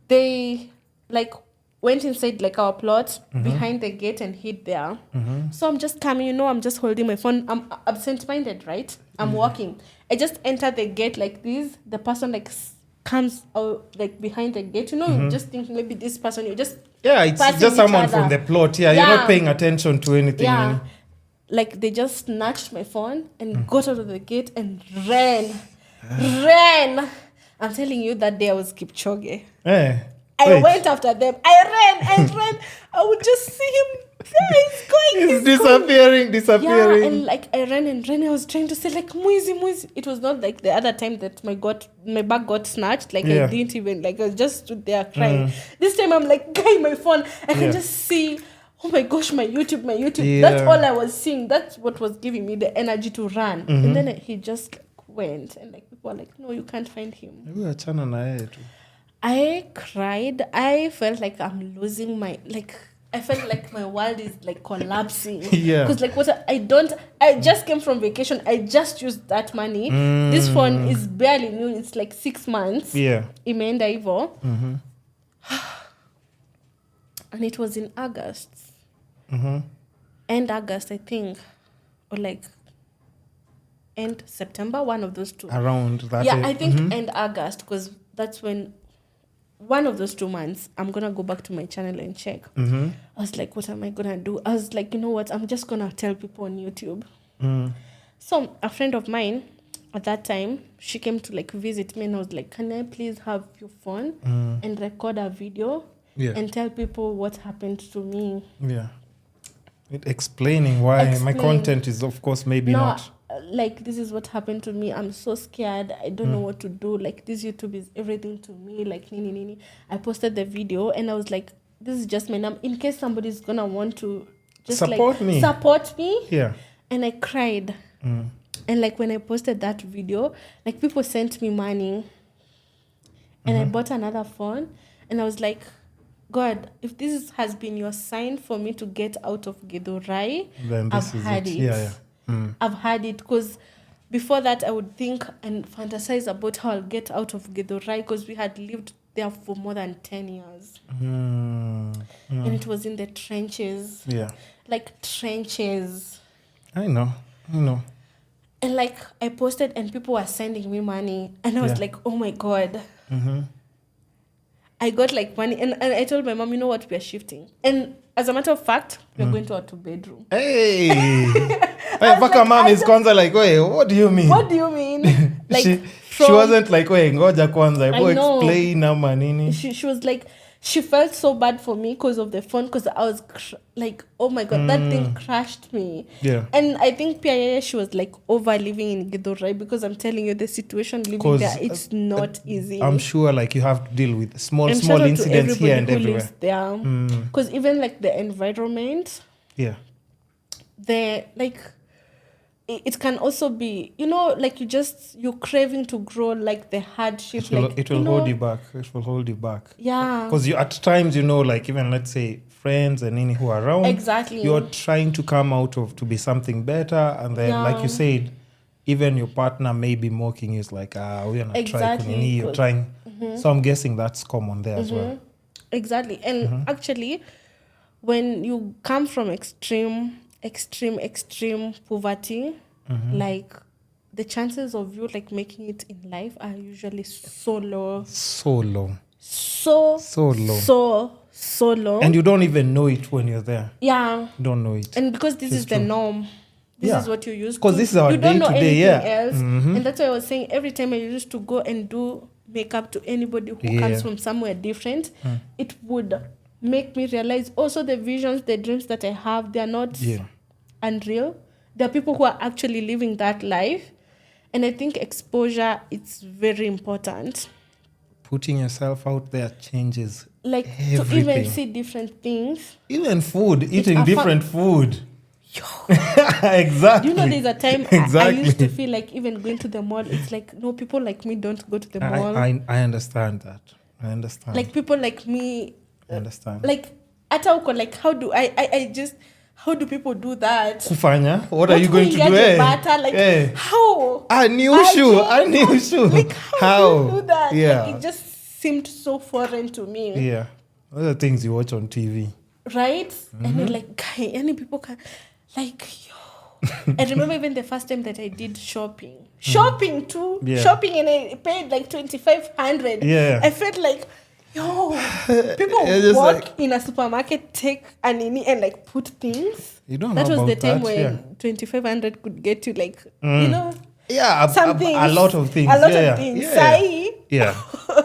They, like, went inside, like, our plot behind the gate and hid there. So I'm just coming, you know, I'm just holding my phone. I'm absent-minded, right? I'm walking. I just enter the gate like this. The person, like, comes out, like, behind the gate. You know, you just think maybe this person, you just... Yeah, it's just someone from the plot. Yeah, you're not paying attention to anything. Yeah. Like, they just snatched my phone and got out of the gate and ran. I'm telling you, that day I was Kipchoge. I went after them. I ran. I would just see him. He's disappearing. Yeah, and like I ran. I was trying to say like, muizi. It was not like the other time that my bag got snatched. Like I didn't even, like, I just stood there crying. This time I'm like, guy, my phone. I can just see, oh my gosh, my YouTube. That's all I was seeing. That's what was giving me the energy to run. And then he just like, went, and like people were like, no, you can't find him. I cried. I felt like I'm losing my, like, I felt like my world is like collapsing. Because like I just came from vacation. I just used that money. This phone is barely new. It's like 6 months. Imeenda hivo. And it was in August. End August, I think. Or like end September, one of those two. Around that. Yeah, I think end August, because that's when one of those 2 months, I'm going to go back to my channel and check. I was like, what am I going to do? I was like, you know what? I'm just going to tell people on YouTube. So a friend of mine at that time, she came to like visit me, and I was like, can I please have your phone and record a video and tell people what happened to me? Explaining why my content is, of course, maybe not. Like, this is what happened to me. I'm so scared. I don't know what to do. Like, this YouTube is everything to me. Like, nini. I posted the video, and I was like, this is just my number. In case somebody's going to want to just support me. Yeah. And I cried. And like, when I posted that video, like, people sent me money. And I bought another phone. And I was like, God, if this has been your sign for me to get out of Githurai, then I've had it. I've had it, because before that I would think and fantasize about how I'll get out of Githurai, because we had lived there for more than 10 years. And it was in the trenches. Like, trenches. I know. And like, I posted and people were sending me money, and I was like, oh my God. I got like money, and I told my mom, you know what, we are shifting. And as a matter of fact, we're going to our 2-bedroom. Paka mom is kwanza like, wait, what do you mean? What do you mean? Like, she wasn't like, wait, ngoja kwanza, explain na manini. She was like, she felt so bad for me because of the phone, because I was like, oh my God, that thing crushed me. And I think Pia, she was like over living in Githurai, because I'm telling you, the situation living there, it's not easy. I'm sure like you have to deal with small incidents here and everywhere. Because even like the environment, the like, it can also be, you know, like you're craving to grow, like the hardship. It will hold you back. It will hold you back. Yeah. Because you at times, you know, like even let's say friends and any who are around. Exactly. You're trying to come out to be something better. And then like you said, even your partner may be mocking you. It's like, we're not trying. You're trying. So I'm guessing that's common there as well. Exactly. And actually, when you come from extreme poverty, like the chances of you like making it in life are usually so low. So low. And you don't even know it when you're there. Yeah. Don't know it. And because this is the norm. This is what you used to. Because this is our you don't know day-to-day, anything yeah. else. Mm-hmm. And that's why I was saying every time I used to go and do makeup to anybody who comes from somewhere different, it would make me realize also the visions, the dreams that I have, they're not unreal. There are people who are actually living that life. And I think exposure, it's very important. Putting yourself out there changes like everything. To even see different things. Even food, eating different food. Exactly. Do you know there's a time I used to feel like even going to the mall, it's like, no, people like me don't go to the mall. I understand that. I understand. Like people like me. I understand. Like, like, how do I just, how do people do that? Kufanya? What are you going to do? Butter? Like, how? I knew shoe. Like, how do you do that? Yeah. Like, it just seemed so foreign to me. Yeah. Those are things you watch on TV. Right? And you're like, any people can, like, I remember even the first time that I did shopping. Shopping too. Yeah. Shopping, and I paid like 2,500. Yeah. I felt like, people walk in a supermarket, take an ini and like put things. You don't that know was about the time that, when 2,500 could get you like, you know. Yeah, something. A lot of things. A lot of things. Yeah.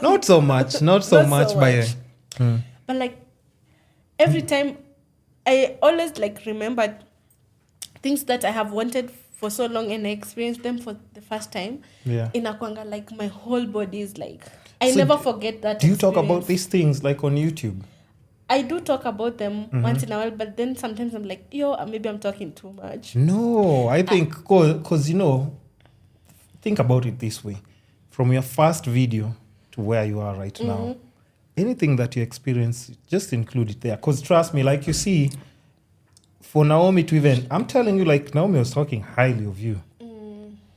Not so much. Not so much. But like every time, I always like remembered things that I have wanted for so long, and I experienced them for the first time. Yeah. In Akwanga, like my whole body is like, I never forget that. Do you talk about these things like on YouTube? I do talk about them once in a while, but then sometimes I'm like, maybe I'm talking too much. No, I think because think about it this way: from your first video to where you are right now, anything that you experience, just include it there. Because trust me, like you see, for Naomi to even, I'm telling you, like Naomi was talking highly of you.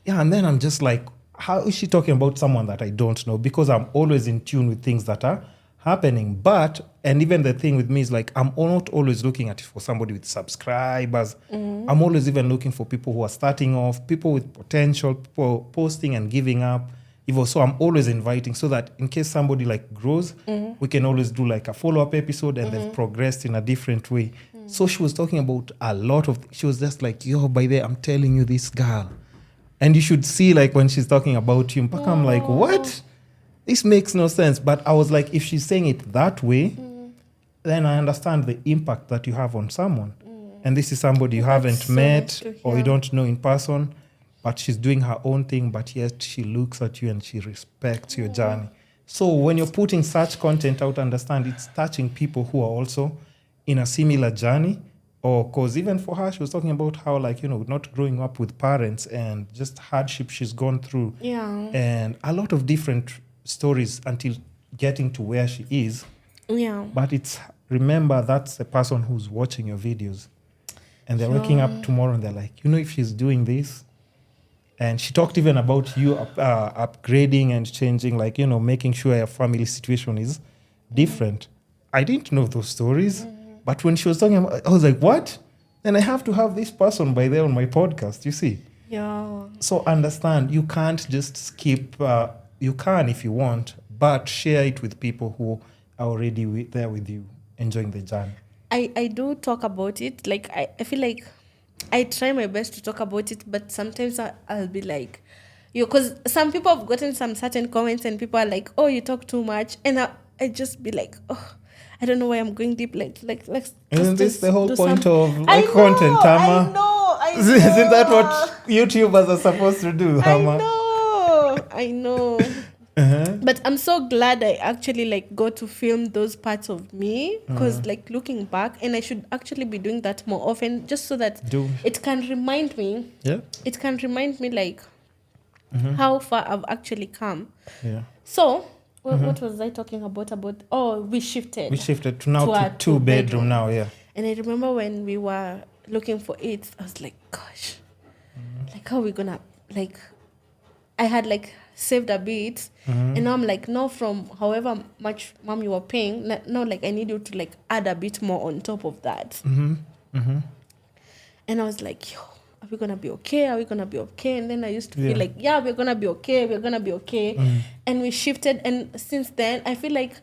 Yeah, and then I'm just like, how is she talking about someone that I don't know? Because I'm always in tune with things that are happening. And even the thing with me is like, I'm not always looking at it for somebody with subscribers. I'm always even looking for people who are starting off, people with potential, people posting and giving up. So I'm always inviting so that in case somebody like grows, we can always do like a follow-up episode and they've progressed in a different way. So she was talking about a lot of, she was just like, by the way, I'm telling you this girl. And you should see like when she's talking about you, I'm like, what? This makes no sense. But I was like, if she's saying it that way, then I understand the impact that you have on someone. And this is somebody you haven't met or you don't know in person, but she's doing her own thing, but yet she looks at you and she respects your journey. So when you're putting such content out, understand it's touching people who are also in a similar journey. Or because even for her, she was talking about how, like, not growing up with parents and just hardship she's gone through. Yeah. And a lot of different stories until getting to where she is. Yeah. But remember, that's the person who's watching your videos. And they're waking up tomorrow and they're like, if she's doing this. And she talked even about you upgrading and changing, like, making sure your family situation is different. I didn't know those stories. But when she was talking about, I was like, what? Then I have to have this person by there on my podcast, you see? Yeah. So understand, you can't just skip, you can if you want, but share it with people who are already there with you, enjoying the journey. I do talk about it. Like, I feel like I try my best to talk about it, but sometimes I'll be like, because some people have gotten some certain comments and people are like, oh, you talk too much. And I just be like, oh, I don't know why I'm going deep. Isn't this the whole point of content, Tama? I know. Isn't that what YouTubers are supposed to do, Hama? I know. But I'm so glad I actually got to film those parts of me, because looking back, and I should actually be doing that more often, just so that it can remind me. Yeah. It can remind me how far I've actually come. Yeah. So. What was I talking about? We shifted. We shifted to now to two-bedroom now, yeah. And I remember when we were looking for it, I was like, gosh, how are we gonna, I had saved a bit, and now I'm like, no, from however much mom you were paying, now I need you to add a bit more on top of that. And I was like, are we gonna be okay? Are we gonna be okay? And then I used to feel like, we're gonna be okay. We're gonna be okay. And we shifted. And since then, I feel like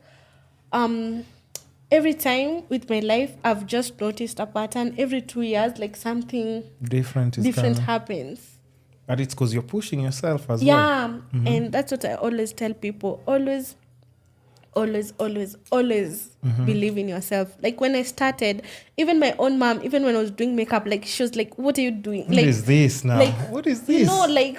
every time with my life, I've just noticed a pattern. Every 2 years, like something different happens. But it's because you're pushing yourself as well. Yeah, and that's what I always tell people. Always believe in yourself. Like when I started, even my own mom, even when I was doing makeup, like she was like, "What are you doing? What is this now? Like, what is this? Like,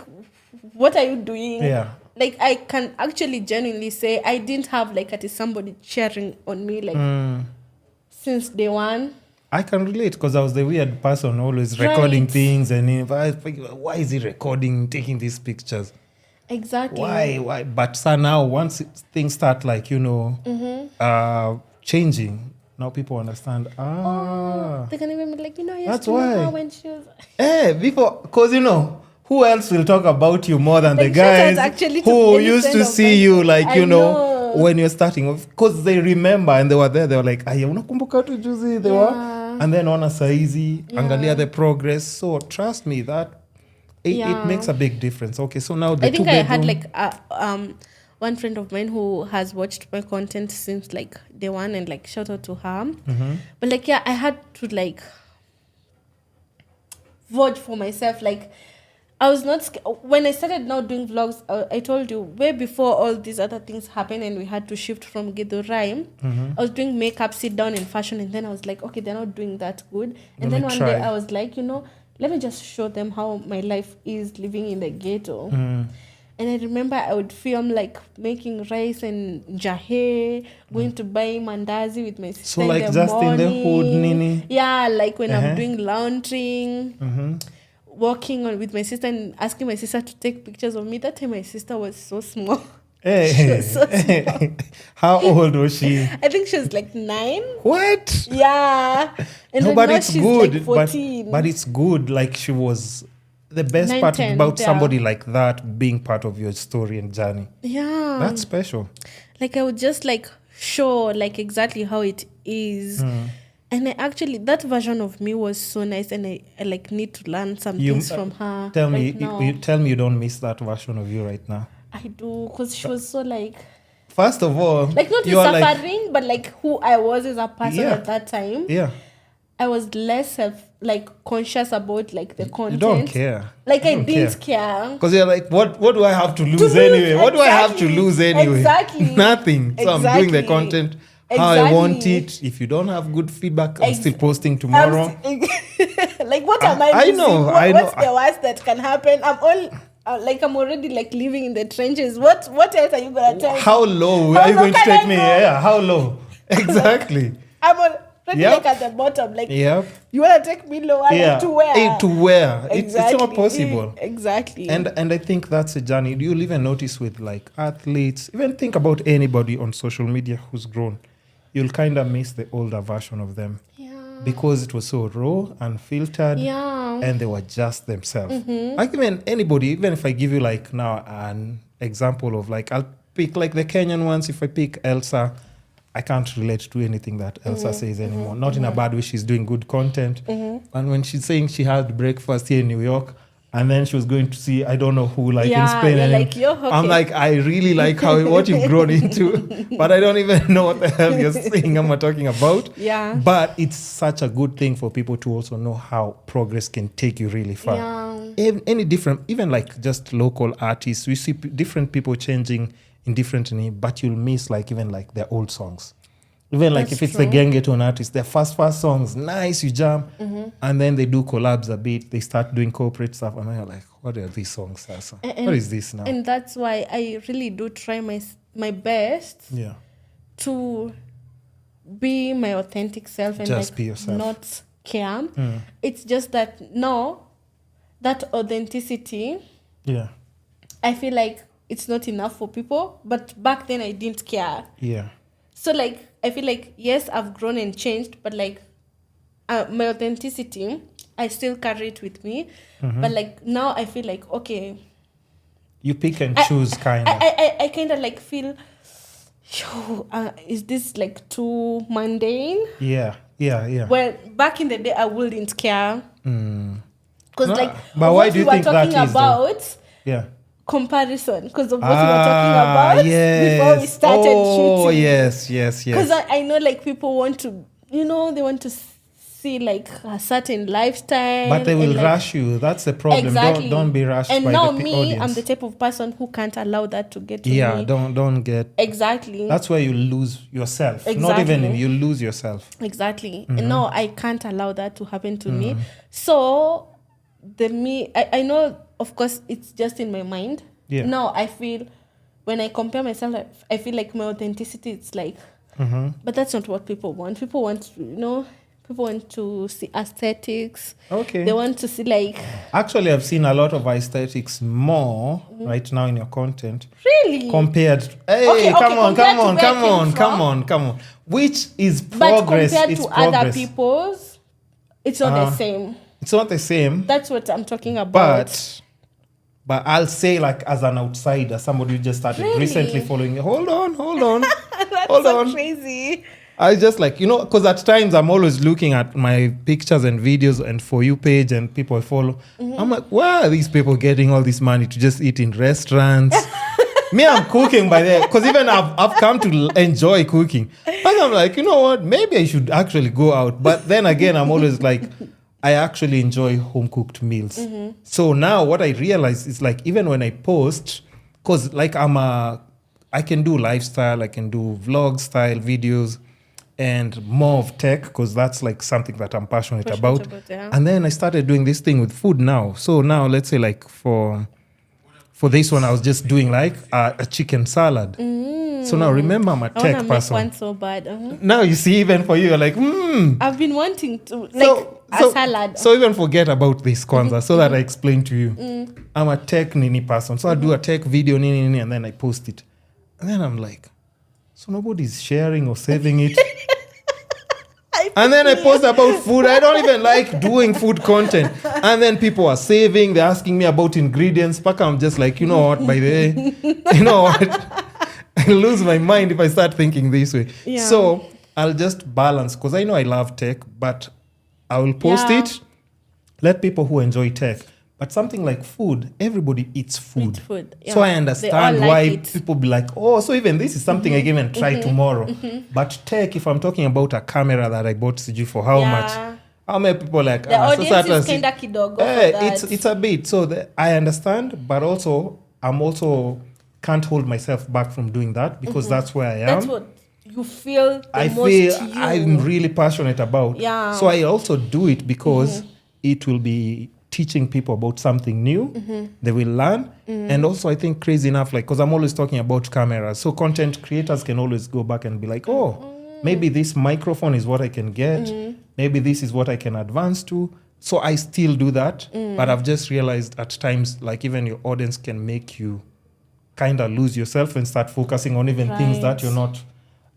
what are you doing?" Yeah. Like I can actually genuinely say I didn't have like somebody cheering on me like since day one. I can relate because I was the weird person always recording things, and if I why is he recording, taking these pictures? Exactly. Why? But so now once things start like changing, now people understand. They can even be like, that's why. When she was before, because who else will talk about you more than like, the guys who used to see you like when you're starting, because they remember and they were there. They were like, "Aya, unakumbuka tu juzi?" They were, and then ona saizi, angalia the progress. So trust me that it makes a big difference. Okay, so now I think I had like one friend of mine who has watched my content since like day one, and like shout out to her. But like I had to like vote for myself. Like I was not when I started now doing vlogs. I told you way before all these other things happened, and we had to shift from Githurai. I was doing makeup, sit down, and fashion, and then I was like, okay, they're not doing that good. And then one day I was like, let me just show them how my life is living in the ghetto. And I remember I would film like making rice and jahe, going to buy mandazi with my sister. So like just in the hood, Nini. Yeah, like when I'm doing laundering, walking on with my sister and asking my sister to take pictures of me. That time my sister was so small. Hey. She was so small. How old was she? I think she was like 9. What? Yeah. And no, but it's good. Like 14. But it's good. Like she was the best 9, part 10, about somebody like that being part of your story and journey. Yeah. That's special. Like I would just like show like exactly how it is. And I actually, that version of me was so nice, and I like need to learn some things from her. Tell me, you tell me you don't miss that version of you right now. I do, because she was so like... First of all... Like not suffering, but like who I was as a person at that time. Yeah. I was less conscious about like the content. You don't care. Like I didn't care. Because you're like, what do I have to lose anyway? What do I have to lose anyway? Exactly. Nothing. So I'm doing the content how I want it. If you don't have good feedback, I'm still posting tomorrow. Like what am I missing? I know. What's the worst that can happen? I'm already like living in the trenches. What else are you gonna tell me? How low are you going to take me? Yeah, how low? Exactly. I'm already like at the bottom. Like you wanna take me lower? Yeah. To where? To where? Exactly. It's not possible. Exactly. And I think that's a journey. You'll even notice with like athletes. Even think about anybody on social media who's grown. You'll kind of miss the older version of them. Yeah. Because it was so raw, unfiltered, and they were just themselves. Like even anybody, even if I give you like now an example of like, I'll pick like the Kenyan ones. If I pick Elsa, I can't relate to anything that Elsa says anymore. Not in a bad way. She's doing good content. And when she's saying she had breakfast here in New York, and then she was going to see, I don't know who, like in Spain. And like, okay. I'm like, I really like what you've grown into, but I don't even know what the hell you're saying I'm talking about. Yeah. But it's such a good thing for people to also know how progress can take you really far. Yeah. Any different, even like just local artists, we see different people changing in different, but you'll miss like even like their old songs. Even like if it's the Gengeton artist, their first songs, nice, you jam, and then they do collabs a bit, they start doing corporate stuff, and then you're like, what are these songs, Sasa? What is this now? And that's why I really do try my best to be my authentic self and just like be yourself. Not care. It's just that that authenticity, I feel like it's not enough for people, but back then I didn't care. Yeah. So like I feel like yes, I've grown and changed, but like my authenticity, I still carry it with me. But like now I feel like okay, you pick and choose kind of. I kind of like feel, is this like too mundane? Yeah. Well, back in the day I wouldn't care. Because like but why do you think that is about? Yeah. comparison because of what we were talking about before we started shooting. Oh, yes. Because I know like people want to, they want to see like a certain lifestyle. But they will like, rush you. That's the problem. Exactly. Don't be rushed by the audience. I'm the type of person who can't allow that to get to me. Yeah, don't get... Exactly. That's where you lose yourself. Exactly. Not even you lose yourself. Exactly. No, I can't allow that to happen to me. So I know, of course, it's just in my mind. Yeah. No, I feel when I compare myself, I feel like my authenticity, it's like, but that's not what people want. People want, people want to see aesthetics. Okay. They want to see like... Actually, I've seen a lot of aesthetics more right now in your content. Really? Compared... Hey, come on. Which is progress. But compared it's to progress. other people's, it's not the same. It's not the same. That's what I'm talking about. But I'll say, like, as an outsider, somebody who just started recently following you. Hold on. That's so crazy. I just like, because at times I'm always looking at my pictures and videos and For You page and people I follow. I'm like, where are these people getting all this money to just eat in restaurants? Me, I'm cooking by there. Because even I've come to enjoy cooking. And I'm like, you know what? Maybe I should actually go out. But then again, I'm always like... I actually enjoy home-cooked meals. So now what I realize is like, even when I post, because like I can do lifestyle, I can do vlog style videos and more of tech, because that's like something that I'm passionate about. Yeah. And then I started doing this thing with food now. So now let's say like for this one, I was just doing like a chicken salad. So now remember, I'm a tech person. One so bad. Now you see, even for you, you're like, I've been wanting to a salad. So even forget about this Kwanzaa, so that I explain to you. I'm a tech nini person. So I do a tech video nini, and then I post it. And then I'm like, so nobody's sharing or saving it. And then I post about food. I don't even like doing food content. And then people are saving. They're asking me about ingredients. But I'm just like, you know what, by the way, you know what? I lose my mind if I start thinking this way. Yeah. So I'll just balance, because I know I love tech, but I will post it, let people who enjoy tech. But something like food, everybody eats food. Yeah. So I understand why people be like, oh, so even this is something I can even try tomorrow. But tech, if I'm talking about a camera that I bought CG for how much? How many people like... The audience is kind of kidogo for that. It's a bit. So I understand, but also I'm also can't hold myself back from doing that, because that's where I am. That's what you feel I'm really passionate about. Yeah. So I also do it because it will be teaching people about something new. They will learn. And also I think crazy enough, like, because I'm always talking about cameras. So content creators can always go back and be like, maybe this microphone is what I can get. Maybe this is what I can advance to. So I still do that. But I've just realized at times, like, even your audience can make you kind of lose yourself and start focusing on even things that you're not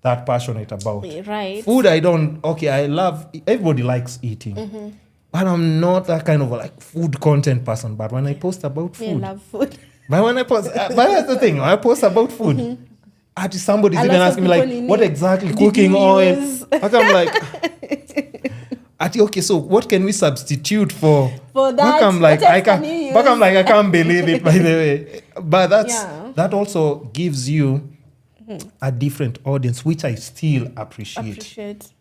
that passionate about. Right. Food, I love, everybody likes eating. But I'm not that kind of like food content person. But when I post about food. I love food. But when I post, but that's the thing, when I post about food, somebody's even asking me like, what exactly cooking oil? Like, I'm like... okay, so what can we substitute for that? I'm like, I can't believe it, by the way. But that also gives you a different audience, which I still appreciate.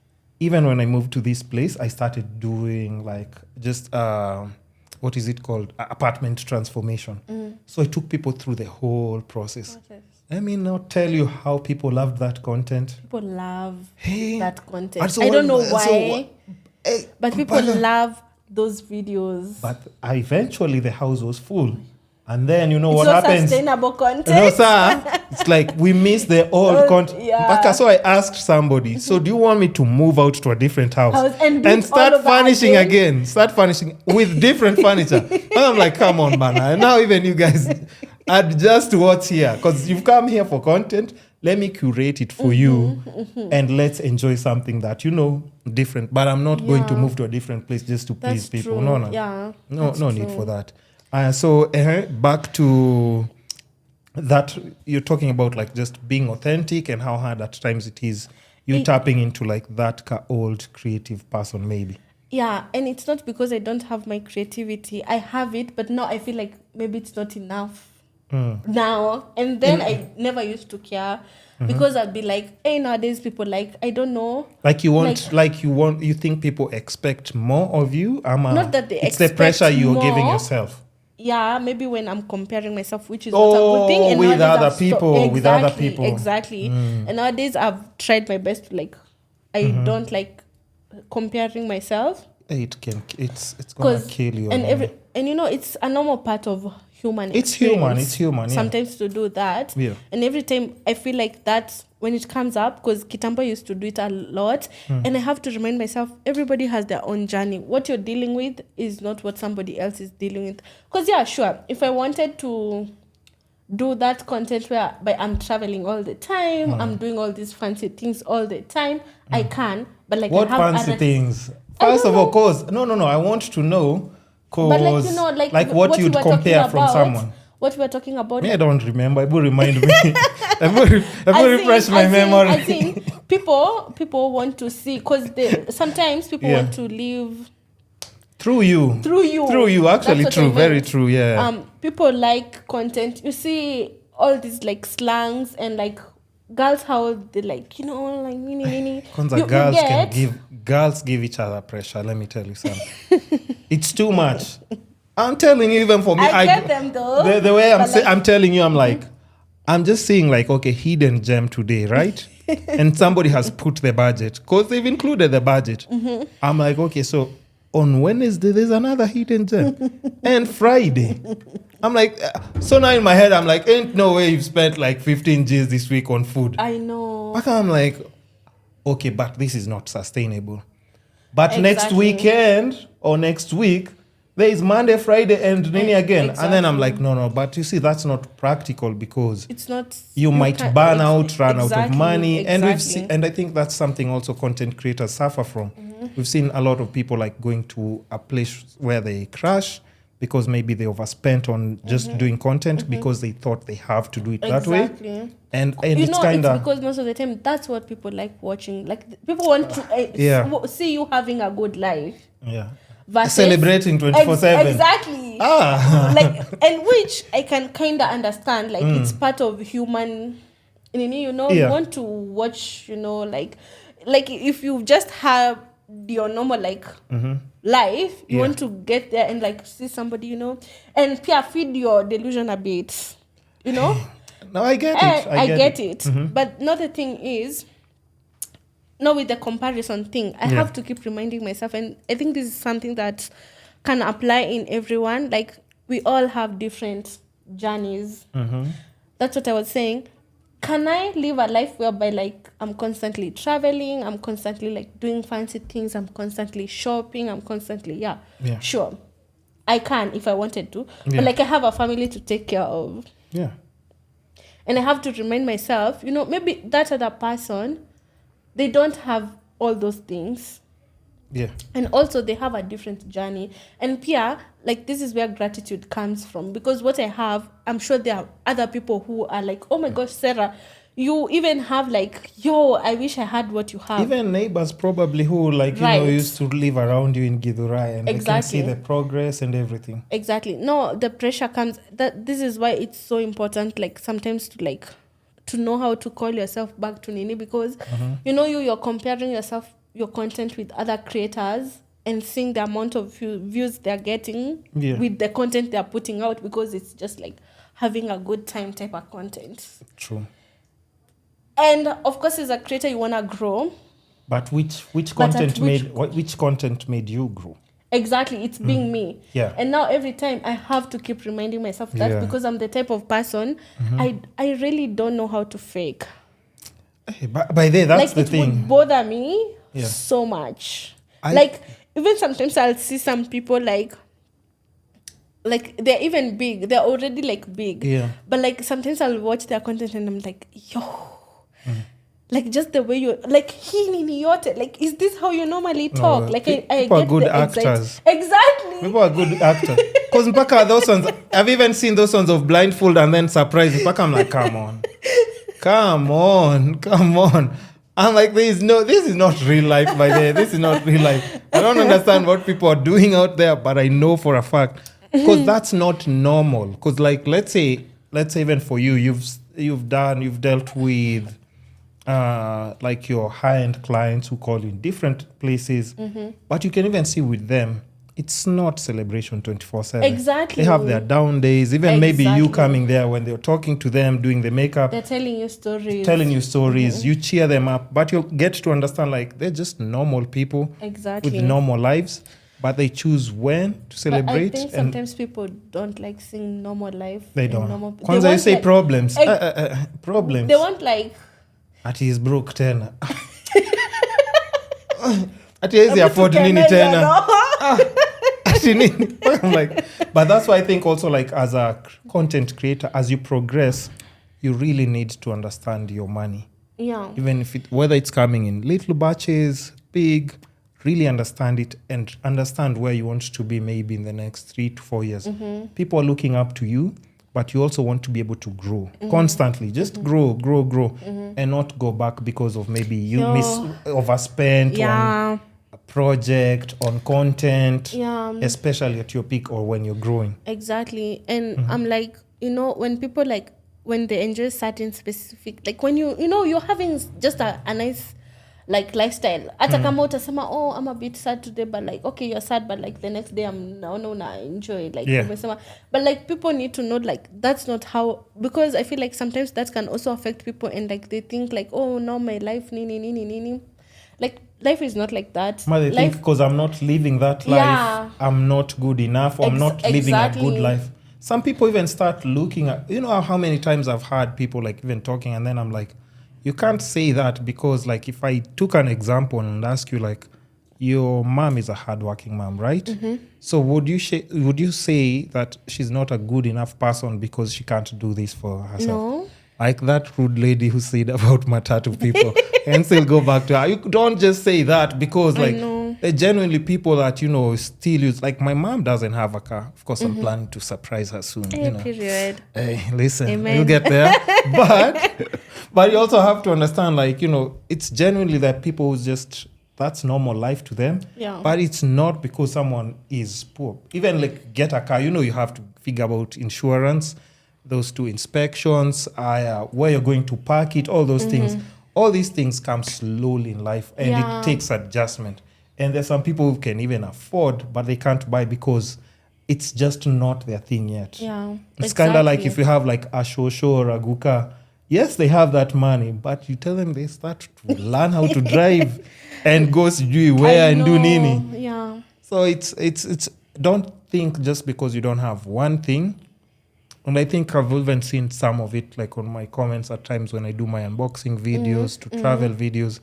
Even when I moved to this place, I started doing like just what is it called? Apartment transformation. So I took people through the whole process. Let me not tell you how people loved that content. People love that content. So I don't know why. But people love those videos. But eventually the house was full. And then you know what happens? It's sustainable content. No, sir. It's like we miss the old content. Yeah. So I asked somebody, so do you want me to move out to a different house and start furnishing again? Start furnishing with different furniture. And I'm like, come on, man. And now even you guys adjust to what's here. Because you've come here for content. Let me curate it for you. And let's enjoy something that, different. But I'm not going to move to a different place just to please people. True. No. Yeah, no need for that. So back to that, you're talking about like just being authentic and how hard at times it is you tapping into like that old creative person maybe. Yeah, and it's not because I don't have my creativity. I have it, but now I feel like maybe it's not enough. now. And then I never used to care because I'd be like, hey, nowadays people like, I don't know. You think people expect more of you? Not that they it's the expect pressure you're more. giving yourself. Yeah, maybe when I'm comparing myself, which is not a good thing. And with nowadays other people, with other people. Exactly. And nowadays I've tried my best to like, I don't like comparing myself. It's gonna kill you. And you know, it's a normal part of human experience. It's human. Sometimes to do that. Yeah. And every time I feel like that's when it comes up, because Kitambo used to do it a lot. And I have to remind myself, everybody has their own journey. What you're dealing with is not what somebody else is dealing with. Because yeah, sure, if I wanted to do that content where I'm traveling all the time, I'm doing all these fancy things all the time, I can. But like, what I have fancy things? First of all, cause no, I want to know, cause but like, you know, like what you'd compare from someone. What we were talking about. I don't remember. It will remind me. I will refresh my memory. I think people want to see, because sometimes people want to live through you. Actually, true. Very true. Yeah. People like content. You see all these like slangs and like girls, how they like, you know, like mini. Girls give each other pressure. Let me tell you something. It's too much. I'm telling you, even for me, I get them though. The way I'm telling you, I'm like, I'm just saying like, okay, hidden gem today, right? And somebody has put the budget, because they've included the budget. I'm like, okay, so on Wednesday there's another hidden gem, and Friday. I'm like, so now in my head I'm like, ain't no way you've spent like 15 G's this week on food. I know. But I'm like, okay, but this is not sustainable. But Exactly. next weekend or next week, there is Monday, Friday, and Nini again. Exactly. And then I'm like, no. But you see, that's not practical, because It's not. you might burn out, run out of Exactly, money. And exactly. and I think that's something also content creators suffer from. We've seen a lot of people like going to a place where they crash because maybe they overspent on just doing content because they thought they have to do it that way. And You it's know, kind it's of... because most of the time that's what people like watching. Like people want to see you having a good life. Yeah. Versus Celebrating 24/7. Exactly. Like, and which I can kind of understand. Like it's part of human. You know, you want to watch. You know, like if you just have your normal like life, you want to get there and like see somebody, you know, and feed your delusion a bit. You know. No, I get it. I get it. But another thing is, now with the comparison thing, I have to keep reminding myself, and I think this is something that can apply in everyone. Like, we all have different journeys. That's what I was saying. Can I live a life whereby like I'm constantly traveling, I'm constantly like doing fancy things, I'm constantly shopping, I'm constantly sure, I can if I wanted to, but like I have a family to take care of, and I have to remind myself, you know, maybe that other person, they don't have all those things. And also they have a different journey. And like this is where gratitude comes from. Because what I have, I'm sure there are other people who are like, oh my gosh, Sarah, you even have like, I wish I had what you have. Even neighbors probably who like, you know, used to live around you in Githurai, and they can see the progress and everything. Exactly. No, the pressure comes. This is why it's so important, like sometimes to know how to call yourself back to Nini, because you know you're comparing your content with other creators and seeing the amount of views they're getting with the content they're putting out, because it's just like having a good time type of content. True. And of course, as a creator, you want to grow. But which content made you grow? Exactly, it's being me. And now every time I have to keep reminding myself that, because I'm the type of person, I really don't know how to fake. Hey, by there, that's like the thing. It would bother me so much. Like even sometimes I'll see some people like they're even big. They're already like big. But like sometimes I'll watch their content and I'm like, like just the way you like like, is this how you normally talk? Like I people get are good the actors. Exactly. People are good actors. Because mpaka those ones, I've even seen those ones of blindfold and then surprise. Mpaka I'm like, come on. I'm like, this is not real life by there. This is not real life. I don't understand what people are doing out there, but I know for a fact, because that's not normal. Because like, let's say let's say even for you, you've dealt with like your high-end clients who call you in different places, but you can even see with them, it's not celebration 24/7. Exactly. They have their down days. Even maybe you coming there when they're talking to them, doing the makeup. They're telling you stories. You cheer them up, but you get to understand like they're just normal people Exactly. with normal lives, but they choose when to celebrate. But I think sometimes people don't like seeing normal life. They don't. Normal, Kwanza you say like, problems. Problems. They want like... Ati is broke tena. Ati hezi afford nini tena. Ati nini. I'm like, but that's why I think also like as a content creator, as you progress, you really need to understand your money. Yeah. Even if whether it's coming in little batches, big, really understand it and understand where you want to be maybe in the next 3 to 4 years. People are looking up to you, but you also want to be able to grow constantly. Just grow, and not go back because of maybe you overspent on a project, on content, especially at your peak or when you're growing. Exactly. And I'm like, when people like, when they enjoy certain specific, like when you're having just a nice like lifestyle. Hata kama utasema, oh, I'm a bit sad today, but like, okay, you're sad, but like the next day I enjoy it. Like, but like people need to know like that's not how, because I feel like sometimes that can also affect people and like they think like, oh no, my life nini. Like life is not like that. They think because I'm not living that life, I'm not good enough, or I'm not living a good life. Some people even start looking at, how many times I've heard people like even talking, and then I'm like, you can't say that because like if I took an example and ask you like, your mom is a hardworking mom, right? So would you say that she's not a good enough person because she can't do this for herself? No. Like that rude lady who said about matatu people, and still go back to her. You don't just say that because like they're genuinely people that still use. Like my mom doesn't have a car. Of course, I'm planning to surprise her soon. Period. Hey, listen, Amen. you'll get there. But you also have to understand, like it's genuinely that people who just that's normal life to them. Yeah. But it's not because someone is poor. Even like get a car, you have to figure out insurance. Those 2 inspections, where you're going to park it, all those things. All these things come slowly in life, and it takes adjustment. And there's some people who can even afford, but they can't buy because it's just not their thing yet. Yeah, it's kind of like if you have like a shosho or a guka. Yes, they have that money, but you tell them they start to learn how to drive and go where and do nini. Yeah. So it's don't think just because you don't have one thing. And I think I've even seen some of it like on my comments at times when I do my unboxing videos to travel videos.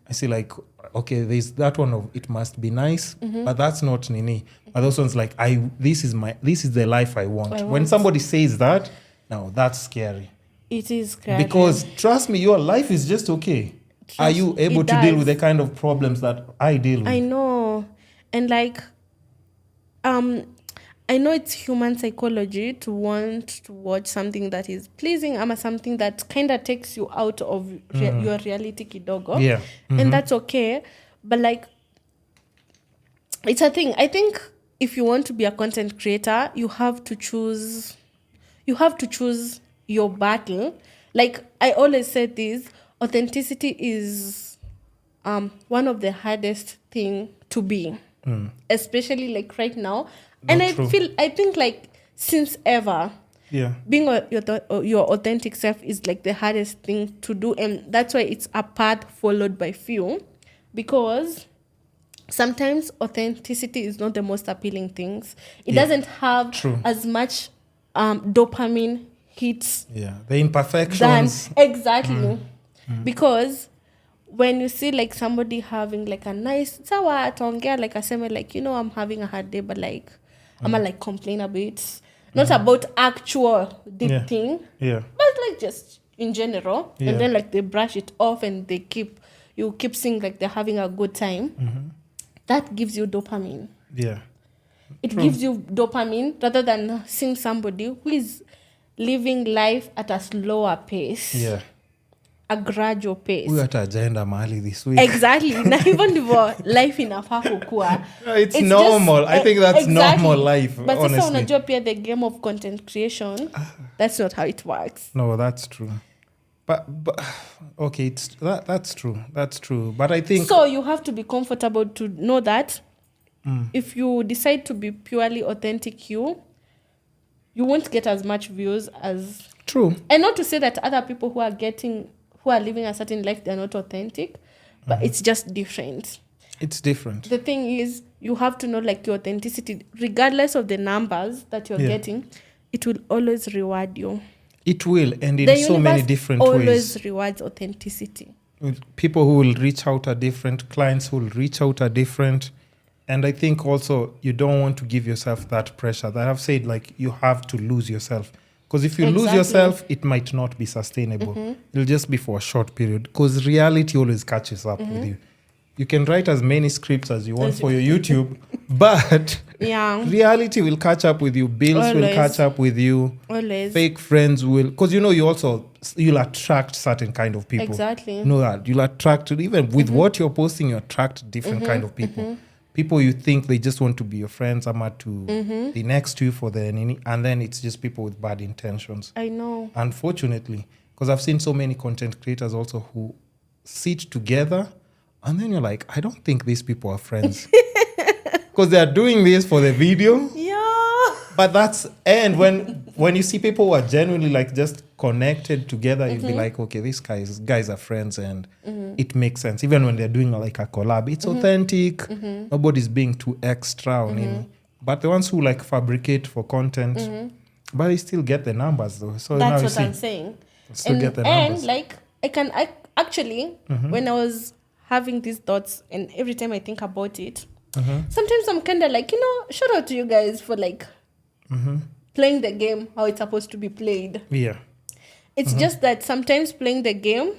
I see like, okay, there's that one of it must be nice, but that's not nini. But those ones like this is the life I want. When somebody says that, now that's scary. It is scary. Because trust me, your life is just okay. Are you able to deal with the kind of problems that I deal with? I know. And like I know it's human psychology to want to watch something that is pleasing or something that kind of takes you out of your reality kidogo. Yeah. And that's okay. But like, it's a thing. I think if you want to be a content creator, you have to choose your battle. Like I always say this, authenticity is one of the hardest thing to be. Especially like right now. And I think like since ever, being your authentic self is like the hardest thing to do, and that's why it's a path followed by few, because sometimes authenticity is not the most appealing things. It doesn't have as much dopamine hits. Yeah, the imperfections. Exactly. Because when you see like somebody having like a nice sawa ataongea like aseme like I'm having a hard day, but like I'm gonna like complain a bit, not about actual deep thing, but like just in general, and then like they brush it off and you keep seeing like they're having a good time. That gives you dopamine. It gives you dopamine rather than seeing somebody who is living life at a slower pace. a gradual pace. Huyu hata agenda mahali this week. Exactly. Na hivyo ndivyo life inafaa kukua. It's normal. I think that's normal life, but honestly. sasa unajua pia the game of content creation, that's not how it works. No, that's true. But okay, that's true. That's true. But I think... So you have to be comfortable to know that if you decide to be purely authentic you won't get as much views as... True. And not to say that other people who are living a certain life, they're not authentic, but it's just different. It's different. The thing is, you have to know like your authenticity, regardless of the numbers that you're getting, it will always reward you. It will, and in so many different ways. Always rewards authenticity. People who will reach out are different, clients who will reach out are different. And I think also you don't want to give yourself that pressure that I've said, like you have to lose yourself. Because if you lose yourself, it might not be sustainable. It'll just be for a short period. Because reality always catches up with you. You can write as many scripts as you want for your YouTube, but reality will catch up with you. Bills will catch up with you. Always. Fake friends will... Because you'll attract certain kind of people. Exactly. You know that. You'll attract... Even with what you're posting, you attract different kind of people. People you think they just want to be your friends, to be next to you for the... And then it's just people with bad intentions. I know. Unfortunately. Because I've seen so many content creators also who sit together and then you're like, I don't think these people are friends. Because they're doing this for the video. Yeah. But that's... And when you see people who are genuinely like just connected together, you'll be like, okay, these guys are friends and it makes sense. Even when they're doing like a collab, it's authentic. Nobody's being too extra or anything. But the ones who like fabricate for content, but they still get the numbers though. So that's now what I'm saying. Still get the numbers. And like I actually, when I was having these thoughts and every time I think about it, sometimes I'm kind of like, shout out to you guys for like playing the game how it's supposed to be played. Yeah. It's just that sometimes playing the game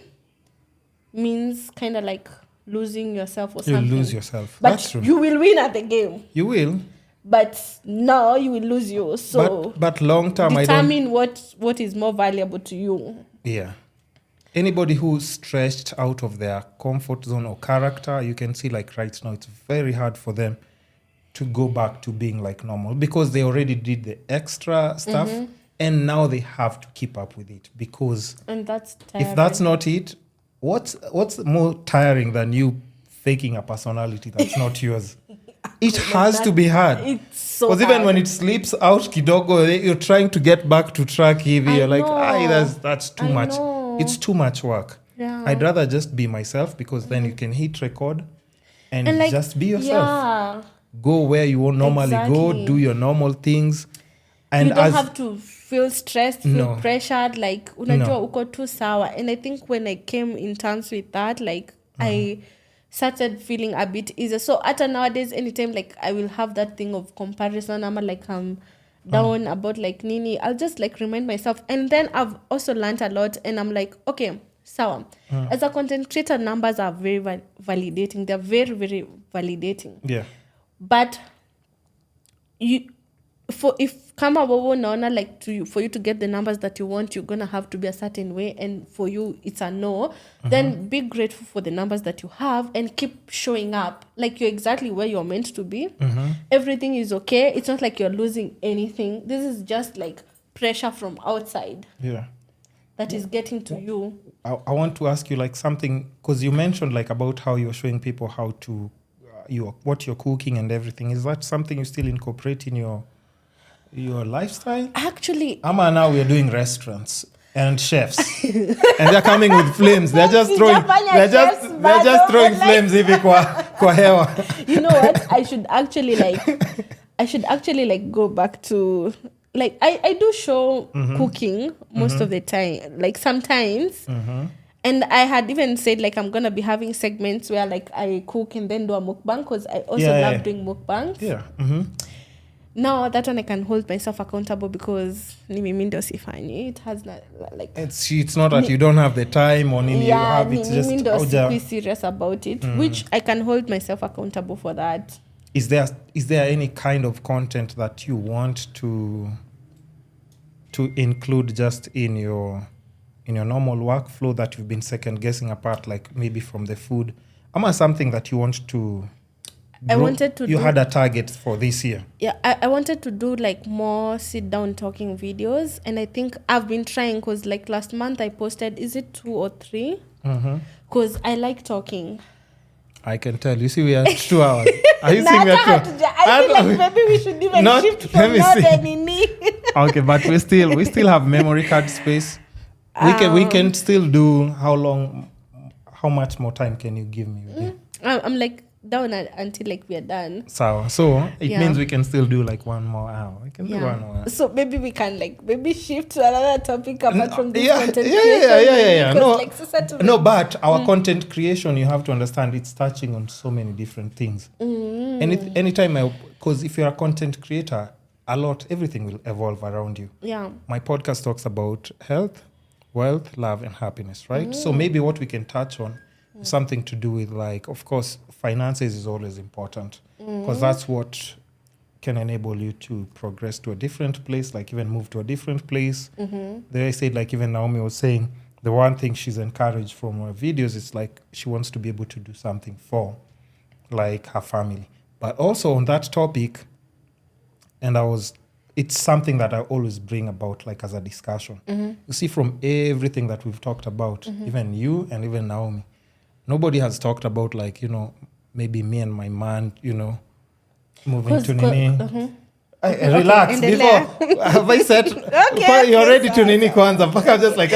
means kind of like losing yourself or something. You lose yourself. But that's true. you will win at the game. You will. But now you will lose you. So but long term, determine what is more valuable to you. Yeah. Anybody who's stretched out of their comfort zone or character, you can see like right now, it's very hard for them to go back to being like normal because they already did the extra stuff and now they have to keep up with it and that's tiring. If that's not it, what's more tiring than you faking a personality that's not yours? It has to be hard. It's so because even when it slips out kidogo, you're trying to get back to track heavy. You're like, that's too much. It's too much work. Yeah. I'd rather just be myself because then you can hit record and like, just be yourself. Yeah. Go where you won't normally go, do your normal things. And you don't have to feel stressed, feel pressured, like unajua uko tu sawa. And I think when I came in terms with that, like I started feeling a bit easier. So at nowadays, anytime like I will have that thing of comparison, I'm like down about like Nini, I'll just like remind myself. And then I've also learned a lot and I'm like, okay, sawa. As a content creator, numbers are very validating. They're very, very validating. Yeah. But if kama wewe unaona like for you to get the numbers that you want, you're gonna have to be a certain way, and for you it's a no, then be grateful for the numbers that you have and keep showing up like you're exactly where you're meant to be. Everything is okay. It's not like you're losing anything. This is just like pressure from outside that is getting to you. I want to ask you like something, because you mentioned like about how you're showing people how to what you're cooking and everything. Is that something you still incorporate in your lifestyle? Actually, Ama, now we're doing restaurants and chefs and they're coming with flames. They're just throwing flames hivi kwa hewa. You know what? I should actually like go back to like I do show cooking most of the time, like sometimes. And I had even said like I'm gonna be having segments where like I cook and then do a mukbang, because I also love doing mukbangs. Yeah. Now that one I can hold myself accountable because it has not like it's not that you don't have the time or you have it just be serious about it, which I can hold myself accountable for that. Is there any kind of content that you want to include just in your in your normal workflow that you've been second guessing apart, like maybe from the food? Ama something that you want to I wanted to had a target for this year? Yeah, I wanted to do like more sit down talking videos, and I think I've been trying because like last month I posted, is it 2 or 3? Because I like talking. I can tell. You see, we are 2 hours. Are you seeing that? I feel like maybe we should even shift from Nini. Okay, but we still have memory card space. We can still do how much more time can you give me? I'm like down until like we are done. So it means we can still do like 1 more hour. We can do 1 more hour. So maybe we can like maybe shift to another topic apart from this content creation. No, but our content creation, you have to understand, it's touching on so many different things. Anytime because if you're a content creator, everything will evolve around you. Yeah. My podcast talks about health, wealth, love, and happiness, right? So maybe what we can touch on is something to do with, like, of course, finances is always important because that's what can enable you to progress to a different place, like even move to a different place. There I said, like even Naomi was saying, the one thing she's encouraged from her videos is like she wants to be able to do something for like her family. But also on that topic, it's something that I always bring about like as a discussion. You see, from everything that we've talked about, even you and even Naomi, nobody has talked about like, maybe me and my man, moving to Nini. Relax. Before, have I said, you're ready to Nini Kwanza? I'm just like,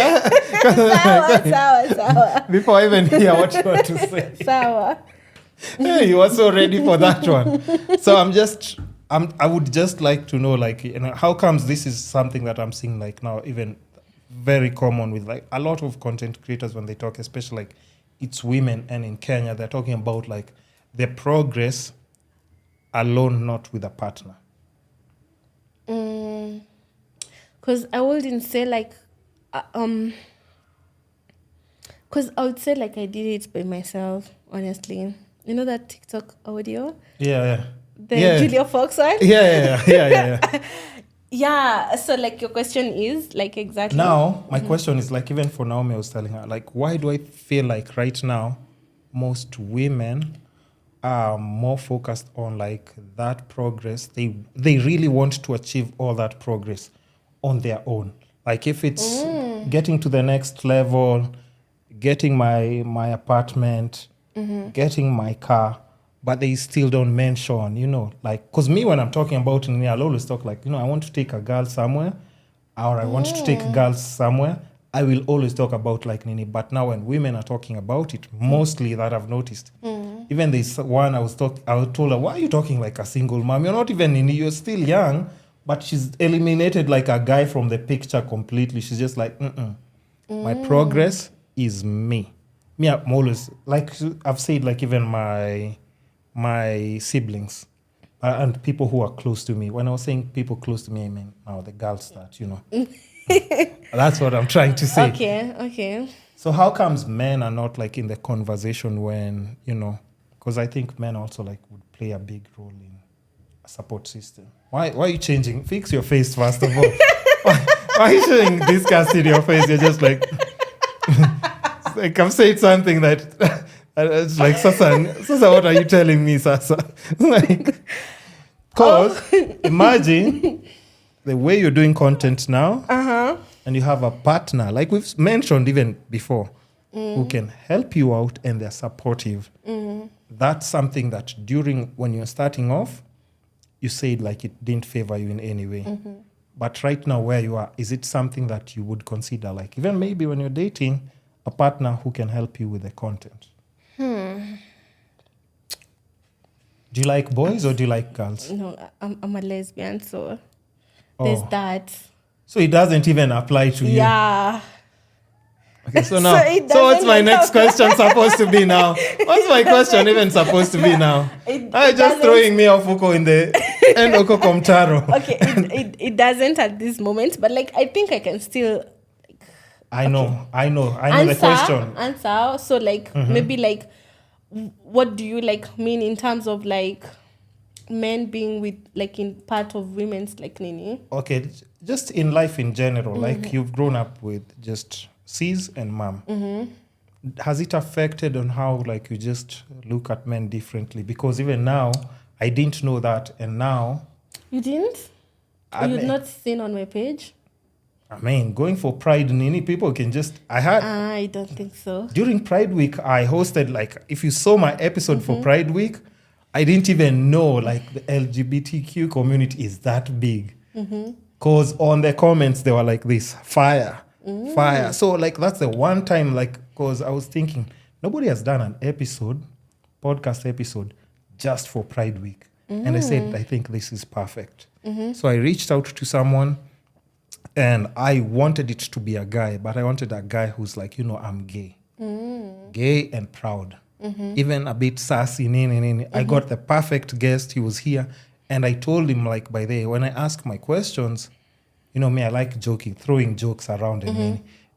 sawa. Before I even hear what you want to say. Sawa. Hey, you are so ready for that one. So I would just like to know, like, how comes this is something that I'm seeing like now, even very common with like a lot of content creators when they talk, especially like it's women, and in Kenya, they're talking about like their progress alone, not with a partner. Because I wouldn't say like, because I would say like I did it by myself, honestly. You know that TikTok audio? Yeah. The Julia Fox one? Yeah. Yeah, so like your question is like exactly. Now, my question is like, even for Naomi, I was telling her, like, why do I feel like right now most women are more focused on like that progress? They really want to achieve all that progress on their own. Like if it's getting to the next level, getting my apartment, getting my car, but they still don't mention, like, because me, when I'm talking about Nini, I'll always talk like, I want to take a girl somewhere, or I want to take girls somewhere. I will always talk about like Nini. But now when women are talking about it, mostly that I've noticed, even this one I told her, why are you talking like a single mom? You're not even Nini, you're still young, but she's eliminated like a guy from the picture completely. She's just like, my progress is me. Me, I'm always, like I've said, like even my siblings and people who are close to me. When I was saying people close to me, I mean now the girls that, That's what I'm trying to say. Okay. So how comes men are not like in the conversation when, because I think men also like would play a big role in a support system. Why are you changing? Fix your face first of all. why are you showing disgust in your face? You're just like, like I've said something that it's like, Sasa, what are you telling me, Sasa? Like, because imagine the way you're doing content now, and you have a partner, like we've mentioned even before, who can help you out and they're supportive. That's something that when you're starting off, you said like it didn't favor you in any way. But right now where you are, is it something that you would consider, like even maybe when you're dating, a partner who can help you with the content? Do you like boys or do you like girls? No, I'm a lesbian, so there's that. So it doesn't even apply to you? Yeah. Okay, so now, so what's my next question supposed to be now? What's my question even supposed to be now? I'm just throwing me off Uko in the end Uko Komtaro. Okay, it doesn't at this moment, but like I think I can still. I know the question. Answer. So like maybe like, what do you like mean in terms of like men being with like in part of women's like Nini? Okay, just in life in general, like you've grown up with just cis and mom. Has it affected on how like you just look at men differently? Because even now, I didn't know that, and now You didn't? You've not seen on my page? I mean, going for Pride, Nini, people can just... I don't think so. During Pride Week, I hosted, like, if you saw my episode for Pride Week, I didn't even know, like, the LGBTQ community is that big. Because on the comments, they were like this, fire. So, like, that's the one time, like, because I was thinking, nobody has done an podcast episode, just for Pride Week. And I said, I think this is perfect. So I reached out to someone, and I wanted it to be a guy, but I wanted a guy who's like, I'm gay. Gay and proud. Even a bit sassy. I got the perfect guest. He was here. And I told him, like, by the way, when I ask my questions, me, I like joking, throwing jokes around.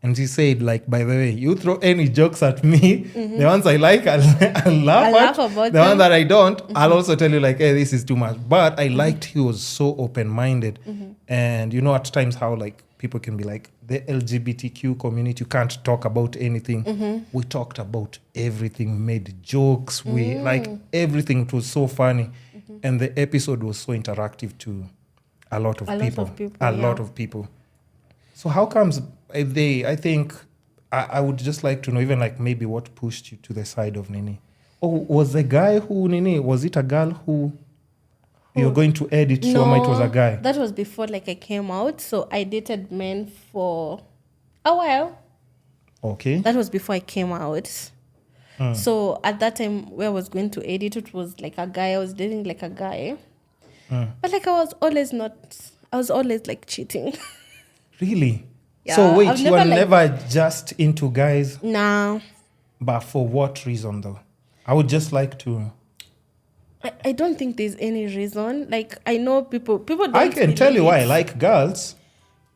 And he said, like, by the way, you throw any jokes at me, the ones I like, I'll laugh at. The ones that I don't, I'll also tell you, like, hey, this is too much. But I liked he was so open-minded. And at times how, like, people can be like, the LGBTQ community, you can't talk about anything. We talked about everything, made jokes. We, like, everything. It was so funny. And the episode was so interactive to a lot of people. So how comes... I think I would just like to know, even like maybe what pushed you to the side of Nini. Oh, was the guy who Nini? Was it a girl who you're going to edit? No, it was a guy. That was before like I came out. So I dated men for a while. Okay. That was before I came out. So at that time where I was going to edit, it was like a guy. I was dating like a guy. But like I was always like cheating. Really? Yeah, so wait, you were never just into guys? Nah. But for what reason though? I would just like to... I don't think there's any reason. Like, I know people don't... I can tell you why I like girls.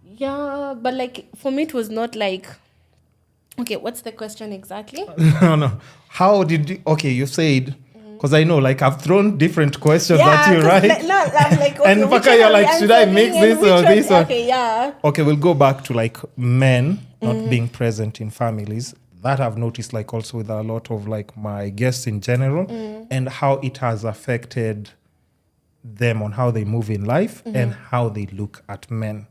Yeah, but like, for me it was not like... Okay, what's the question exactly? No. How did you... Okay, you said... Because I know, like, I've thrown different questions at you, right? I'm like, okay, and Paka, you're like, should I mix this or this one? Okay, yeah. Okay, we'll go back to, like, men not being present in families. That I've noticed, like, also with a lot of, like, my guests in general, and how it has affected them on how they move in life and how they look at men.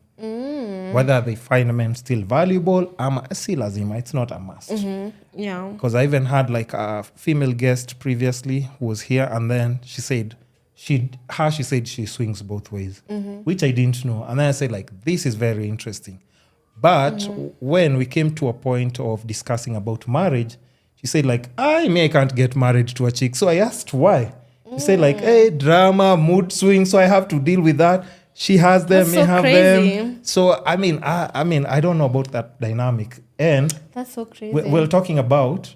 Whether they find men still valuable, still lazima, it's not a must. Yeah. Because I even had like a female guest previously who was here, and then she said she swings both ways, which I didn't know. And then I said, like, this is very interesting. But when we came to a point of discussing about marriage, she said, like, I can't get married to a chick. So I asked why. She said, like, hey, drama, mood swing, so I have to deal with that. She has them, That's me so have crazy. them. So I mean, I don't know about that dynamic. And that's so crazy. We're talking about.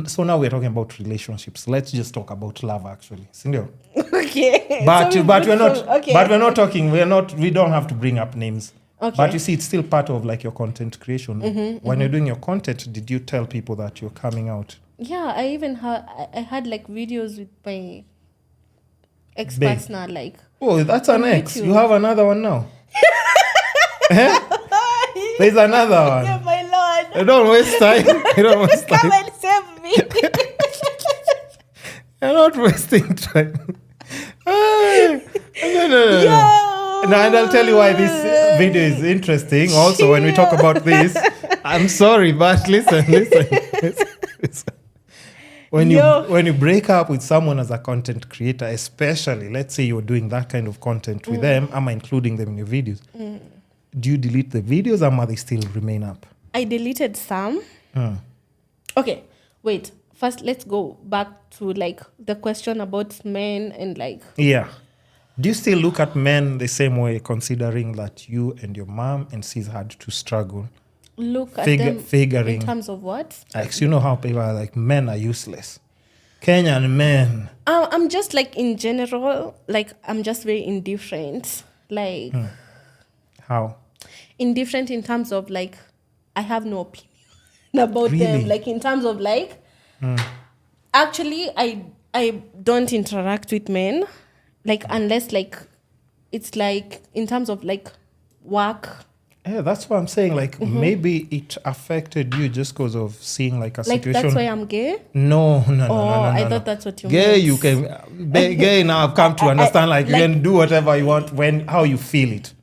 So now we're talking about relationships. Let's just talk about love, actually. Sindio? Okay. But so we're not. Okay. But we're not talking. We don't have to bring up names. Okay. But you see, it's still part of like your content creation. When you're doing your content, did you tell people that you're coming out? Yeah, I even had like videos with my ex-partner now, like. Oh, that's an ex. YouTube. You have another one now. There's another one. Yeah, my lord. You don't waste time. Come and save me. You're not wasting time. No. Yo. No, and I'll tell you why this video is interesting. Also, when we talk about this, I'm sorry, but listen. When you break up with someone as a content creator, especially, let's say you're doing that kind of content with them, am I including them in your videos? Do you delete the videos or they still remain up? I deleted some. Okay, wait. First, let's go back to like the question about men and like... Yeah. Do you still look at men the same way, considering that you and your mom and sis had to struggle? Look at them figuring in terms of what? Like, you know how people are like, men are useless. Kenyan men. I'm just like in general, like I'm just very indifferent. Like How? Indifferent in terms of like I have no opinion about them. Like in terms of like actually I don't interact with men. Like unless like it's like in terms of like work. Yeah, that's what I'm saying. Like, maybe it affected you just because of seeing like a Like, situation. that's why I'm gay? No. I thought that's what you Gay, meant. you can. Gay now I've come to understand. Like, you can do whatever you want how you feel it.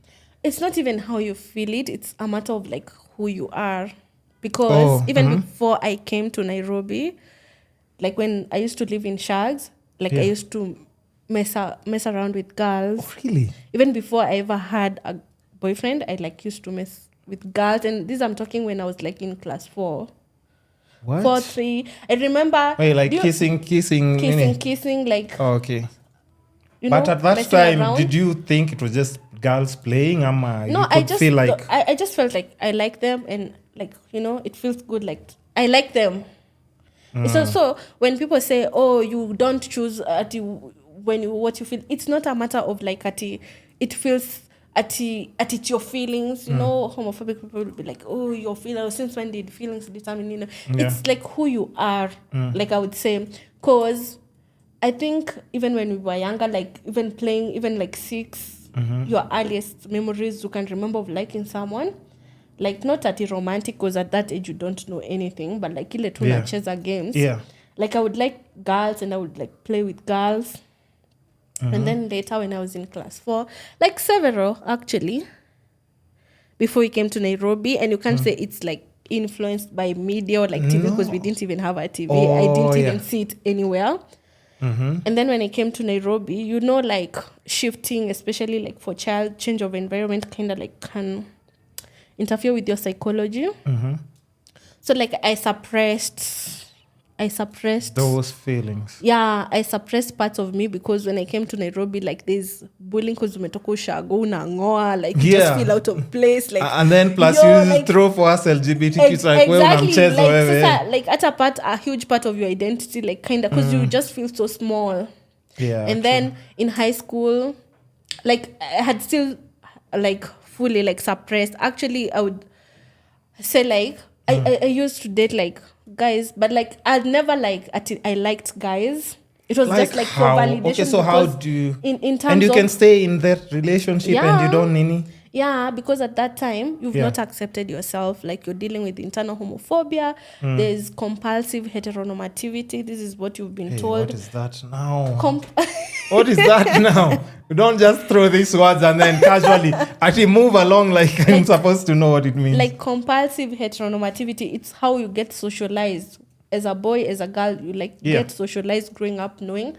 It's not even how you feel it. It's a matter of like who you are. Because even before I came to Nairobi, like when I used to live in Shags, like I used to mess around with girls. Oh, really? Even before I ever had a boyfriend, I like used to mess with girls. And this I'm talking when I was like in class 4. What? 4, 3. I remember. Wait, like kissing. Kissing, like. Oh, okay. You But know, at that time, around. did you think it was just girls playing? No, you could feel like I just felt like I like them and like, you know, it feels good. Like I like them. So when people say, oh, you don't choose what you feel, it's not a matter of like it feels at your feelings. You know, homophobic people will be like, oh, your feelings, since when did feelings determine, you know? It's like who you are, like I would say. Because I think even when we were younger, like even playing, even like 6, your earliest memories you can remember of liking someone, like not at a romantic, because at that age you don't know anything, but like ile tu nacheza games. Yeah. Like I would like girls and I would like play with girls. And then later when I was in class 4, like several actually, before we came to Nairobi, and you can't say it's like influenced by media or like TV, because we didn't even have a TV. I didn't even see it anywhere. And then when I came to Nairobi, you know, like shifting, especially like for child, change of environment kind of like can interfere with your psychology. So like I suppressed those feelings. Yeah, I suppressed parts of me, because when I came to Nairobi, like there's bullying because umetoka ushago unangoa, like you just feel out of place, like, and then plus you like, throw for us LGBTQ, it's like exactly, like at a huge part of your identity, like kind of, because you just feel so small. And then in high school, like I had still like fully like suppressed. Actually, I would say like I used to date like guys, but like I'd never like I liked guys. It was like just like for validation. Okay, so how do you in terms and you of, can stay in that relationship and you don't nini? Yeah, because at that time you've not accepted yourself. Like you're dealing with internal homophobia. There's compulsive heteronormativity. This is what you've been told. What is that now? What is that now? You don't just throw these words and then casually actually move along like I'm supposed to know what it means. Like compulsive heteronormativity, it's how you get socialized. As a boy, as a girl, you like get socialized growing up knowing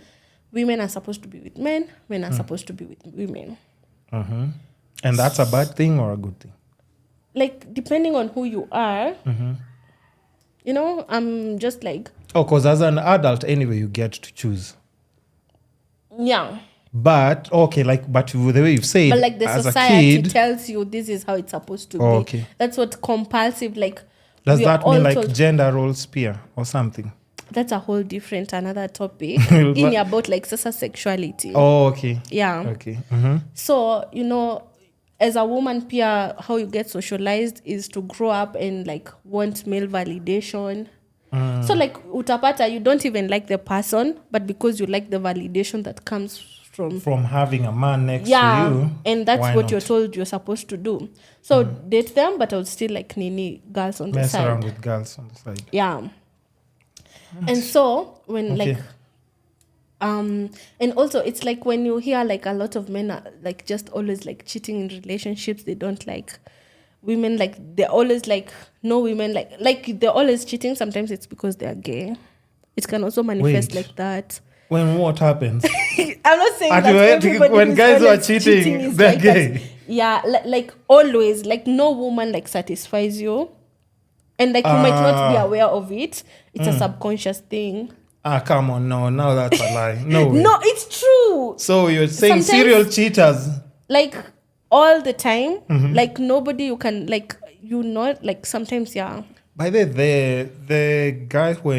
women are supposed to be with men, men are supposed to be with women. And that's a bad thing or a good thing? Like, depending on who you are, you know, I'm just like... Oh, because as an adult, anyway, you get to choose. Yeah. But, okay, like, but the way you say it, but like the as society a kid, tells you this is how it's supposed to be. Okay. That's what compulsive, like... Does that mean like gender roles peer or something? That's a whole different, another topic. in about like sexuality. Oh, okay. Yeah. Okay. So, you know, as a woman, peer, how you get socialized is to grow up and like want male validation. So like utapata, you don't even like the person, but because you like the validation that comes from having a man next to you. And that's what you're told you're supposed to do. So date them, but I would still like nini girls on the side. Mess around with girls on the side. Yeah. And so when like and also it's like when you hear like a lot of men are like just always like cheating in relationships, they don't like women, like they're always like no women like they're always cheating. Sometimes it's because they're gay. It can also manifest like that. When what happens? I'm not saying that everybody when guys are cheating they're like gay. That. Yeah, like always, like no woman like satisfies you. And like you might not be aware of it. It's a subconscious thing. Come on, no, now that's a lie. No way. No, it's true. So you're saying serial cheaters? Like all the time. Like nobody you can like, you know, like sometimes, yeah. By the guy who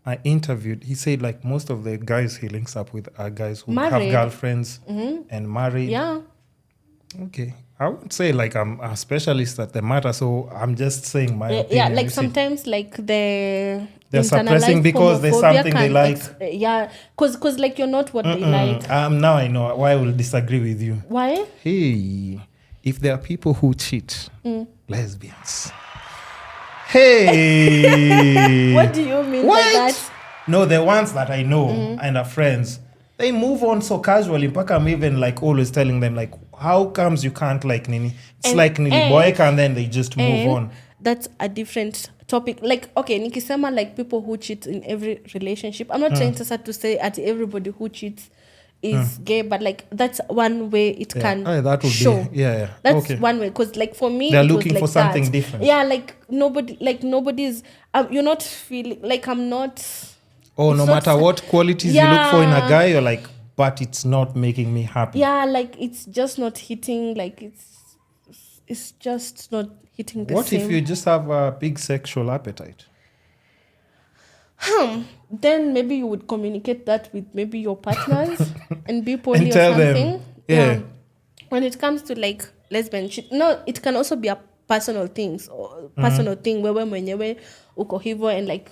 I interviewed, he said like most of the guys he links up with are guys who have girlfriends and married. Yeah. Okay. I would say like I'm a specialist at the matter, so I'm just saying my opinion. Yeah, like sometimes like they're suppressing because there's something they like. Because like you're not what they like. Now I know why I will disagree with you. Why? Hey, if there are people who cheat, lesbians. Hey! What do you mean by that? No, the ones that I know and are friends, they move on so casually. But I'm even like always telling them like, how comes you can't like Nini? It's like Nini Boyka and then they just move on. That's a different topic. Like, okay, nikisema like people who cheat in every relationship. I'm not trying to say at everybody who cheats is gay, but like that's one way it can that would show. Be, yeah. That's one way. Because like for me, they're it looking was like for something that. different. Yeah, like nobody's. You're not feeling like I'm not. Oh, no matter what qualities you look for in a guy, you're like, but it's not making me happy. Yeah, like it's just not hitting. Like it's just not hitting the what same. What if you just have a big sexual appetite? Then maybe you would communicate that with maybe your partners and be poly and tell or something. Them, yeah. When it comes to like lesbian shit, no, it can also be a personal things or personal thing wewe mwenyewe uko hivo and like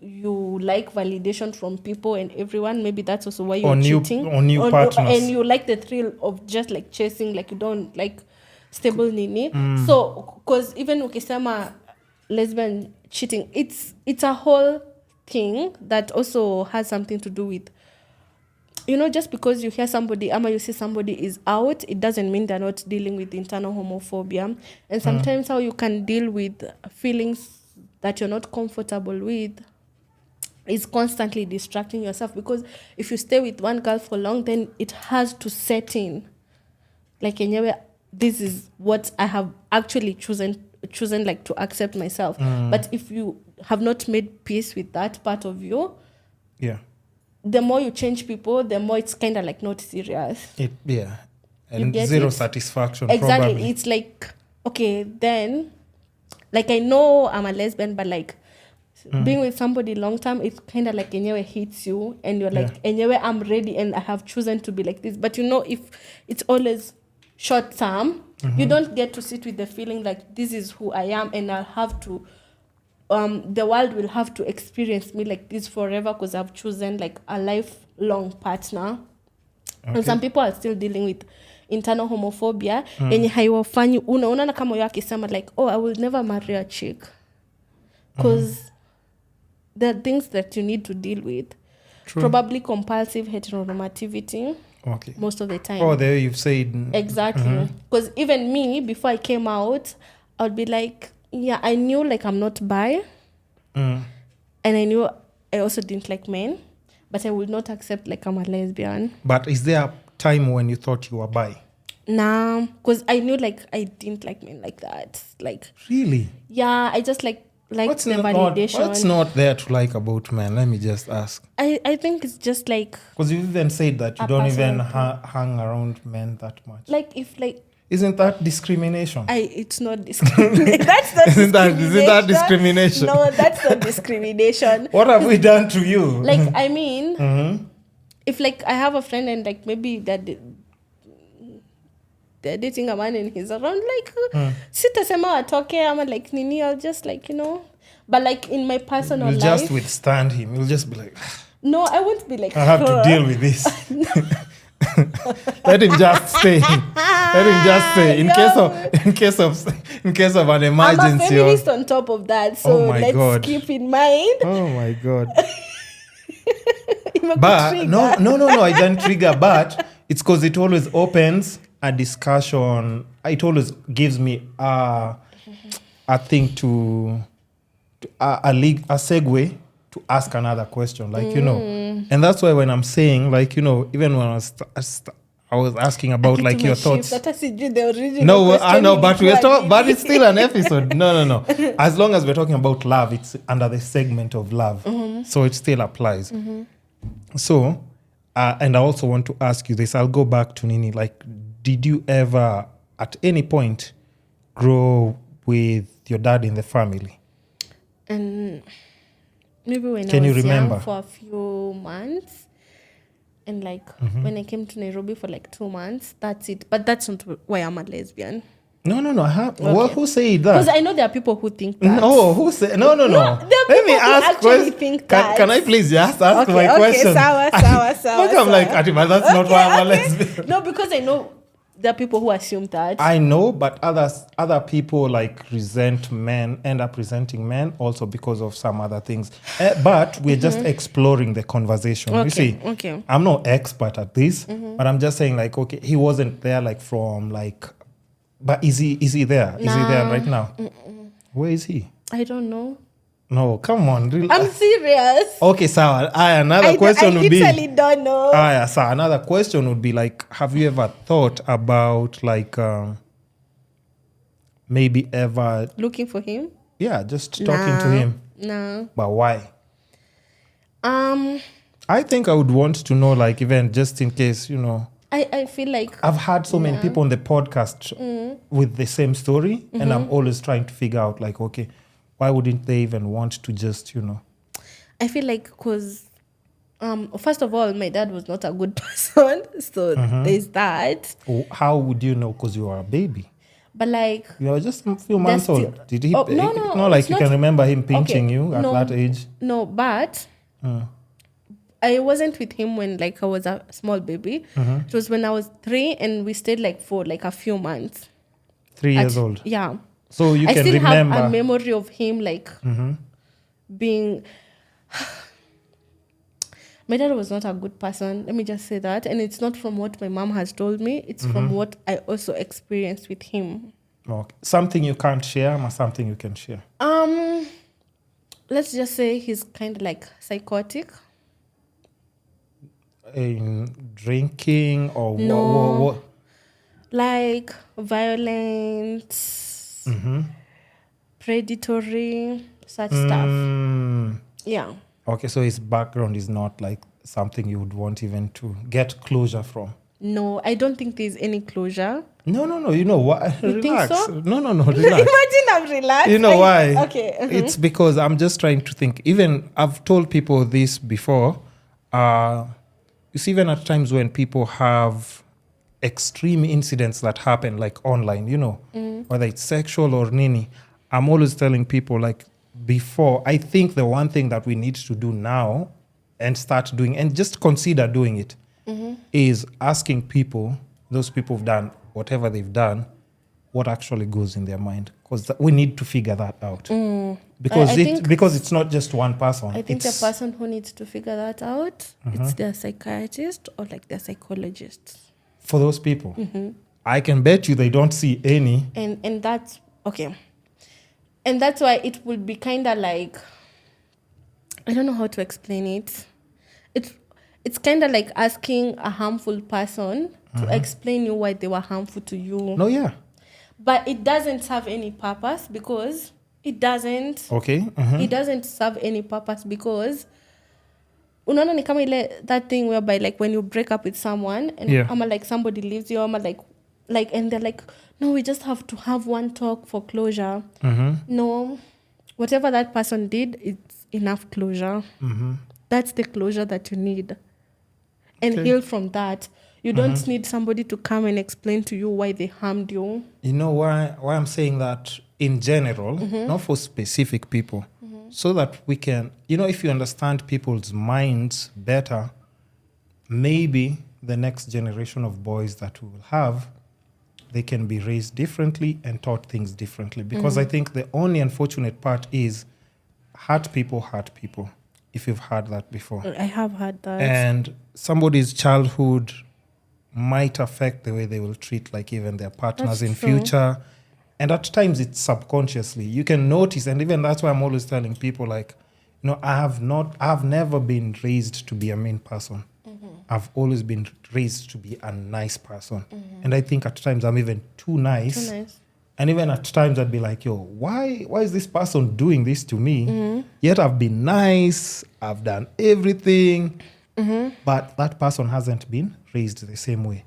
you like validation from people and everyone. Maybe that's also why you're cheating. Or new partners. And you like the thrill of just like chasing, like you don't like stable nini. So, because even ukisema lesbian cheating, it's a whole thing that also has something to do with, you know, just because you hear somebody ama you see somebody is out, it doesn't mean they're not dealing with internal homophobia. And sometimes how you can deal with feelings that you're not comfortable with is constantly distracting yourself, because if you stay with one girl for long, then it has to set in like anyway, this is what I have actually chosen like to accept myself. But if you have not made peace with that part of you, the more you change people, the more it's kind of like not serious. And zero satisfaction. Exactly. Probably. It's like, okay, then like I know I'm a lesbian, but like being with somebody long term, it's kind of like anyway hits you and you're like, anyway I'm ready and I have chosen to be like this. But you know, if it's always short term, you don't get to sit with the feeling like this is who I am and I'll have to the world will have to experience me like this forever because I've chosen like a lifelong partner. And some people are still dealing with internal homophobia yenye haiwafanyi unaona kama yeye akisema like, oh, I will never marry a chick because there are things that you need to deal with. True. Probably compulsive heteronormativity. Most of the time. Oh, there you've said. Exactly. Because even me, before I came out, I would be like, yeah, I knew like I'm not bi. And I knew I also didn't like men. But I would not accept like I'm a lesbian. But is there a time when you thought you were bi? Nah, because I knew like I didn't like men like that. Like really? Yeah, I just like the validation. What's not there to like about men? Let me just ask. I think it's just like... Because you even said that you don't even hang around men that much. Like if like... Isn't that discrimination? It's not discrimination. That's not discrimination. Isn't that discrimination? No, that's not discrimination. What have we done to you? Like, I mean, if like I have a friend and like maybe they're dating a man and he's around, like, sitasema watoke, I'm like, nini, I'll just like, you know. But like in my personal life... You'll just withstand him. You'll just be like... No, I won't be like... I have to deal with this. Let him just stay. Let him just stay. In case of an emergency. I'm a feminist on top of that, so let's keep in mind. Oh my God. But no, I didn't trigger. But it's because it always opens a discussion. It always gives me a thing a segue to ask another question, like, you know. And that's why when I'm saying, like, you know, even when I was asking about like your thoughts. No, I know, but but it's still an episode. No. As long as we're talking about love, it's under the segment of love, so it still applies. So, and I also want to ask you this. I'll go back to Nini. Like, did you ever, at any point, grow with your dad in the family? And maybe when Can I you was remember? young for a few months. And like when I came to Nairobi for like 2 months, that's it. But that's not why I'm a lesbian. No. Who said that? Because I know there are people who think that. No, who said? No. There are Let me ask. Think that. Can I please just ask my question? Sawa. I'm like, but that's not why I'm a lesbian. No, because I know there are people who assume that. I know, but other people like resent men, end up resenting men also because of some other things. But we're just exploring the conversation. You see, I'm no expert at this, but I'm just saying like, okay, he wasn't there like from like, but is he there? Is he there right now? Where is he? I don't know. No, come on. I'm serious. Okay, so another question would be... I literally don't know. So another question would be like, have you ever thought about like maybe ever... Looking for him? Yeah, just talking to him. No. But why? I think I would want to know, like, even just in case, you know... I feel like... I've had so many people on the podcast with the same story, and I'm always trying to figure out, like, okay, why wouldn't they even want to just, you know... I feel like because, first of all, my dad was not a good person, so there's that. How would you know? Because you were a baby. But like... You were just a few months old. Did he... No. No, like you can remember him pinching you at that age? No, but... I wasn't with him when like I was a small baby. It was when I was 3 and we stayed like for like a few months. 3 years old? Yeah. So you can remember... I still have a memory of him like being... My dad was not a good person. Let me just say that. And it's not from what my mom has told me. It's from what I also experienced with him. Okay. Something you can't share or something you can share? Let's just say he's kind of like psychotic. In drinking or No. what? Like violence, predatory, such stuff. Yeah. Okay, so his background is not like something you would want even to get closure from. No, I don't think there's any closure. No. You know what? You relax. think so? No, relax. Imagine I'm relaxed. You know why? Okay. It's because I'm just trying to think. Even I've told people this before. You see, even at times when people have extreme incidents that happen, like online, you know, whether it's sexual or nini, I'm always telling people, like, before, I think the one thing that we need to do now and start doing, and just consider doing it, is asking people, those people who've done whatever they've done, what actually goes in their mind. Because we need to figure that out. Because because it's not just one person. I think the person who needs to figure that out, it's their psychiatrist or like their psychologist. For those people, I can bet you they don't see any. And that's okay. And that's why it would be kind of like, I don't know how to explain it. It's kind of like asking a harmful person to explain you why they were harmful to you. No, yeah. But it doesn't serve any purpose because it doesn't. Okay. It doesn't serve any purpose because unaona ni kama ile that thing whereby like when you break up with someone and ama like somebody leaves you ama like and they're like, no, we just have to have one talk for closure. No, whatever that person did, it's enough closure. That's the closure that you need. And heal from that. You don't need somebody to come and explain to you why they harmed you. You know why I'm saying that in general, not for specific people, so that we can, you know, if you understand people's minds better, maybe the next generation of boys that we will have, they can be raised differently and taught things differently. Because I think the only unfortunate part is hurt people. If you've heard that before. I have heard that. And somebody's childhood might affect the way they will treat like even their partners in future. And at times it's subconsciously. You can notice, and even that's why I'm always telling people, like, you know, I've never been raised to be a mean person. I've always been raised to be a nice person. And I think at times I'm even too nice. And even at times I'd be like, yo, why is this person doing this to me? Yet I've been nice, I've done everything. But that person hasn't been raised the same way.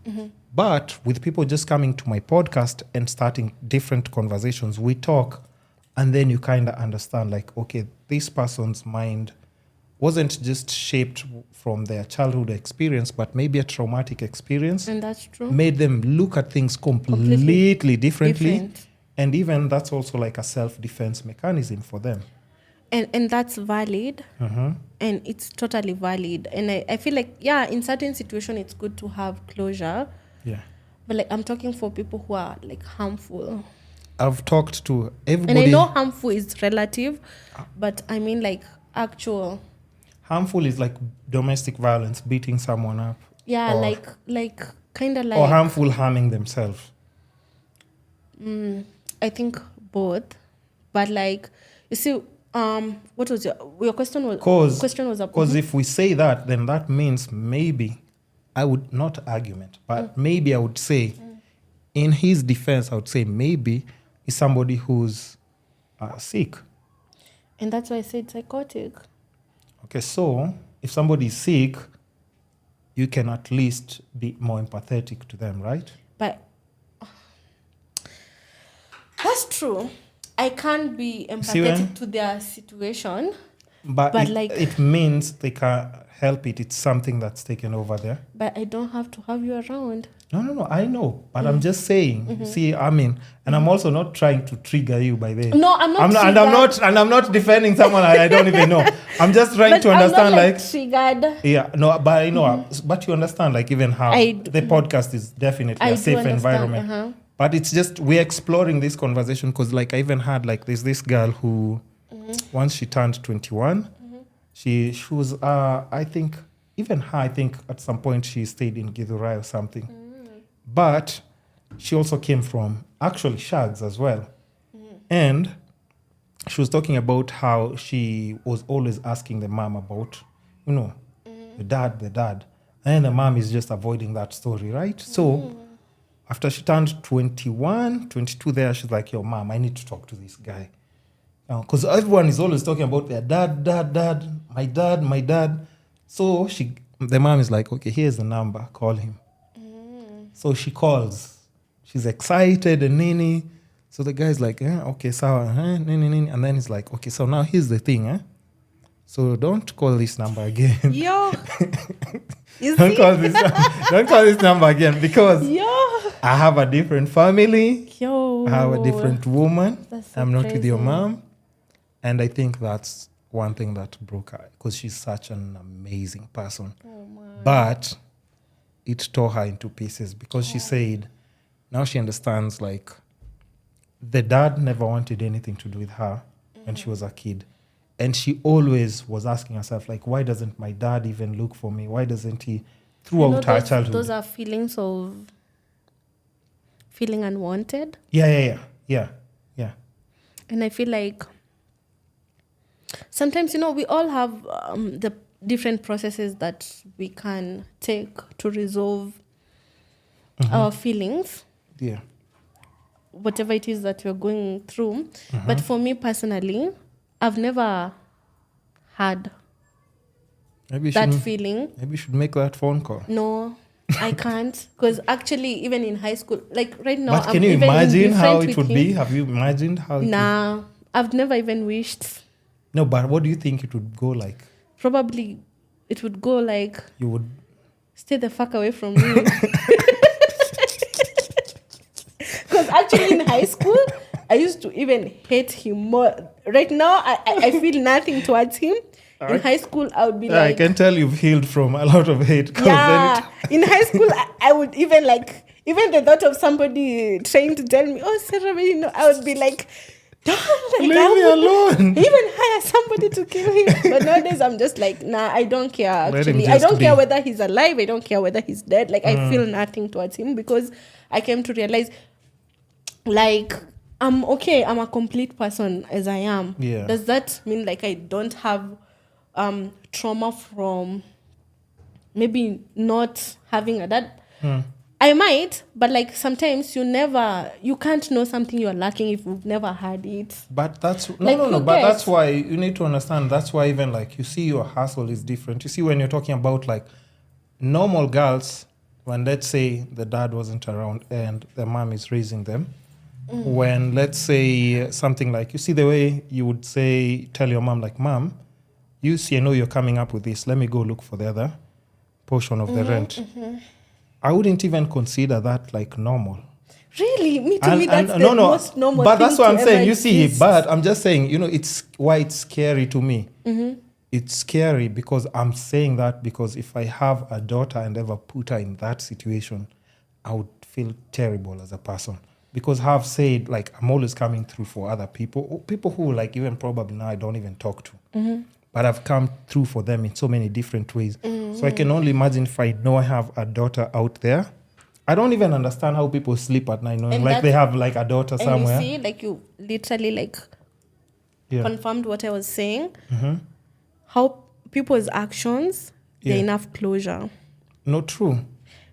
But with people just coming to my podcast and starting different conversations, we talk, and then you kind of understand, like, okay, this person's mind wasn't just shaped from their childhood experience, but maybe a traumatic experience. And that's true. Made them look at things completely differently. And even that's also like a self-defense mechanism for them. And that's valid. And it's totally valid. And I feel like, in certain situations, it's good to have closure. Yeah. But like I'm talking for people who are like harmful. I've talked to everybody. And I know harmful is relative, but I mean like actual. Harmful is like domestic violence, beating someone up. Yeah, or, like kind of like. Or harmful harming themselves. I think both, but like you see, what was your question? Question was because if we say that, then that means maybe I would not argument, but maybe I would say, in his defense, I would say maybe he's somebody who's sick. And that's why I said psychotic. Okay, so if somebody is sick, you can at least be more empathetic to them, right? But that's true. I can't be empathetic to their situation. But like it means they can't help it. It's something that's taken over there. But I don't have to have you around. No, I know. But I'm just saying, see, I mean, and I'm also not trying to trigger you by the No, I'm not I'm not defending someone I don't even know. I'm just trying to understand, I'm not, triggered. Yeah, no, but I know, but you understand, like, even how the podcast is definitely a safe environment. But it's just, we're exploring this conversation because, like, I even had, like, there's this girl who, once she turned 21, she was, I think, even her, I think at some point she stayed in Githurai or something. But she also came from, actually, shags as well. And she was talking about how she was always asking the mom about, the dad. And the mom is just avoiding that story, right? So after she turned 21, 22 there, she's like, yo, mom, I need to talk to this guy. Because everyone is always talking about their dad, my dad. So the mom is like, okay, here's the number, call him. So she calls. She's excited and nini. So the guy's like, okay, so nini. And then he's like, okay, so now here's the thing, So don't call this number again. Yo. Don't call this number again because I have a different family. Yo. I have a different woman. So I'm not crazy. with your mom. And I think that's one thing that broke her because she's such an amazing person. But it tore her into pieces because she said now she understands, like, the dad never wanted anything to do with her when she was a kid. And she always was asking herself, like, why doesn't my dad even look for me? Why doesn't he, throughout her childhood? Those are feelings of feeling unwanted. Yeah. And I feel like sometimes, we all have the different processes that we can take to resolve our feelings. Yeah. Whatever it is that we're going through. But for me personally, I've never had that feeling. Maybe you should make that phone call. No, I can't. Because actually, even in high school, like right now, but can you imagine how it would be? Have you imagined how it Nah, I've never even wished. No, but what do you think it would go like? Probably it would go like... You would... Stay the fuck away from me. Because actually in high school, I used to even hate him more. Right now, I feel nothing towards him. Right. In high school, I would be like... I can tell you've healed from a lot of hate. Yeah. In high school, I would even like... Even the thought of somebody trying to tell me, oh, Serah, I would be like... Leave me alone. Even hire somebody to kill him. But nowadays, I'm just like, nah, I don't care, actually. I don't care whether he's alive. I don't care whether he's dead. Like, I feel nothing towards him because I came to realize, like... I'm okay. I'm a complete person as I am. Yeah. Does that mean like I don't have trauma from maybe not having a dad? I might, but like sometimes you can't know something you're lacking if you've never had it. But that's no. But that's why you need to understand. That's why even like you see your hustle is different. You see when you're talking about like normal girls, when let's say the dad wasn't around and the mom is raising them. When, let's say, something like, you see the way you would say, tell your mom, like, Mom, you see, I know you're coming up with this. Let me go look for the other portion of the rent. I wouldn't even consider that, like, normal. Really? To me, that's the most normal but that's what I'm saying. You see, exist. but I'm just saying, it's why it's scary to me. It's scary because I'm saying that because if I have a daughter and ever put her in that situation, I would feel terrible as a person. Because I've said, like, I'm always coming through for other people who, like, even probably now I don't even talk to. Mm-hmm. But I've come through for them in so many different ways. So I can only imagine if I know I have a daughter out there. I don't even understand how people sleep at night knowing like they have like a daughter somewhere. And you see, like you literally like confirmed what I was saying. Mm-hmm. How people's actions, they're enough closure. No, true.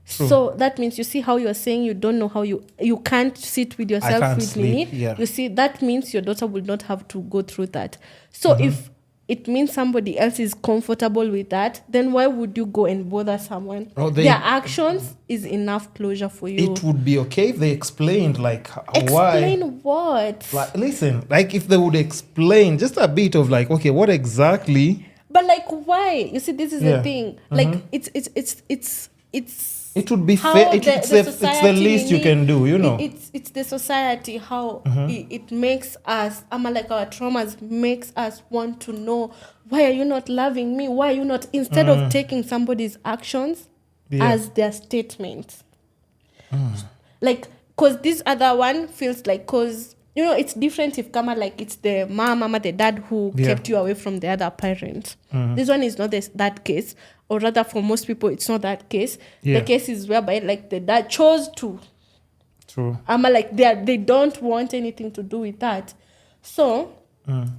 So that means you see how you're saying you don't know how you can't sit with yourself with me. Yeah. You see, that means your daughter will not have to go through that. So if it means somebody else is comfortable with that, then why would you go and bother someone? Their actions is enough closure for you. It would be okay if they explained like why. Explain what? Like, listen, like if they would explain just a bit of like, okay, what exactly? But like why? You see, this is the thing. Like it's it would be fair. It's the least you can do, you know. It's the society, how it makes us, like our traumas makes us want to know, why are you not loving me? Why are you not, instead of taking somebody's actions as their statement. Like, because this other one feels like, because, you know, it's different if like it's the mama, the dad who kept you away from the other parent. This one is not that case. Or rather, for most people, it's not that case. The case is whereby, like, the dad chose to. True. Like, they don't want anything to do with that. So,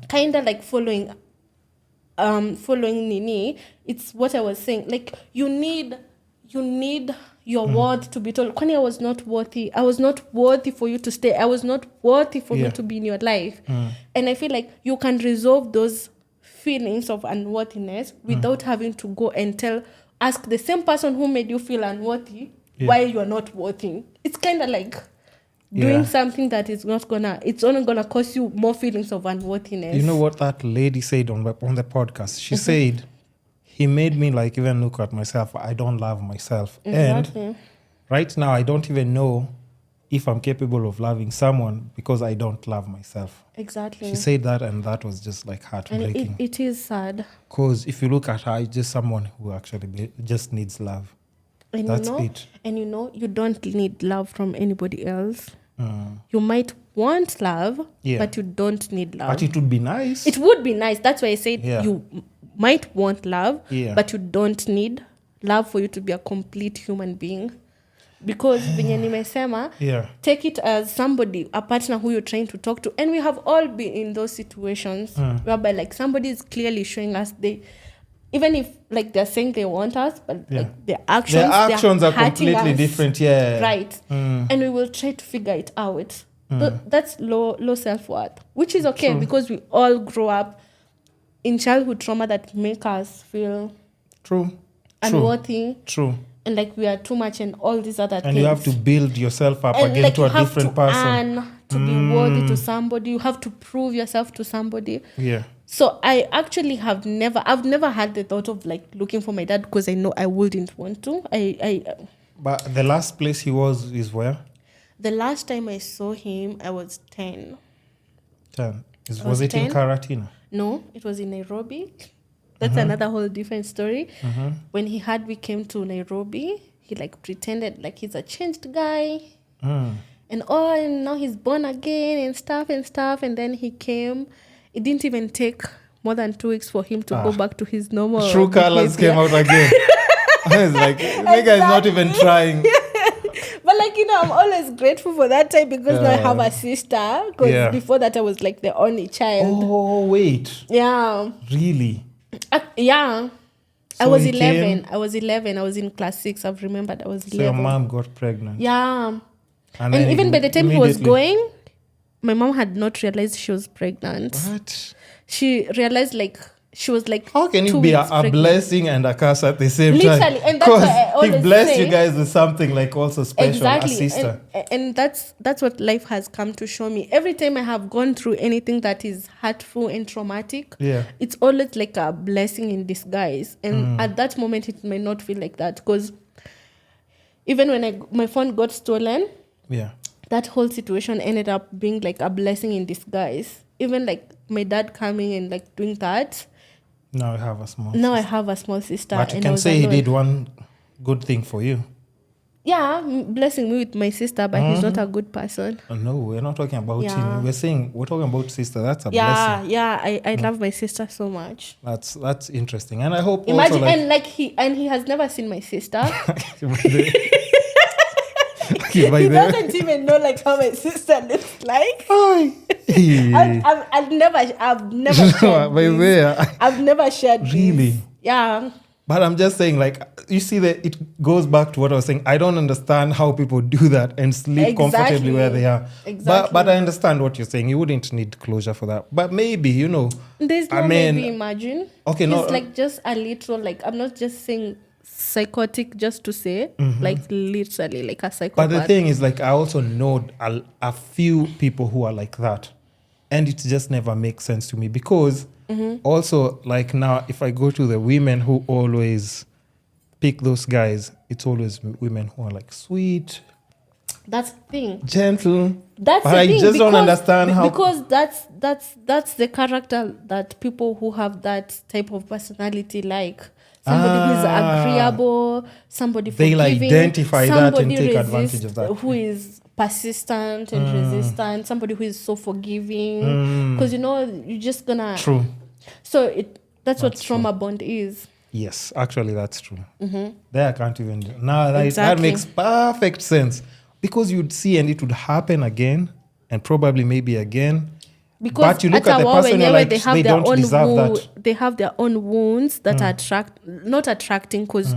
kind of like following Nini, it's what I was saying. Like, you need your worth to be told. Kwani, I was not worthy. I was not worthy for you to stay. I was not worthy for me to be in your life. And I feel like you can resolve those feelings of unworthiness without having to go and ask the same person who made you feel unworthy why you are not worthy. It's kind of like doing something that is it's only gonna cause you more feelings of unworthiness. You know what that lady said on the podcast? She said, he made me like even look at myself. I don't love myself. Exactly. And right now I don't even know if I'm capable of loving someone because I don't love myself. Exactly. She said that, and that was just like heartbreaking. And it is sad. Because if you look at her, it's just someone who actually just needs love. And that's it. And you don't need love from anybody else. You might want love, but you don't need love. But it would be nice. It would be nice. That's why I said you might want love, but you don't need love for you to be a complete human being. Because venye nimesema, take it as somebody, a partner who you're trying to talk to. And we have all been in those situations whereby like somebody is clearly showing us even if like they're saying they want us, but like their actions are completely different. Right. And we will try to figure it out. That's low self-worth, which is okay because we all grow up in childhood trauma that make us feel unworthy. True. And like we are too much and all these other things. And you have to build yourself up and again like to a different person. And to be worthy to somebody. You have to prove yourself to somebody. Yeah. So I actually I've never had the thought of like looking for my dad because I know I wouldn't want to. But the last place he was is where? The last time I saw him, I was 10. 10. Was it 10? In Karatina? No, it was in Nairobi. That's another whole different story. When we came to Nairobi, he like pretended like he's a changed guy. And now he's born again and stuff. And then he came. It didn't even take more than 2 weeks for him to go back to his normal true colors came out again. I was like, nigga is not even trying. But like, I'm always grateful for that time because now I have a sister. Because before that, I was like the only child. Oh, wait. Yeah. Really? Yeah. So I was 11. I was in class 6. I've remembered I was 11. So your mom got pregnant. Yeah. And even by the time he was going, my mom had not realized she was pregnant. What? She realized she was like, how can you be a blessing and a curse at the same time? Literally, and that's why I always he blessed you guys with something like also special, a sister. And that's what life has come to show me. Every time I have gone through anything that is hurtful and traumatic, it's always like a blessing in disguise. And at that moment, it may not feel like that because even when my phone got stolen, that whole situation ended up being like a blessing in disguise. Even like my dad coming and like doing that. Now I have a small sister. But you can say he did one good thing for you. blessing me with my sister, but he's not a good person. No, we're not talking about him. We're talking about sister. That's a blessing. I love my sister so much. That's interesting, and I hope imagine also he has never seen my sister. He doesn't even know like how my sister looks like. I've never shared I've never shared really this. Yeah. But I'm just saying, like, you see that it goes back to what I was saying. I don't understand how people do that and sleep comfortably where they are. Exactly. But I understand what you're saying. You wouldn't need closure for that. But maybe, there's no maybe, imagine. Okay, it's like just a little, like, I'm not just saying psychotic just to say, like literally like a psychopath. But the thing is, like, I also know a few people who are like that. And it just never makes sense to me because also, like now, if I go to the women who always pick those guys, it's always women who are like sweet. That's the thing. Gentle. That's but the I thing. just don't understand how. Because that's the character that people who have that type of personality like. Somebody who is agreeable, somebody forgiving. They'll identify that and take advantage of that. Who is persistent and resistant, somebody who is so forgiving. Because, you're just going to... True. So that's what trauma bond is. Yes, actually, that's true. There I can't even... No, that makes perfect sense. Because you'd see and it would happen again and probably maybe again. Because but you look at the person, you're like, they don't deserve that. They have their own wounds that are not attracting because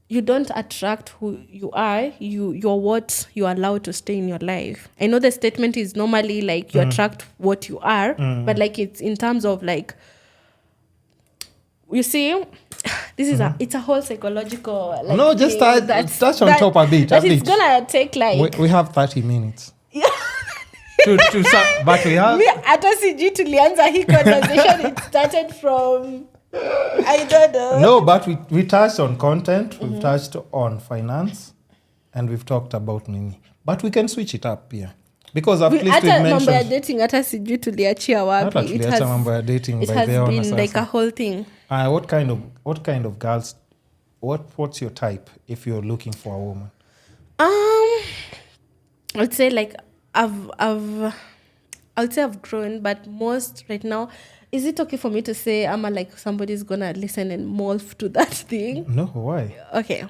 you don't attract who you are. You're what you are allowed to stay in your life. I know the statement is normally like you attract what you are, but like it's in terms of like, you see, this is it's a whole psychological. Like, no, just touch on top a bit. That it's gonna take like we have 30 minutes. Yeah. But we have. Hata sijui tulianza hii conversation. It started from I don't know. No, but we touched on content. We've touched on finance, and we've talked about Nini. But we can switch it up here because at least we've mentioned. Mambo ya dating hata sijui tuliachia wapi. It has been like a whole thing. What kind of girls? What's your type if you're looking for a woman? I'd say like I've grown, but most right now, is it okay for me to say I'm like somebody's gonna listen and morph to that thing? No, why? Okay.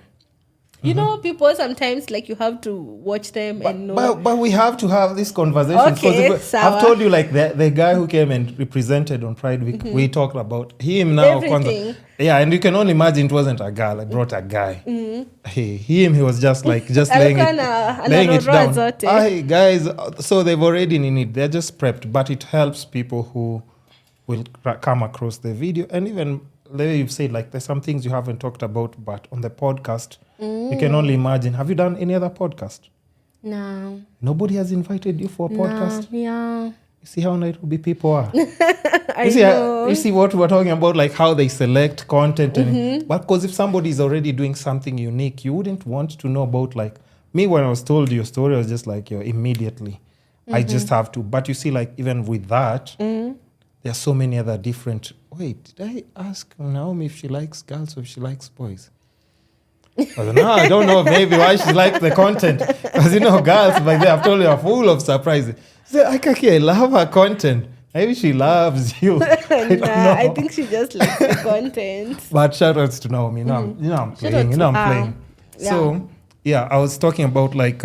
You know, people sometimes like you have to watch them and know. But we have to have this conversation. Okay, I've told you like the guy who came and represented on Pride Week, we talked about him now. Everything. Yeah, and you can only imagine it wasn't a girl. I brought a guy. He was just like, laying it down. Hey, guys, so they've already in it. They're just prepped, but it helps people who will come across the video. And even the way you've said, like, there's some things you haven't talked about, but on the podcast, you can only imagine. Have you done any other podcast? No. Nobody has invited you for a podcast? Yeah. You see how Nairobi people are? know. You see what we're talking about, like how they select content. But because if somebody is already doing something unique, you wouldn't want to know about, like, me when I was told your story, I was just like, immediately. I just have to. But you see, like, even with that, there are so many other different... Wait, did I ask Naomi if she likes girls or if she likes boys? I don't know maybe why she likes the content. Because, girls back there, I've told you, are full of surprises. So, I love her content. Maybe she loves you. I think she just likes the content. But shout outs to Naomi. I'm playing. I'm playing. Yeah. So, I was talking about like,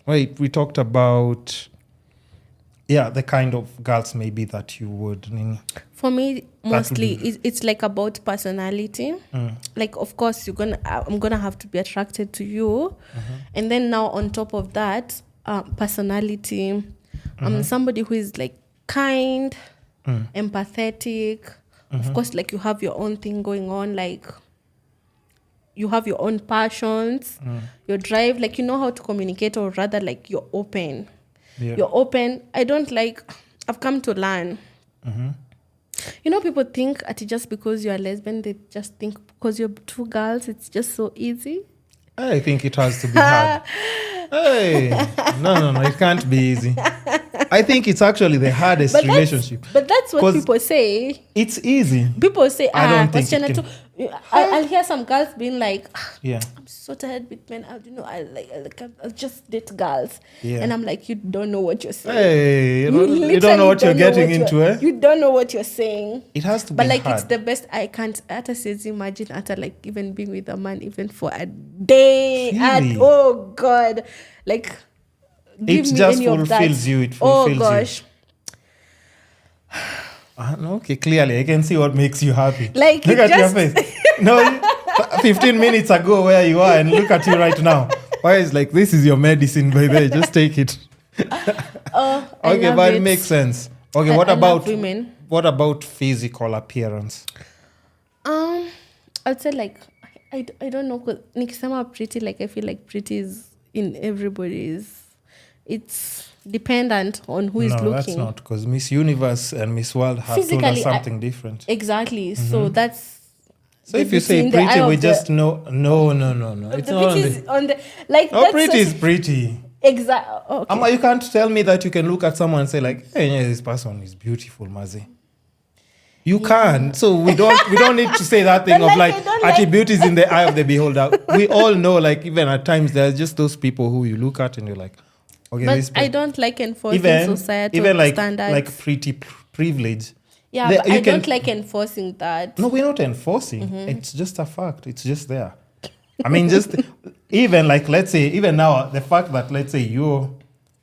we talked about, the kind of girls maybe that you would. For me, mostly it's like about personality. Like, of course, I'm gonna have to be attracted to you, and then now on top of that, personality. Somebody who is like kind, empathetic. Of course, like you have your own thing going on, like you have your own passions, your drive. Like you know how to communicate, or rather, like you're open. Yeah. You're open. I've come to learn. People think just because you're a lesbian, they just think because you're two girls, it's just so easy. I think it has to be hard. Hey, no, it can't be easy. I think it's actually the hardest relationship. But that's what people say. It's easy. People say, I don't think I'll hear some girls being like, Yeah. I'm so tired with men. I'll just date girls. Yeah. And I'm like, you don't know what you're saying. Hey, you don't know literally what you're don't know getting what into, eh? You don't know what you're saying. It has to But be like hard. it's the best. I can't imagine like even being with a man even for a day. Really? And oh God, like give It me just any of that. fulfills you. It fulfills oh gosh. Okay, clearly I can see what makes you happy. Like, look it at your just- face. No, 15 minutes ago where you are, and look at you right now. Why is like this is your medicine, baby? Just take it. I Okay, love but it it makes sense. Okay, I what love about women? What about physical appearance? I'd say like I don't know, 'cause nikisema pretty, like I feel like pretty is in everybody's. It's dependent on who is No, looking. that's not, because Miss Universe and Miss World have told Physically, us something different. Exactly. So that's. So if you say pretty, we just know. No. It's the not pretty is on the like. no, that's pretty is pretty. Exactly. Okay. You can't tell me that you can look at someone and say like, hey, yeah, this person is beautiful, Mazi. You can't. So we don't need to say that thing But of like, like I don't like- attribute is in the eye of the beholder. We all know, like, even at times there's just those people who you look at and you're like, okay, But this I don't like enforcing societal even like standards. like pretty privilege. Yeah, The- but you I can- don't like enforcing that. No, we're not enforcing. It's just a fact. It's just there. I mean, just even like, let's say, even now, the fact that, let's say, you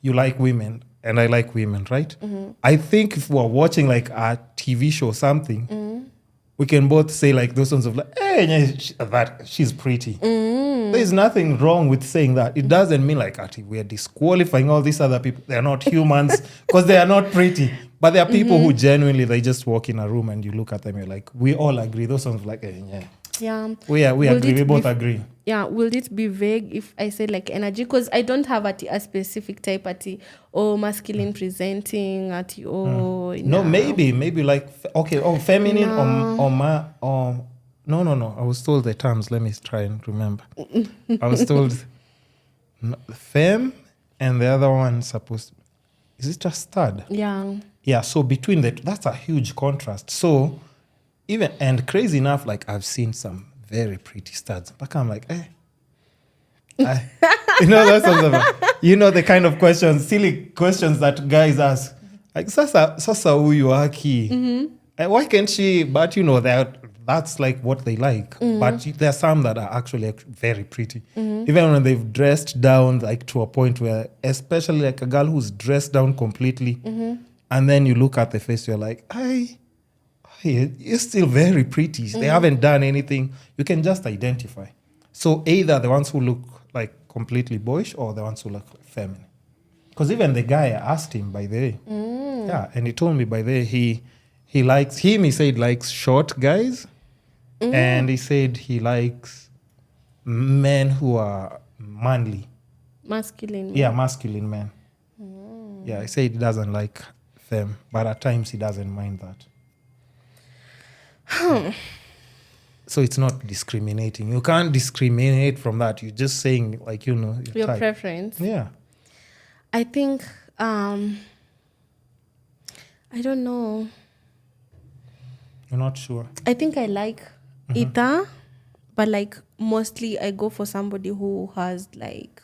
like women and I like women, right? I think if we're watching like a TV show or something, we can both say like those ones of like, hey, yeah, she's pretty. There's nothing wrong with saying that. It doesn't mean like we're disqualifying all these other people. They're not humans because they are not pretty. But there are people who genuinely, they just walk in a room and you look at them, you're like, we all agree. Those ones like, yeah. Yeah. We Will agree. it We both be- agree. Yeah, will it be vague if I say like energy? Because I don't have a specific type masculine presenting No, maybe like feminine no. I was told the terms. Let me try and remember. I was told femme and the other one supposed. Is it a stud? Yeah. Yeah. So between that's a huge contrast. So even and crazy enough, like I've seen some very pretty studs. But I'm like, those sorts of, the kind of questions, silly questions that guys ask. Like, sasa huyu haki. Why can't she? But that's like what they like. But there are some that are actually very pretty. Even when they've dressed down, like to a point where, especially like a girl who's dressed down completely, and then you look at the face, you're like, you're still very pretty. They haven't done anything. You can just identify. So either the ones who look like completely boyish or the ones who look feminine. Because even the guy, I asked him, by the way. Yeah, and he told me, by the way, he said likes short guys. And he said he likes men who are manly. Masculine. Yeah, masculine men. Yeah, he said he doesn't like them. But at times he doesn't mind that. So it's not discriminating. You can't discriminate from that. You're just saying, like, your type. Preference. Yeah. I think, I don't know. You're not sure. I think I like either, but like mostly I go for somebody who has like,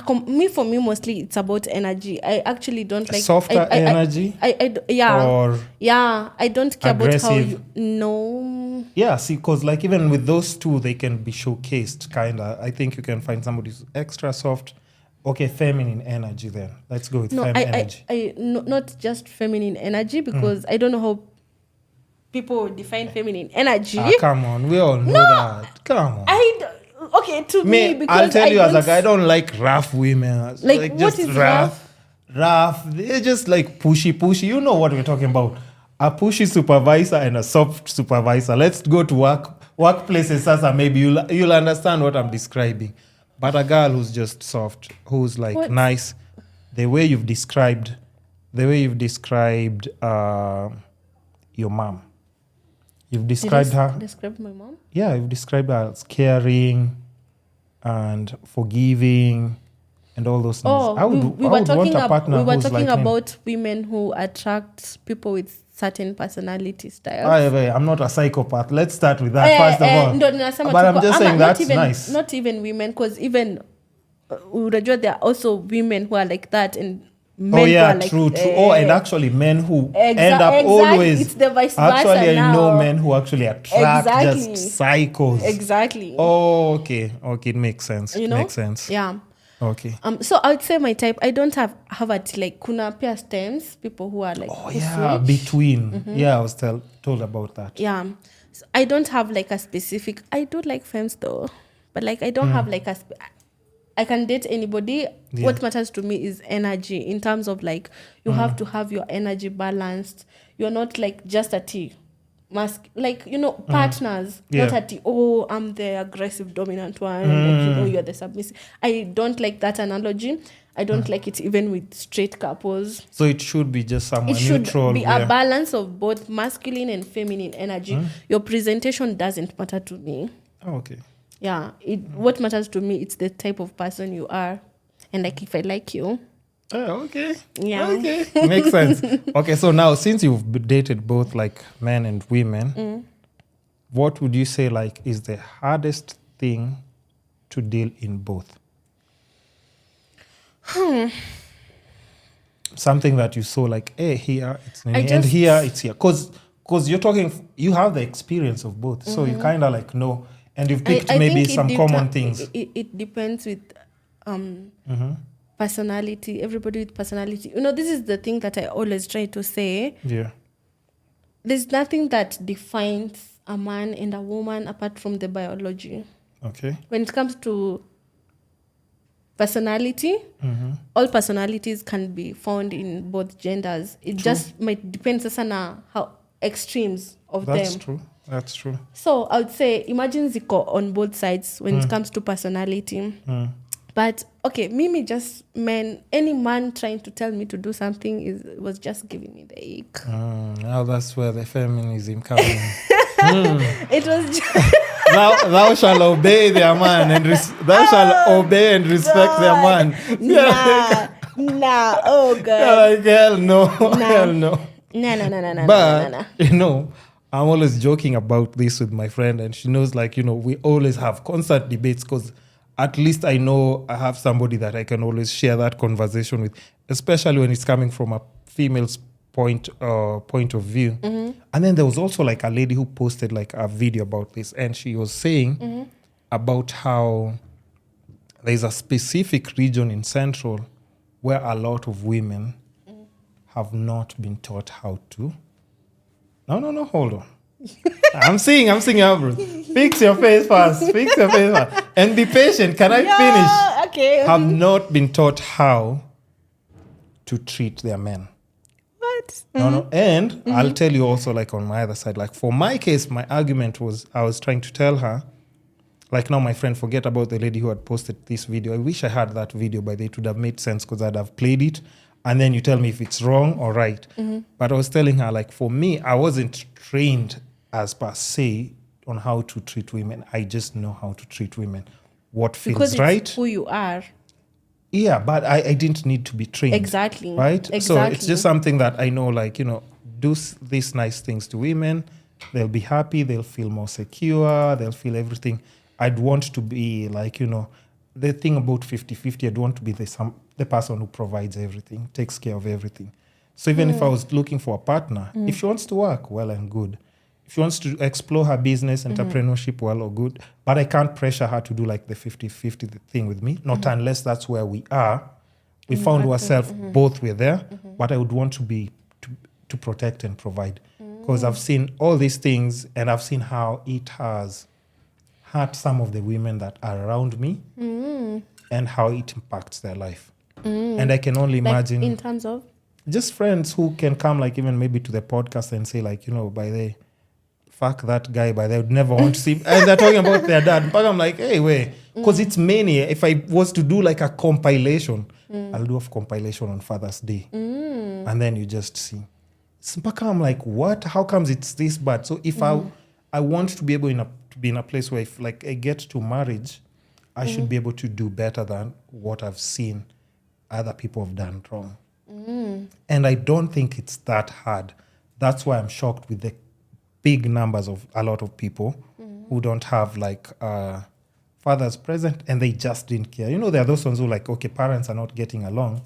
for me, mostly it's about energy. I actually don't like softer energy. Or I don't care aggressive. about how no. Yeah, see, because like even with those two, they can be showcased, kind of. I think you can find somebody who's extra soft. Okay, feminine energy then. Let's go with energy. Not just feminine energy, because I don't know how people define feminine energy. Come on, we all know that. Come on. To me, because I'll tell you as a guy, I don't like rough women. Like what just is rough? Rough. They're just like pushy. You know what we're talking about. A pushy supervisor and a soft supervisor. Let's go to workplaces, Sasa. Maybe you'll understand what I'm describing. But a girl who's just soft, who's like nice, the way you've described your mom. You've described her. Describe my mom? Yeah, you've described her as caring and forgiving and all those things. Oh, I would want a partner we were who's talking like about women who attract people with certain personality styles. I'm not a psychopath. Let's start with that first of all. But I'm just saying that's nice. Not even women, because even unajua there are also women who are like that, and men who are like, true. And actually men who end up exactly. always. It's the vice versa. Actually, I know now. men who actually attract just psychos. Exactly. Oh, okay. It makes sense. You know? Makes sense. Yeah. Okay. So I would say my type, I don't have it like kuna pia stems, people who are like between. Yeah, I was told about that. Yeah. So I don't have like a specific, I do like femmes though, but like I don't have like I can date anybody. Yeah. What matters to me is energy, in terms of like you have to have your energy balanced. You're not like just a T. Like, partners, not at the, I'm the aggressive dominant one, and like, you're the submissive. I don't like that analogy. I don't like it even with straight couples. So it should be just someone neutral. It should be a balance of both masculine and feminine energy. Your presentation doesn't matter to me. Oh, okay. Yeah, what matters to me, it's the type of person you are, and like if I like you. Oh, okay. Yeah. Okay. Makes sense. Okay, so now since you've dated both like men and women, what would you say like is the hardest thing to deal in both? Something that you saw like, hey, here it's Nini, and here it's here. Because you have the experience of both, so you kind of like know, and you've picked maybe some common things. It depends with personality, everybody with personality. This is the thing that I always try to say. Yeah. There's nothing that defines a man and a woman apart from the biology. Okay. When it comes to personality, all personalities can be found in both genders. It just might depend on how extremes of them. That's true. So I would say imagine ziko on both sides when it comes to personality. But okay, Mimi just any man trying to tell me to do something was just giving me the ick. Now that's where the feminism comes in. It was just thou shall obey their man and thou shall obey and respect their man. Nah, oh God. Like, hell no. Hell no. No. But I'm always joking about this with my friend, and she knows like, we always have constant debates, because at least I know I have somebody that I can always share that conversation with, especially when it's coming from a female's point of view. And then there was also like a lady who posted like a video about this, and she was saying about how there's a specific region in Central where a lot of women have not been taught how to. No, hold on. I'm seeing you, bro. Fix your face first. And be patient. Can I finish? Okay. Have not been taught how to treat their men. What? No. And I'll tell you also, like on my other side, like for my case, my argument was, I was trying to tell her, like now my friend, forget about the lady who had posted this video. I wish I had that video, but it would have made sense because I'd have played it. And then you tell me if it's wrong or right. But I was telling her, like, for me, I wasn't trained as per se on how to treat women. I just know how to treat women. What feels because right. It's who you are. Yeah, but I didn't need to be trained. Exactly. Right? Exactly. So it's just something that I know, like, do these nice things to women. They'll be happy. They'll feel more secure. They'll feel everything. I'd want to be like, the thing about 50-50, I'd want to be the person who provides everything, takes care of everything. So even if I was looking for a partner, if she wants to work, well and good. If she wants to explore her business, entrepreneurship, well or good. But I can't pressure her to do like the 50-50 thing with me, not unless that's where we are. We found ourselves both were there, but I would want to be to protect and provide. Because I've seen all these things, and I've seen how it has hurt some of the women that are around me and how it impacts their life. And I can only imagine... in terms of? Just friends who can come like even maybe to the podcast and say like, by the... fuck that guy, but they would never want to see... And they're talking about their dad. But I'm like, hey, wait. Because it's many. If I was to do like a compilation, I'll do a compilation on Father's Day. And then you just see. I'm like, what? How comes it's this bad? So if I want to be able to be in a place where if like I get to marriage, I should be able to do better than what I've seen other people have done wrong. And I don't think it's that hard. that's why I'm shocked with the big numbers of a lot of people who don't have like fathers present and they just didn't care. You know, there are those ones who like, okay, parents are not getting along.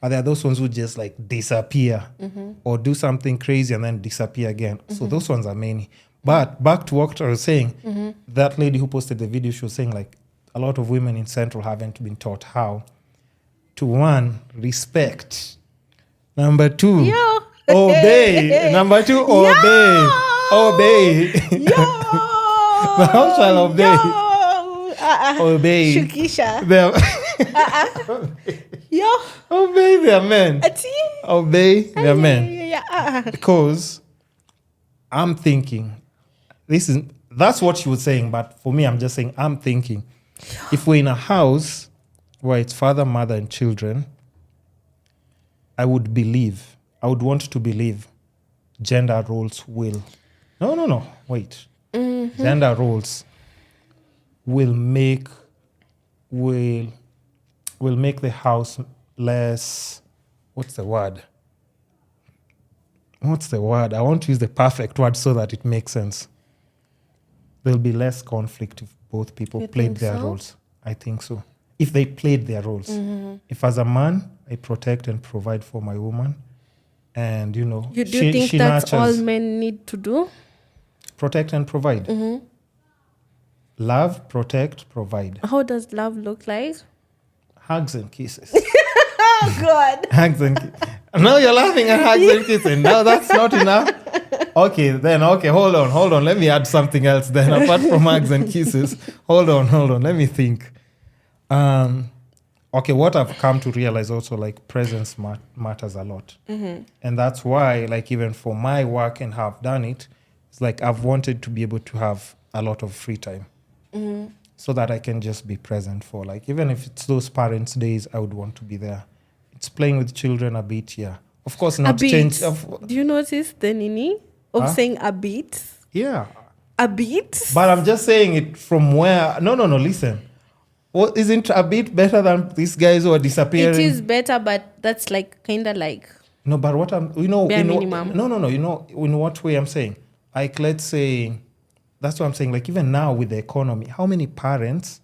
But there are those ones who just like disappear or do something crazy and then disappear again. So those ones are many. But back to what I was saying, that lady who posted the video, she was saying like a lot of women in Central haven't been taught how to, one, respect. Number two, obey. Number two, obey. Obey. How shall obey? Obey. Shukisha. Obey their men. Obey their men. Yeah. Because I'm thinking, that's what she was saying, but for me, I'm just saying, I'm thinking, if we're in a house where it's father, mother, and children, I would want to believe gender roles will. No, wait. Gender roles will make the house less, what's the word? I want to use the perfect word so that it makes sense. There'll be less conflict if both people played their roles. I think so. If they played their roles. If as a man, I protect and provide for my woman, and you know, do you think that's nurtures, all men need to do? Protect and provide. Love, protect, provide. How does love look like? Hugs and kisses. Oh God. Hugs and kisses. Now you're laughing at hugs and kissing. No, that's not enough. Okay, hold on. Let me add something else then, apart from hugs and kisses. Hold on. Let me think. Okay, what I've come to realize also, like, presence matters a lot. And that's why, like, even for my work and how I've done it, it's like I've wanted to be able to have a lot of free time. So that I can just be present for, like, even if it's those parents' days, I would want to be there. It's playing with children a bit, yeah. Of course, not change. Do you notice the nini of saying a bit? Yeah. A bit? But I'm just saying it from where... No, listen. Well, isn't a bit better than these guys who are disappearing? It is better, but that's like kind of like... No, but what I'm... bare minimum. No. You know, in what way I'm saying? Like, let's say... That's what I'm saying. Like, even now with the economy, how many parents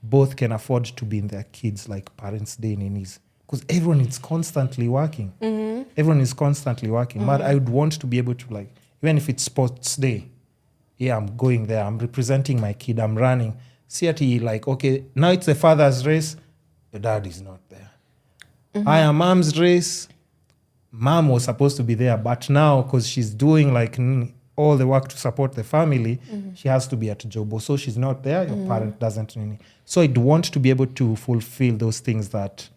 both can afford to be in their kids' like parents' day ninis? Because everyone is constantly working. Everyone is constantly working. But I would want to be able to, like, even if it's sports day, yeah, I'm going there. I'm representing my kid. I'm running. See at like, okay, now it's the father's race. The dad is not there. I am mom's race. Mom was supposed to be there. But now, because she's doing, like, all the work to support the family, she has to be at Jobo. So she's not there, your parent doesn't. So I'd want to be able to fulfill those things that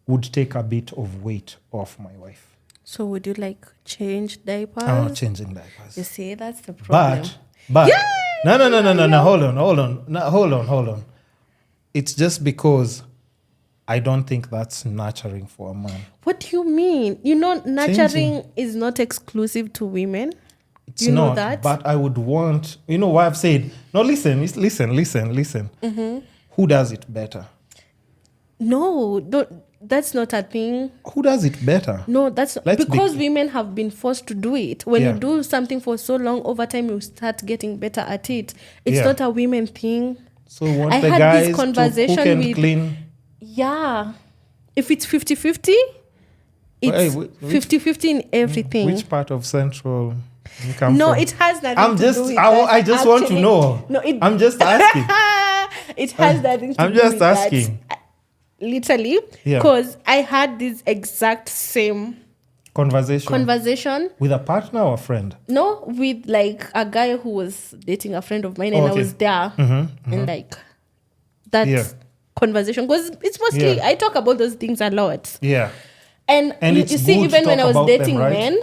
would take a bit of weight off my wife. So would you like change diapers? I'm not changing diapers. You see, that's the problem. But no, hold on. It's just because I don't think that's nurturing for a man. What do you mean? You know, nurturing is not exclusive to women. It's not, know that? But I would want, you know why I've said, no, listen. Who does it better? No, that's not a thing. Who does it better? No, because women have been forced to do it. When you do something for so long, over time you start getting better at it. It's not a women thing. So you want the guys this conversation to cook and clean? Yeah. If it's 50-50, it's 50-50 in everything. Which part of Central... No, it has nothing to do with that. I just want to know. No, I'm just asking. It has nothing to do with that. I'm just asking. Literally, because I had this exact same conversation with a partner or a friend. No, with like a guy who was dating a friend of mine, and I was there, and like that conversation, because it's mostly I talk about those things a lot. Yeah, and you see, even when I was dating men,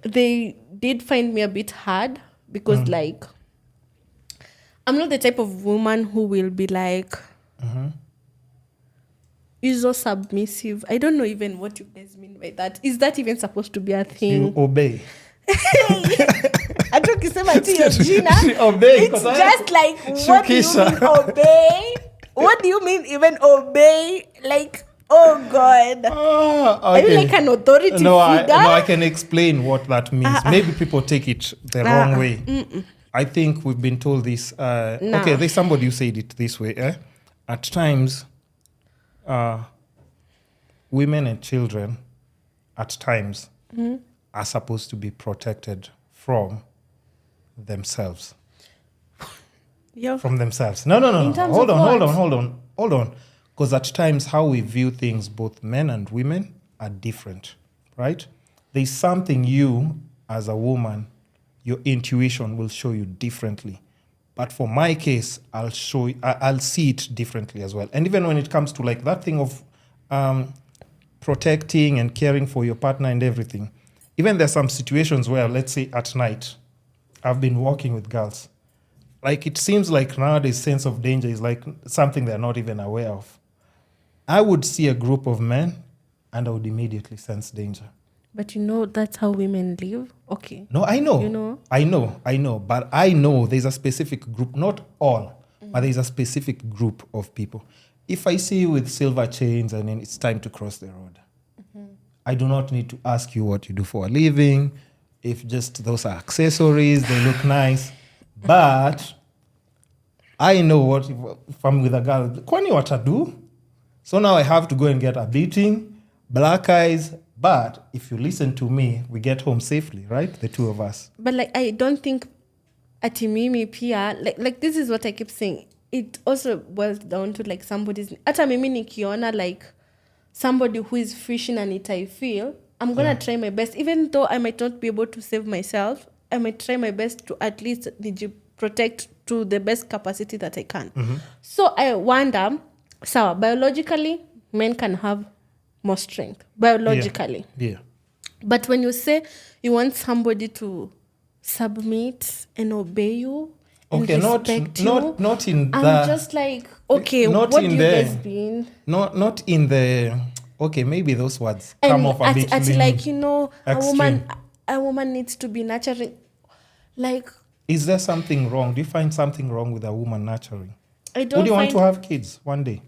they did find me a bit hard because like I'm not the type of woman who will be like you're so submissive. I don't know even what you guys mean by that. Is that even supposed to be a thing? You obey. I don't kisema to Gina. Obey. It's just like, what do you mean obey? What do you mean even obey? Like, Oh God. Okay. Are you like an authority figure? I can explain what that means. Maybe people take it the wrong way. I think we've been told this. Okay, there's somebody who said it this way. At times, women and children, at times, are supposed to be protected from themselves. From themselves. No. Hold on. Because at times, how we view things, both men and women, are different, right? There's something you, as a woman, your intuition will show you differently. But for my case, I'll see it differently as well. And even when it comes to like that thing of protecting and caring for your partner and everything, even there's some situations where, let's say at night, I've been walking with girls. Like it seems like nowadays sense of danger is like something they're not even aware of. I would see a group of men and I would immediately sense danger. But that's how women live. Okay. No, I know. You know? I know. But I know there's a specific group, not all, but there's a specific group of people. If I see you with silver chains and then it's time to cross the road, I do not need to ask you what you do for a living. If just those are accessories, they look nice. But I know what if I'm with a girl, kwani what I do? So now I have to go and get a beating, black eyes. But if you listen to me, we get home safely, right? The two of us. But like, I don't think ati mimi pia, like this is what I keep saying. It also boils down to like somebody's, ata mimi nikiona like somebody who is fishing and it I feel, I'm going to try my best. Even though I might not be able to save myself, I might try my best to at least protect to the best capacity that I can. So I wonder, so biologically, men can have more strength, biologically. Yeah. But when you say you want somebody to submit and obey you, and respect you, not in I'm that. just like, okay, what do you guys mean? Not in the. Okay, maybe those words come off a bit. Like extreme. a woman needs to be nurturing. Like, is there something wrong? Do you find something wrong with a woman nurturing? I don't. Would you want to have kids one day?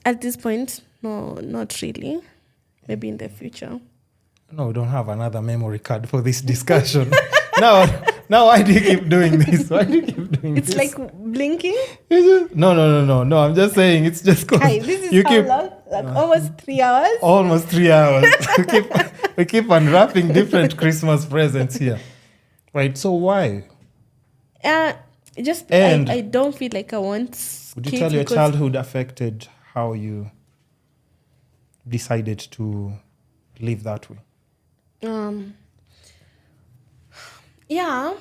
At this point, no, not really. Maybe in the future. No, we don't have another memory card for this discussion. Now, why do you keep doing this? Why do you keep doing this? It's like blinking. No. I'm just saying it's just because this is how long? Like almost 3 hours. Almost 3 hours. we keep unwrapping different Christmas presents here. Right. So why? I don't feel like I want. Would you tell your childhood affected how you decided to live that way? Yeah.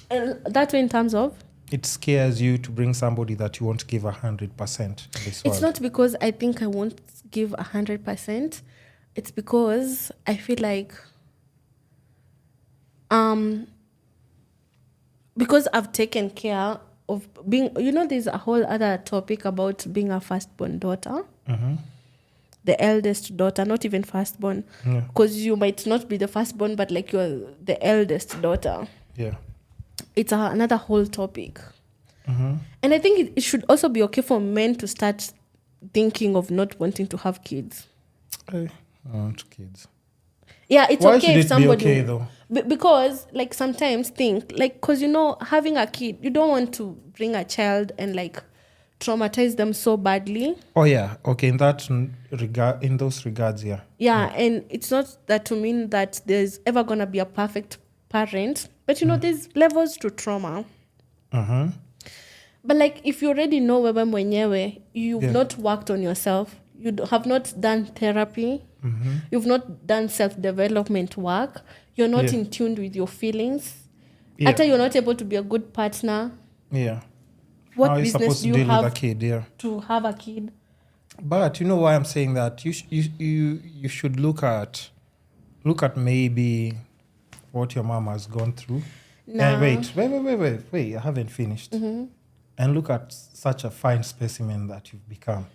That way in terms of? It scares you to bring somebody that you won't give 100% in this world. It's not because I think I won't give 100%. It's because I feel like because I've taken care of being, there's a whole other topic about being a firstborn daughter. The eldest daughter, not even firstborn. Because you might not be the firstborn, but like you're the eldest daughter. Yeah. It's another whole topic. And I think it should also be okay for men to start thinking of not wanting to have kids. I want kids. Yeah, it's Why okay should if somebody... be okay, though? Because, like, sometimes think, like, because, having a kid, you don't want to bring a child and, like, traumatize them so badly. Oh, yeah. Okay, in those regards, yeah. Yeah, and it's not that to mean that there's ever going to be a perfect parent. But, there's levels to trauma. But, like, if you already know wewe mwenyewe, you've not worked on yourself, you have not done therapy, you've not done self-development work, you're not in tune with your feelings, after you're not able to be a good partner, what business do you have with a kid, to have a kid? But you know why I'm saying that? You should look at maybe what your mom has gone through. No. Wait, I haven't finished. And look at such a fine specimen that you've become.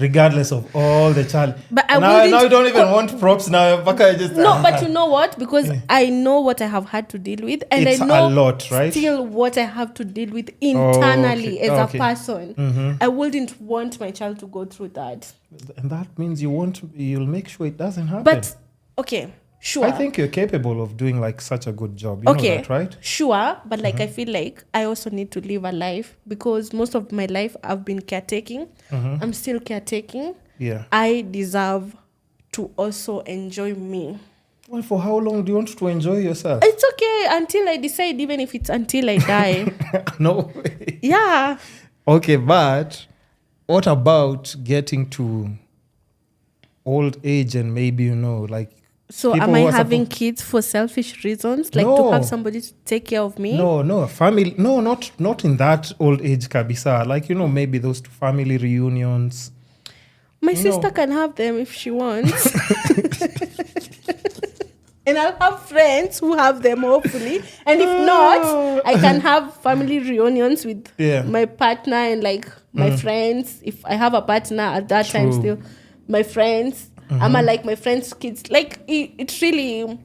regardless of all the challenge. But I now wouldn't you don't even want props now. I just no, but you know what? Because I know what I have had to deal with, and it's I know a lot, right? still what I have to deal with internally as a person. Mm-hmm. I wouldn't want my child to go through that. And that means you'll make sure it doesn't happen. But okay, sure. I think you're capable of doing like such a good job. You know that, right? Sure, but like I feel like I also need to live a life because most of my life I've been caretaking. I'm still caretaking. Yeah. I deserve to also enjoy me. Well, for how long do you want to enjoy yourself? It's okay until I decide, even if it's until I die. No way. Yeah. Okay, but what about getting to old age and maybe, like... So am I having kids for selfish reasons? Like to have somebody to take care of me? No, family. No, not in that old age, kabisa. Like, maybe those two family reunions. My sister can have them if she wants. And I'll have friends who have them, hopefully. And if not, I can have family reunions with my partner and like my friends. If I have a partner at that time still, my friends. I'm like my friends' kids. Like it's really...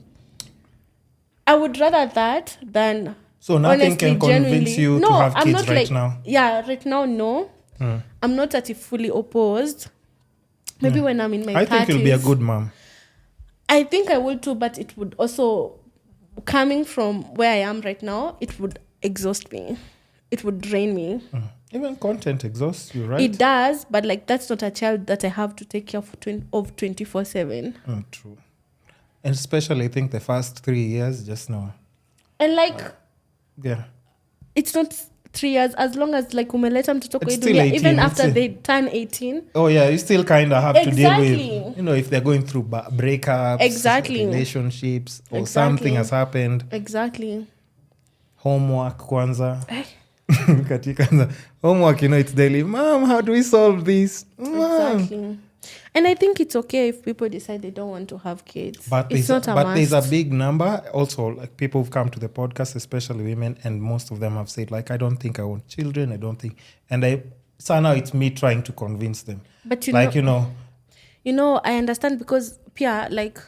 I would rather that than... So nothing can convince you to have kids right now? Yeah, right now, no. I'm not at it fully opposed. Maybe when I'm in my 30s. I think you'll be a good mom. I think I will too, but it would also... Coming from where I am right now, it would exhaust me. It would drain me. Even content exhausts you, right? It does, but like that's not a child that I have to take care of 24/7. True. And especially, I think the first 3 years, just no. And like... yeah. It's not 3 years, as long as like umeleta mtoto kwa It's still dunia, 18, even after they turn 18. Oh yeah, you still kind of have to deal with, if they're going through breakups, relationships, or something has happened. Exactly. Homework kwanza. Homework, it's daily. Mom, how do we solve this? Exactly. And I think it's okay if people decide they don't want to have kids. But it's not a must. There's a big number. Also, like people who've come to the podcast, especially women, and most of them have said, like, I don't think I want children. I don't think. And so now it's me trying to convince them. But I understand because pia, like,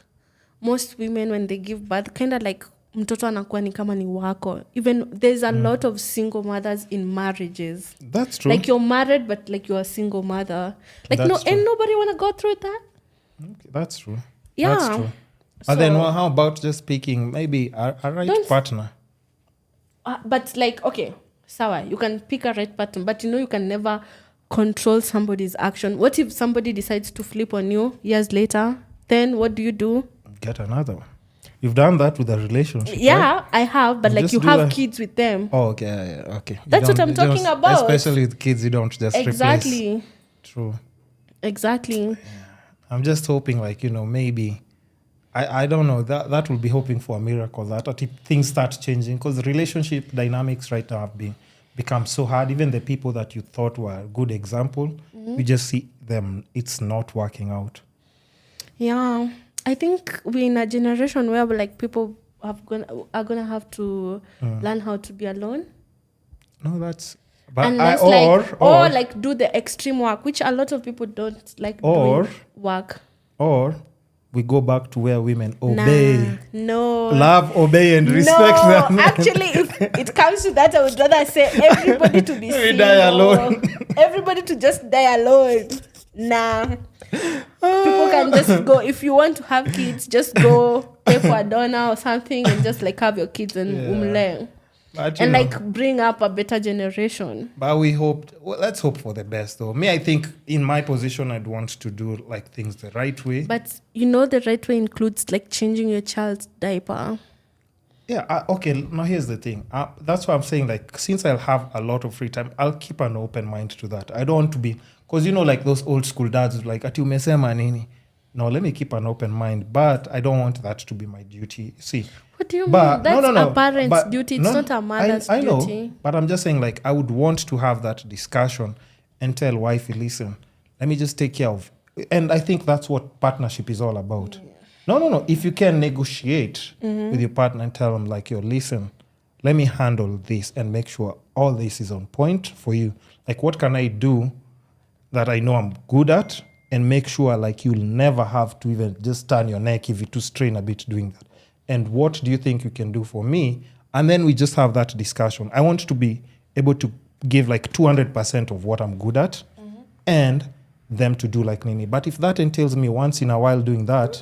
most women when they give birth, kind of like mtoto anakuwa ni kama ni wako. Even there's a lot of single mothers in marriages. That's true. Like you're married, but like you're a single mother. Like ain't nobody want to go through that. Okay, that's true. Yeah. That's true. But then how about just picking maybe a right partner? But like, okay, sawa, you can pick a right partner, but you can never control somebody's action. What if somebody decides to flip on you years later? Then what do you do? Get another one. You've done that with a relationship, yeah, right? I have, but like you have kids with them. Oh, okay, yeah, okay. That's what I'm talking about. Especially with kids, you don't just replace. True. Exactly. Yeah. I'm just hoping, like, maybe, I don't know, that will be hoping for a miracle, that things start changing, because relationship dynamics right now have become so hard. Even the people that you thought were a good example, you just see them, it's not working out. Yeah. I think we're in a generation where like people are gonna have to learn how to be alone. No, that's... But unless or like do the extreme work, which a lot of people don't like doing work. Or we go back to where women obey. No. Love, obey, and respect them. Actually, if it comes to that, I would rather say everybody to be single. Die alone. Everybody to just die alone. Nah. People can just go. If you want to have kids, just go pay for a donor or something and just like have your kids and umle. And like bring up a better generation. But let's hope for the best though. Me, I think in my position, I'd want to do like things the right way. But the right way includes like changing your child's diaper. Yeah, okay, now here's the thing. That's why I'm saying, like, since I'll have a lot of free time, I'll keep an open mind to that. I don't want to be, because like those old school dads, like, ati umesema nini? No, let me keep an open mind, but I don't want that to be my duty. See, what do you mean? That's a parent's duty. It's not a mother's duty. I know, but I'm just saying, like, I would want to have that discussion and tell wifey, listen, let me just take care of. And I think that's what partnership is all about. Yeah. No. If you can negotiate with your partner and tell them, like, yo, listen, let me handle this and make sure all this is on point for you. Like, what can I do that I know I'm good at and make sure like you'll never have to even just turn your neck if you to strain a bit doing that. And what do you think you can do for me? And then we just have that discussion. I want to be able to give like 200% of what I'm good at and them to do like Nini. But if that entails me once in a while doing that,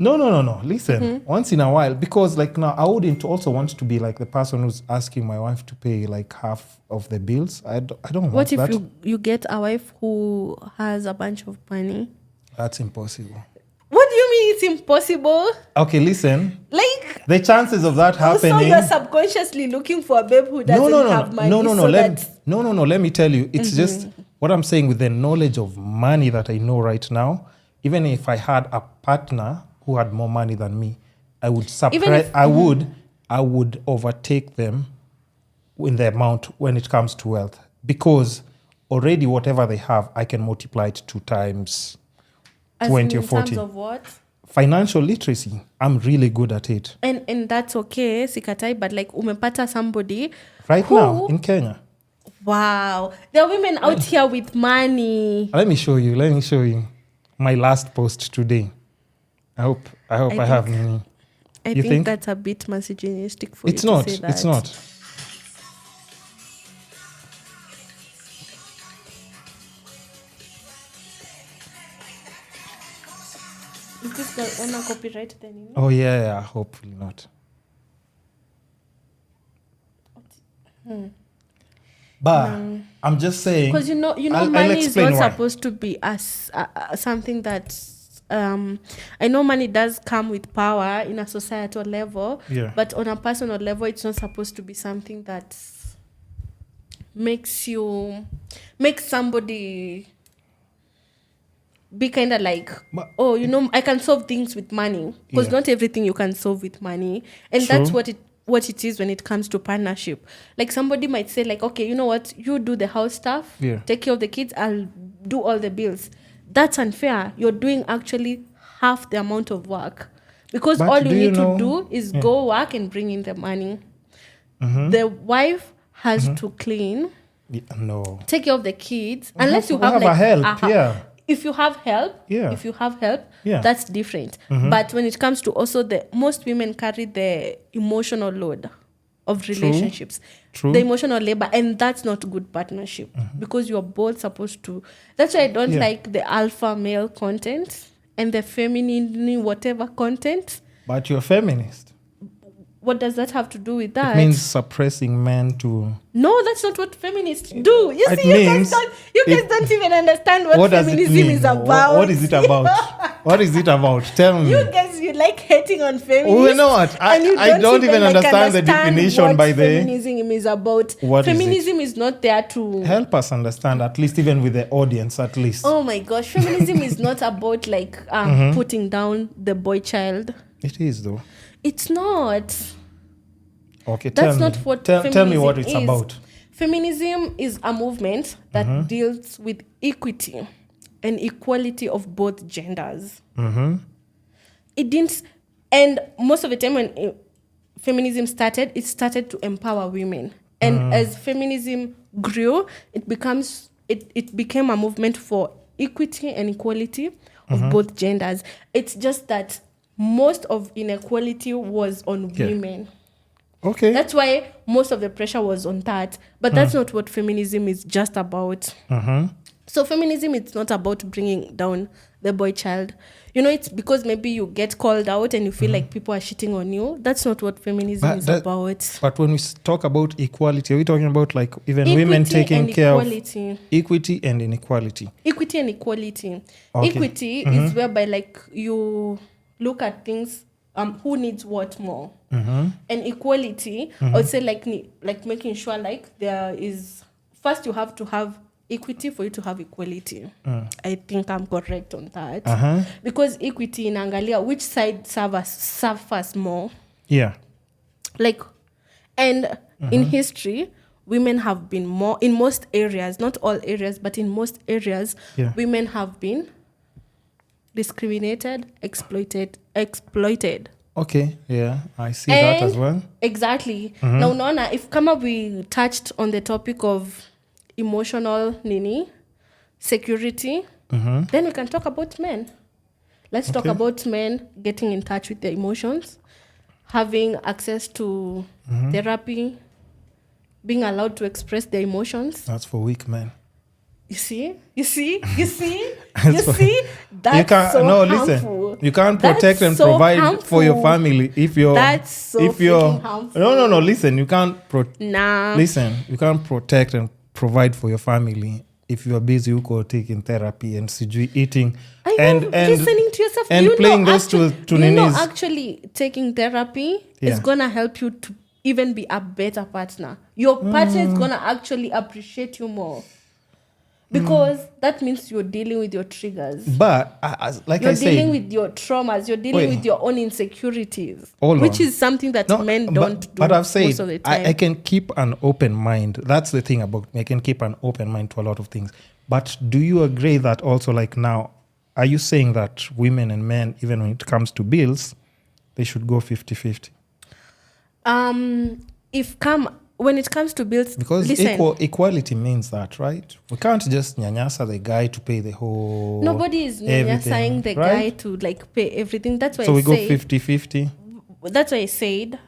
no. Listen, once in a while, because like now I wouldn't also want to be like the person who's asking my wife to pay like half of the bills. I don't want What if that. you get a wife who has a bunch of money? That's impossible. What do you mean it's impossible? Okay, listen. Like The chances of that happening. So you're subconsciously looking for a babe who doesn't have money. No. So Let me tell you. It's just what I'm saying with the knowledge of money that I know right now. Even if I had a partner who had more money than me, I would surprise. I would overtake them in the amount when it comes to wealth, because already whatever they have, I can multiply it 2 times, 20 or 40. In terms of what? Financial literacy. I'm really good at it. And that's okay, sikatai, but like umepata somebody right now in Kenya. Wow. There are women out here with money. Let me show you my last post today. I hope I have money. I think that's a bit misogynistic for it's you not, to say that. It's not. Is this the owner copyright then? Oh yeah, hopefully not. But I'm just saying, because you know, money is not supposed to be something that I know money does come with power in a societal level, but on a personal level, it's not supposed to be something that makes somebody be kind of like, I can solve things with money, because not everything you can solve with money, and that's what it is when it comes to partnership. Like somebody might say like, okay, you know what, you do the house stuff, take care of the kids, I'll do all the bills. That's unfair. You're doing actually half the amount of work, because all you need to do is go work and bring in the money. The wife has to clean, take care of the kids, unless you have like help. If you have help, that's different. But when it comes to also most women carry the emotional load of relationships, the emotional labor, and that's not good partnership, because you're both supposed to. That's why I don't like the alpha male content and the feminine whatever content. But you're a feminist. What does that have to do with that? It means suppressing men to... No, that's not what feminists do. You guys don't even understand what feminism is about. What is it about? What is it about? Tell me. You guys, you like hating on feminists. You know what? I don't even understand the definition by the... Feminism is about. Feminism is not there to... Help us understand, at least even with the audience, at least. Oh my gosh. Feminism is not about like putting down the boy child. It is though. It's not. Okay, that's not what feminism tell me what it's is. about. Feminism is a movement that deals with equity and equality of both genders. It didn't, and most of the time when feminism started, it started to empower women. And as feminism grew, it became a movement for equity and equality of both genders. It's just that most of inequality was on women. Okay. That's why most of the pressure was on that. But that's not what feminism is just about. So feminism, it's not about bringing down the boy child. It's because maybe you get called out and you feel like people are shitting on you. That's not what feminism is about. But when we talk about equality, are we talking about like even equity women taking care of equity and inequality? Equity and equality. Okay. Equity is whereby like you look at things, who needs what more. And equality, I would say like making sure like there is, first you have to have equity for you to have equality. I think I'm correct on that. Because equity in Angalia, which side suffers more? Yeah. Like, and in history, women have been more, in most areas, not all areas, but in most areas, women have been discriminated, exploited. Okay, yeah, I see that as well. Exactly. Now, Nona, if we touched on the topic of emotional nini, security, then we can talk about men. Let's talk about men getting in touch with their emotions, having access to therapy, being allowed to express their emotions. That's for weak men. You see? That's so harmful. You can't protect and provide for your family if you're... That's so harmful. No. Listen, you can't... Listen, you can't protect and provide for your family if you are busy taking therapy and eating and listening to yourself and playing those two ninis. Actually taking therapy is gonna help you to even be a better partner. Your partner is gonna actually appreciate you more because that means you're dealing with your triggers. But you're dealing with your traumas. You're dealing with your own insecurities, which is something that men don't do. But I've said most of the time. I can keep an open mind. That's the thing about me. I can keep an open mind to a lot of things. But do you agree that also, like now, are you saying that women and men, even when it comes to bills, they should go 50-50? When it comes to bills, because equality means that, right? We can't just nyanyasa the guy to pay the whole... Nobody is nyanyasing the guy to like pay everything. That's why we go 50-50? That's why I said,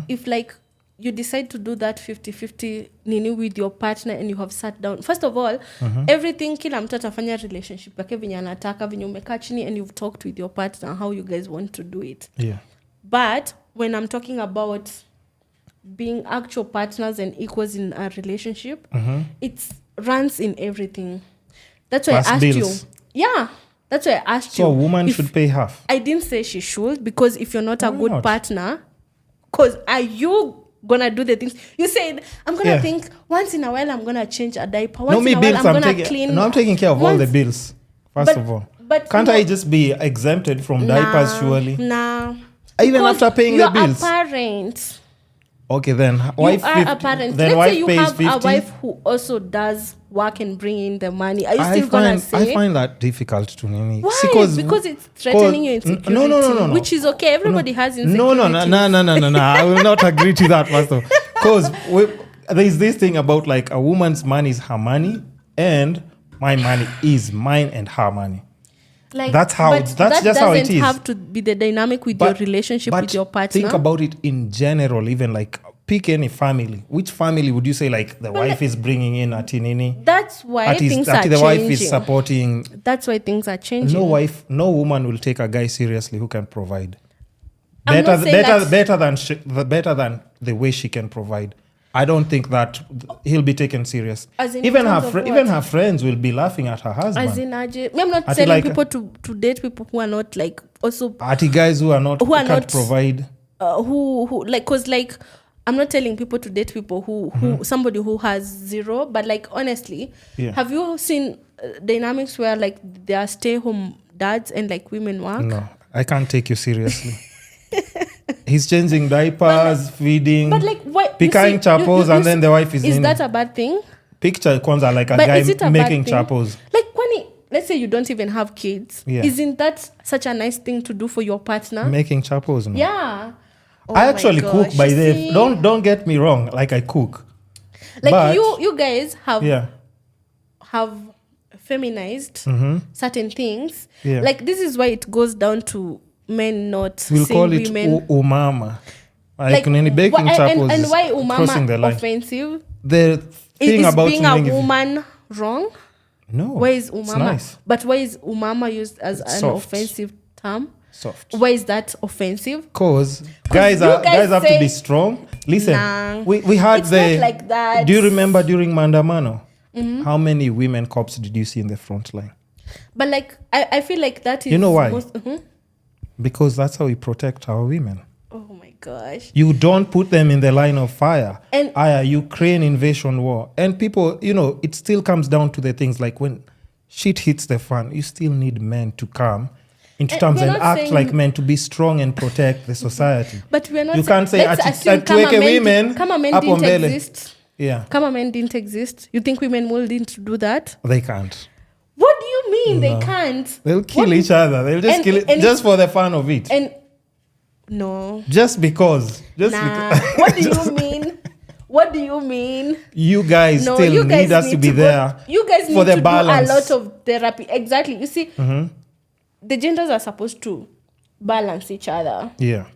if like you decide to do that 50-50 nini with your partner and you have sat down, first of all, everything kila mtu atafanya relationship yake venye anataka, venye umekaa chini and you've talked with your partner how you guys want to do it. Yeah. But when I'm talking about being actual partners and equals in a relationship, it runs in everything. That's why I asked bills. you. Yeah. That's why I asked you. So a woman should pay half? I didn't say she should, because if you're not a good partner, because are you gonna do the things you said? I'm gonna think once in a while I'm gonna change a diaper. Once in a while I'm gonna clean. No, I'm taking care of all the bills. First of all, but can't I just be exempted from diapers? Surely, even after paying the bills. You're a parent. Okay, then wife. You are a parent. Let's say you have 50? A wife who also does work and bring in the money. Are you still gonna say? I find that difficult to name. Why? Because it's threatening your insecurity. No. Which is okay. Everybody has insecurity. No. I will not agree to that, first of all. Because there's this thing about like a woman's money is her money and my money is mine and her money. Like, that's how it is. That doesn't have to be the dynamic with your relationship with your partner. Think about it in general, even like pick any family. Which family would you say like the wife is bringing in atinini? That's why things are changing. The wife is supporting. That's why things are changing. No woman will take a guy seriously who can provide. Better than the way she can provide. I don't think that he'll be taken serious. Even her friends will be laughing at her husband. I'm not telling people to date people who are not like also guys who can't provide. I'm not telling people to date people who somebody who has zero, but like honestly, have you seen dynamics where like they are stay-home dads and like women work? No, I can't take you seriously. He's changing diapers, feeding, but like picking chapos, and then the wife is that a bad thing? Picture Kwanzaa like a guy making chapos. Like let's say you don't even have kids. Yeah. Isn't that such a nice thing to do for your partner? Making chapos, no? Yeah. Oh, I actually cook by the... Don't get me wrong. Like I cook. Like but, you guys have feminized certain things. Yeah. Like this is why it goes down to men not we'll seeing call it women. Umama. Like baking chapels and why umama offensive? The thing is about being a woman wrong? No. Why is umama? Nice. But why is umama used as an offensive term? Soft. Why is that offensive? Because guys have to be strong. Listen, we had it's not like that. Do you remember during Mandamano? How many women cops did you see in the front line? But like I feel like that is... You know why? Because that's how we protect our women. Oh my gosh. You don't put them in the line of fire. And Ukraine invasion war. And people, it still comes down to the things like when shit hits the fan, you still need men to come into terms and act like men to be strong and protect the society. But we're not... You can't say women... Kama men didn't exist. Yeah. Kama men didn't exist. You think women wouldn't do that? They can't. What do you mean they can't? They'll kill each other. They'll just kill it just for the fun of it. And no. Just because. What do you mean? What do you mean? You guys still need us to be there. You guys need for the to balance. do a lot of therapy. Exactly. You see, the genders are supposed to balance each other. Yeah.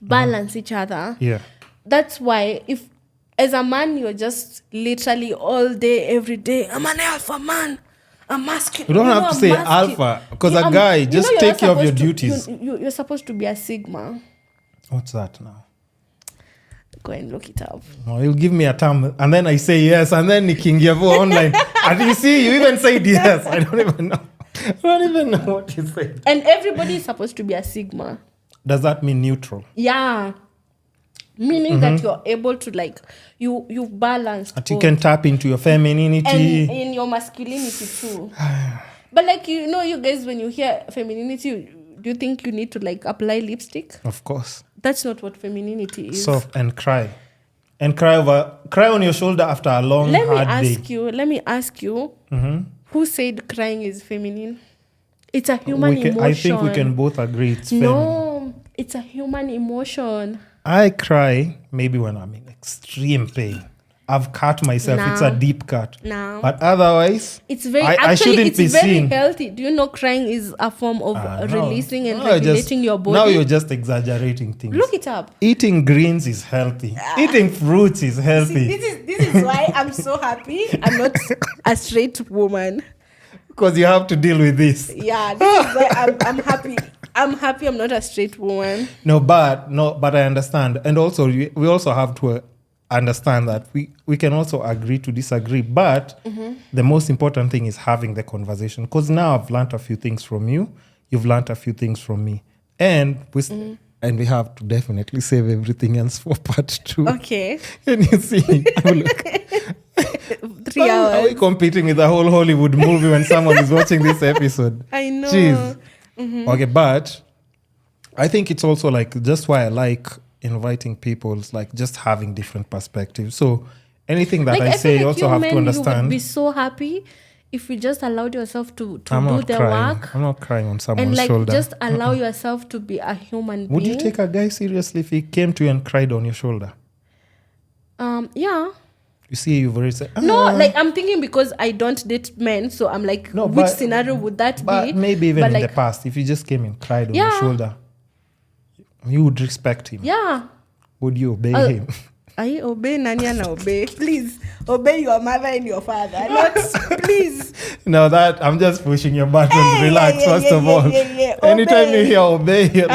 Balance each other. Yeah. That's why if as a man you're just literally all day, every day, I'm an alpha man. I'm masculine. You don't have to say alpha because a guy just take care of your duties. You're supposed to be a sigma. What's that now? Go and look it up. Oh, you'll give me a term and then I say yes and then Kiambu online. And you see, you even said yes. I don't even know what you said. And everybody is supposed to be a sigma. Does that mean neutral? Yeah. Meaning that you're able to you balance. That you can tap into your femininity. And in your masculinity too. But you guys, when you hear femininity, do you think you need to apply lipstick? Of course. That's not what femininity is. Soft and cry. And cry on your shoulder after a long, hard day. Let me ask you, who said crying is feminine? It's a human emotion. I think we can both agree it's feminine. No, it's a human emotion. I cry maybe when I'm in extreme pain. I've cut myself. No. It's a deep cut. No. But otherwise, it's very I shouldn't be very seen. Healthy. Do you know crying is a form of releasing and regulating your body? Now you're just exaggerating things. Look it up. Eating greens is healthy. Eating fruits is healthy. See, this is why I'm so happy I'm not a straight woman. Because you have to deal with this. Yeah, this is why I'm happy. I'm happy I'm not a straight woman. No, but I understand. And also, we also have to understand that we can also agree to disagree. But the most important thing is having the conversation. Because now I've learned a few things from you. You've learned a few things from me. And we have to definitely save everything else for part 2. Okay. And you see, look. 3 hours. Are we competing with the whole Hollywood movie when someone is watching this episode? I know. Jeez. Okay, but I think it's also just why I like inviting people, is just having different perspectives. So anything that I say, you also have to understand. You would be so happy if you just allowed yourself to do the work. I'm not crying on someone's shoulder. And just allow yourself to be a human being. Would you take a guy seriously if he came to you and cried on your shoulder? Yeah. You see, you've already said... No, I'm thinking because I don't date men, so I'm which scenario would that be? Maybe even in the past, if you just came and cried on your shoulder, you would respect him. Yeah. Would you obey him? I obey Nanya na obey. Please, obey your mother and your father. Not, please. No, that I'm just pushing your buttons. Relax, first of all. Anytime you hear obey, you're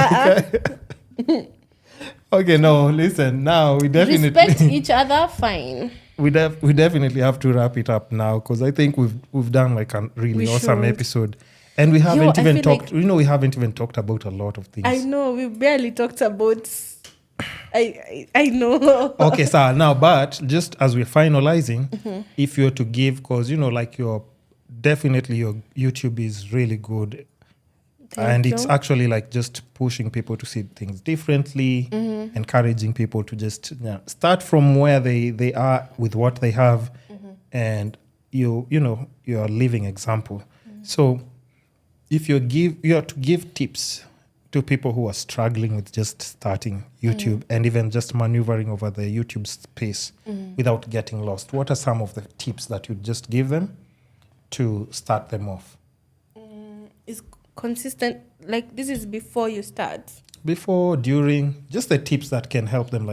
okay, no, listen. Now we definitely... Respect each other, fine. We definitely have to wrap it up now because I think we've done a really awesome episode. And we haven't even talked... we haven't even talked about a lot of things. I know. We barely talked about... I know. Okay, so now, but just as we're finalizing, if you're to give, because, your YouTube is really good. Thank you. It's actually just pushing people to see things differently, encouraging people to just start from where they are with what they have, and you're a living example. So if you are to give tips to people who are struggling with just starting YouTube and even just maneuvering over the YouTube space without getting lost, what are some of the tips that you'd just give them to start them off? Is consistent, this is before you start, before, during, just the tips that can help them,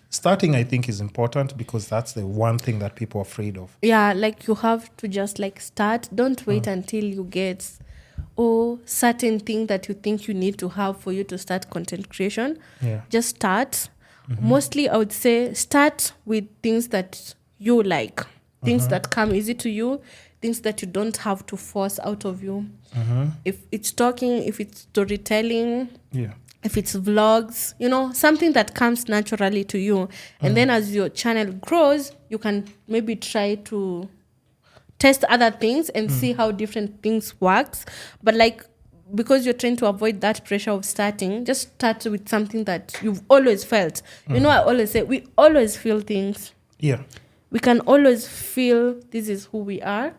starting. I think is important because that's the one thing that people are afraid of. You have to just start. Don't wait until you get certain thing that you think you need to have for you to start content creation. Just start. Mostly I would say start with things that you like, things that come easy to you, things that you don't have to force out of you. If it's talking, if it's storytelling, if it's vlogs, something that comes naturally to you. And then as your channel grows, you can maybe try to test other things and see how different things works. But because you're trying to avoid that pressure of starting, just start with something that you've always felt. I always say we always feel things. We can always feel this is who we are.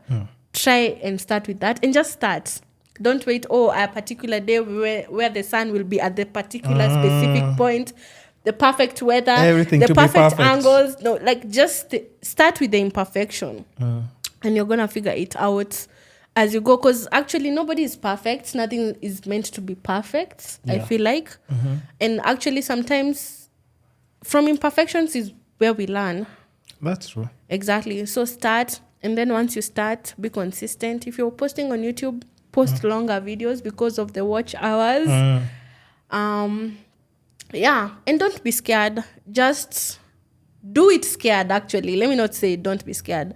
Try and start with that and just start. Don't wait, a particular day where the sun will be at the particular specific point. the perfect weather, everything the to be perfect perfect. angles. No, like just start with the imperfection, and you're gonna figure it out as you go. Because actually, nobody is perfect. Nothing is meant to be perfect. I Yeah. feel like, and actually, sometimes from imperfections is where we learn. That's true. Exactly. So start, and then once you start, be consistent. If you're posting on YouTube, post longer videos because of the watch hours. Yeah, and don't be scared. Just do it scared. Actually, let me not say don't be scared.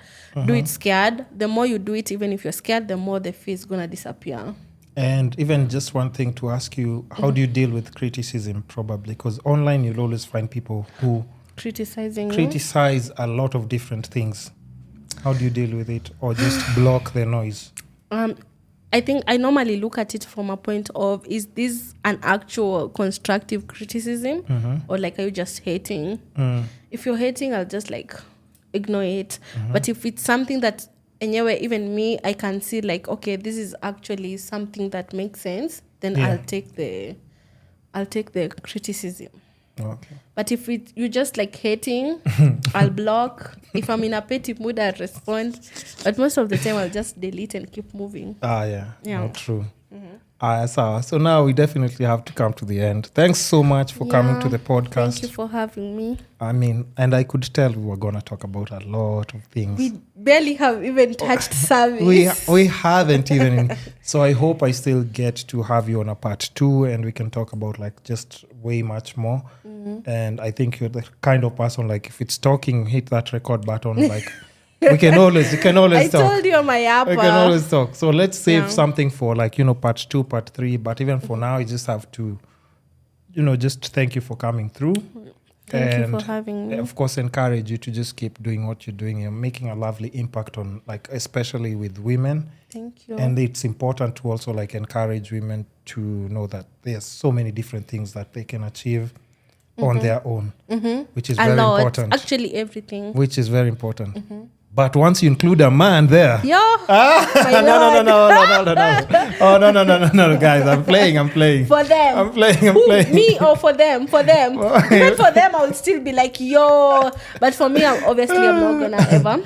Do it scared. The more you do it, even if you're scared, the more the fear is gonna disappear. And even just one thing to ask you, how do you deal with criticism? Probably because online you'll always find people who Criticizing you. criticize a lot of different things. How do you deal with it, or just block the noise? I think I normally look at it from a point of, is this an actual constructive criticism, or like are you just hating? If you're hating, I'll just like ignore it. But if it's something that anyway, even me, I can see like, okay, this is actually something that makes sense, then Yeah. I'll take the criticism. Okay. But if you just like hating, I'll block. If I'm in a petty mood, I'll respond. But most of the time, I'll just delete and keep moving. Yeah. Yeah. Not true. So now we definitely have to come to the end. Thanks so much for coming to the podcast. Thank you for having me. I mean, and I could tell we were going to talk about a lot of things. We barely have even touched service. We haven't even. So I hope I still get to have you on a part 2 and we can talk about like just way much more. And I think you're the kind of person like if it's talking, hit that record button. Like you can always I talk. told you on my app. We can always talk. So let's save Yeah. something for like, part 2, part 3. But even for now, you just have to, just thank you for coming through. Thank you and for having me. Of course, encourage you to just keep doing what you're doing. You're making a lovely impact on like, especially with women. Thank you. And it's important to also like encourage women to know that there's so many different things that they can achieve on their own, which is a very lot. important. Actually, everything. Which is very important. But once you include a man there, Yo, no, no, guys, I'm playing. for them. I'm playing. Who, me or for them? For them. Even for them, I would still be like, yo. But for me, I'm not gonna ever.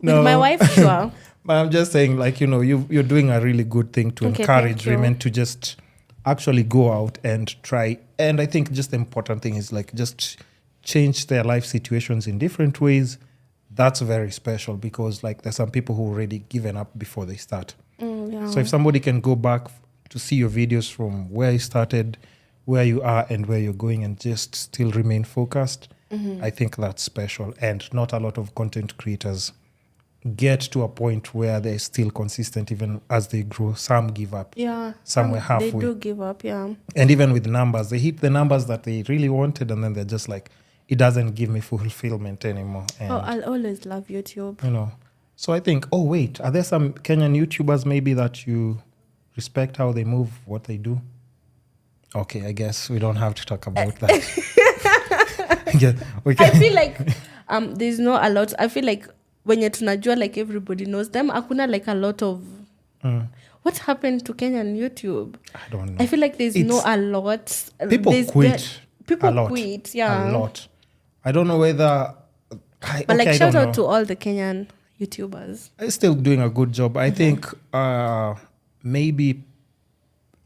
No. With my wife, sure. But I'm just saying, like, you're doing a really good thing to Okay, encourage thank you. women to just actually go out and try. And I think just the important thing is like just change their life situations in different ways. That's very special because like there's some people who already given up before they start. Yeah. So if somebody can go back to see your videos from where you started, where you are and where you're going and just still remain focused, I think that's special. And not a lot of content creators get to a point where they're still consistent even as they grow. Some give up. Yeah. Somewhere halfway. They do give up, yeah. And even with numbers, they hit the numbers that they really wanted and then they're just like, it doesn't give me fulfillment anymore. And, I'll always love YouTube. So I think, wait, are there some Kenyan YouTubers maybe that you respect how they move, what they do? Okay, I guess we don't have to talk about that. Yeah, we can. I feel like there's not a lot. I feel like when you're tunajua, like everybody knows them, akuna like a lot of... What happened to Kenyan YouTube? I don't know. I feel like there's not a lot. People quit. People a lot, quit, yeah. A lot. I don't know whether... But like shout out to all the Kenyan YouTubers. I'm still doing a good job. I think maybe...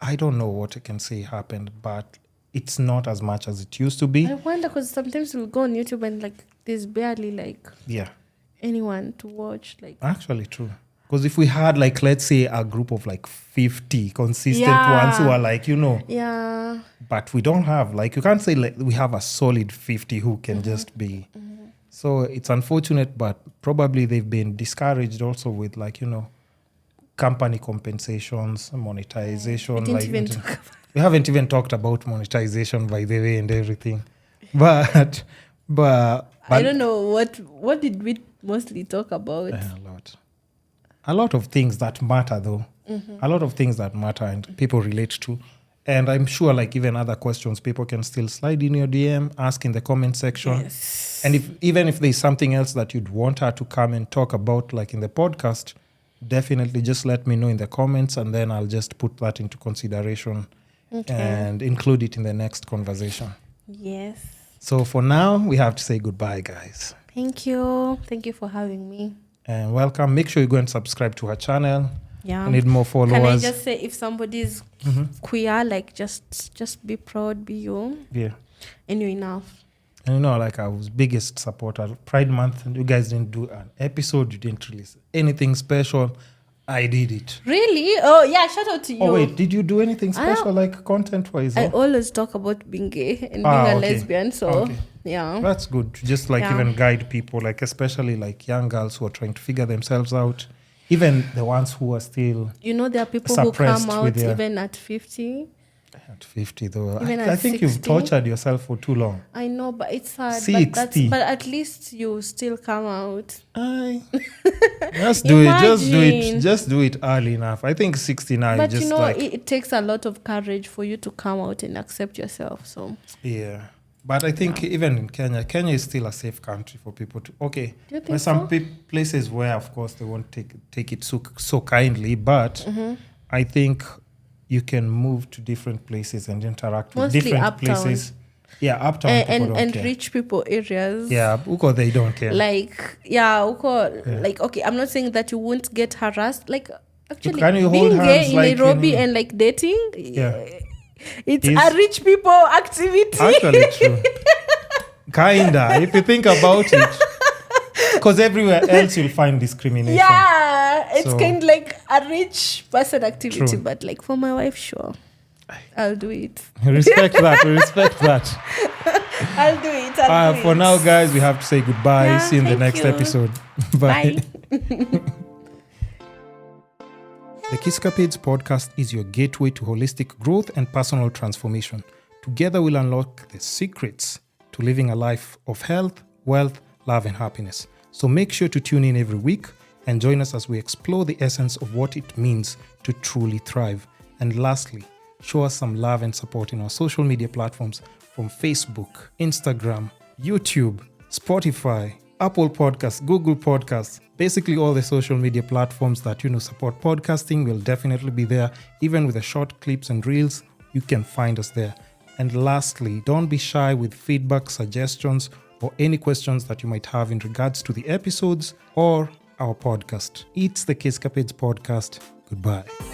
I don't know what I can say happened, but it's not as much as it used to be. I wonder because sometimes we'll go on YouTube and like there's barely like anyone to watch. Like actually true. Because if we had like, let's say a group of like 50 consistent ones who are like, Yeah. But we don't have, like, you can't say like we have a solid 50 who can just be. So it's unfortunate, but probably they've been discouraged also with like, company compensations, monetization. We haven't even talked about monetization, by the way, and everything. But I don't know what did we mostly talk about. A lot of things that matter though. A lot of things that matter and people relate to. And I'm sure like even other questions people can still slide in your DM, ask in the comment section. Yes. And even if there's something else that you'd want her to come and talk about like in the podcast, definitely just let me know in the comments and then I'll just put that into consideration and include it in the next conversation. Yes. So for now, we have to say goodbye, guys. Thank you. Thank you for having me. And welcome. Make sure you go and subscribe to her channel. Yeah. I need more followers. Can I just say, if somebody's queer, like just be proud, be you. Yeah. And you're enough. And you know, like I was biggest supporter of Pride Month, and you guys didn't do an episode. You didn't release anything special. I did it. Really? Oh, yeah. Shout out to you. Oh, wait. Did you do anything special, like content-wise? I always talk about being gay and being a lesbian. So, yeah. That's good. Just like even guide people, like especially like young girls who are trying to figure themselves out. Even the ones who are still You know, there are people who come out even at 50. At 50, though. Even I at think 60. you've tortured yourself for too long. I know, but it's hard. 60. But at least you still come out. Just do it. Just do it early enough. I think 60 now. But just you know, like, it takes a lot of courage for you to come out and accept yourself. So yeah. But I think even in Kenya is still a safe country for people to. Okay, do you think there's some places where, of course, they won't take it so kindly. But I think you can move to different places and interact with different uptown. Places. Yeah, uptown people don't and care. rich people areas. Yeah, uko they don't care. Like like okay, I'm not saying that you won't get harassed. Like actually, Can you being hold gay hands in like Nairobi and like dating, it's Is- a rich people activity. Actually, true. Kinda, if you think about it. Because everywhere else you'll find discrimination. Yeah, it's So- kind of like a rich person activity, True. but like for my wife, sure, I'll do it. Respect that. Respect that. I'll do it. I'll do For it. now, guys, we have to say goodbye. Yeah, See you in the thank next you. episode. Bye. Bye. The Kisscapades podcast is your gateway to holistic growth and personal transformation. Together, we'll unlock the secrets to living a life of health, wealth, love, and happiness. So make sure to tune in every week and join us as we explore the essence of what it means to truly thrive. And lastly, show us some love and support in our social media platforms from Facebook, Instagram, YouTube, Spotify, Apple Podcasts, Google Podcasts, basically all the social media platforms that support podcasting will definitely be there. Even with the short clips and reels, you can find us there. And lastly, don't be shy with feedback, suggestions, or any questions that you might have in regards to the episodes or our podcast. It's the Kisscapades Podcast. Goodbye.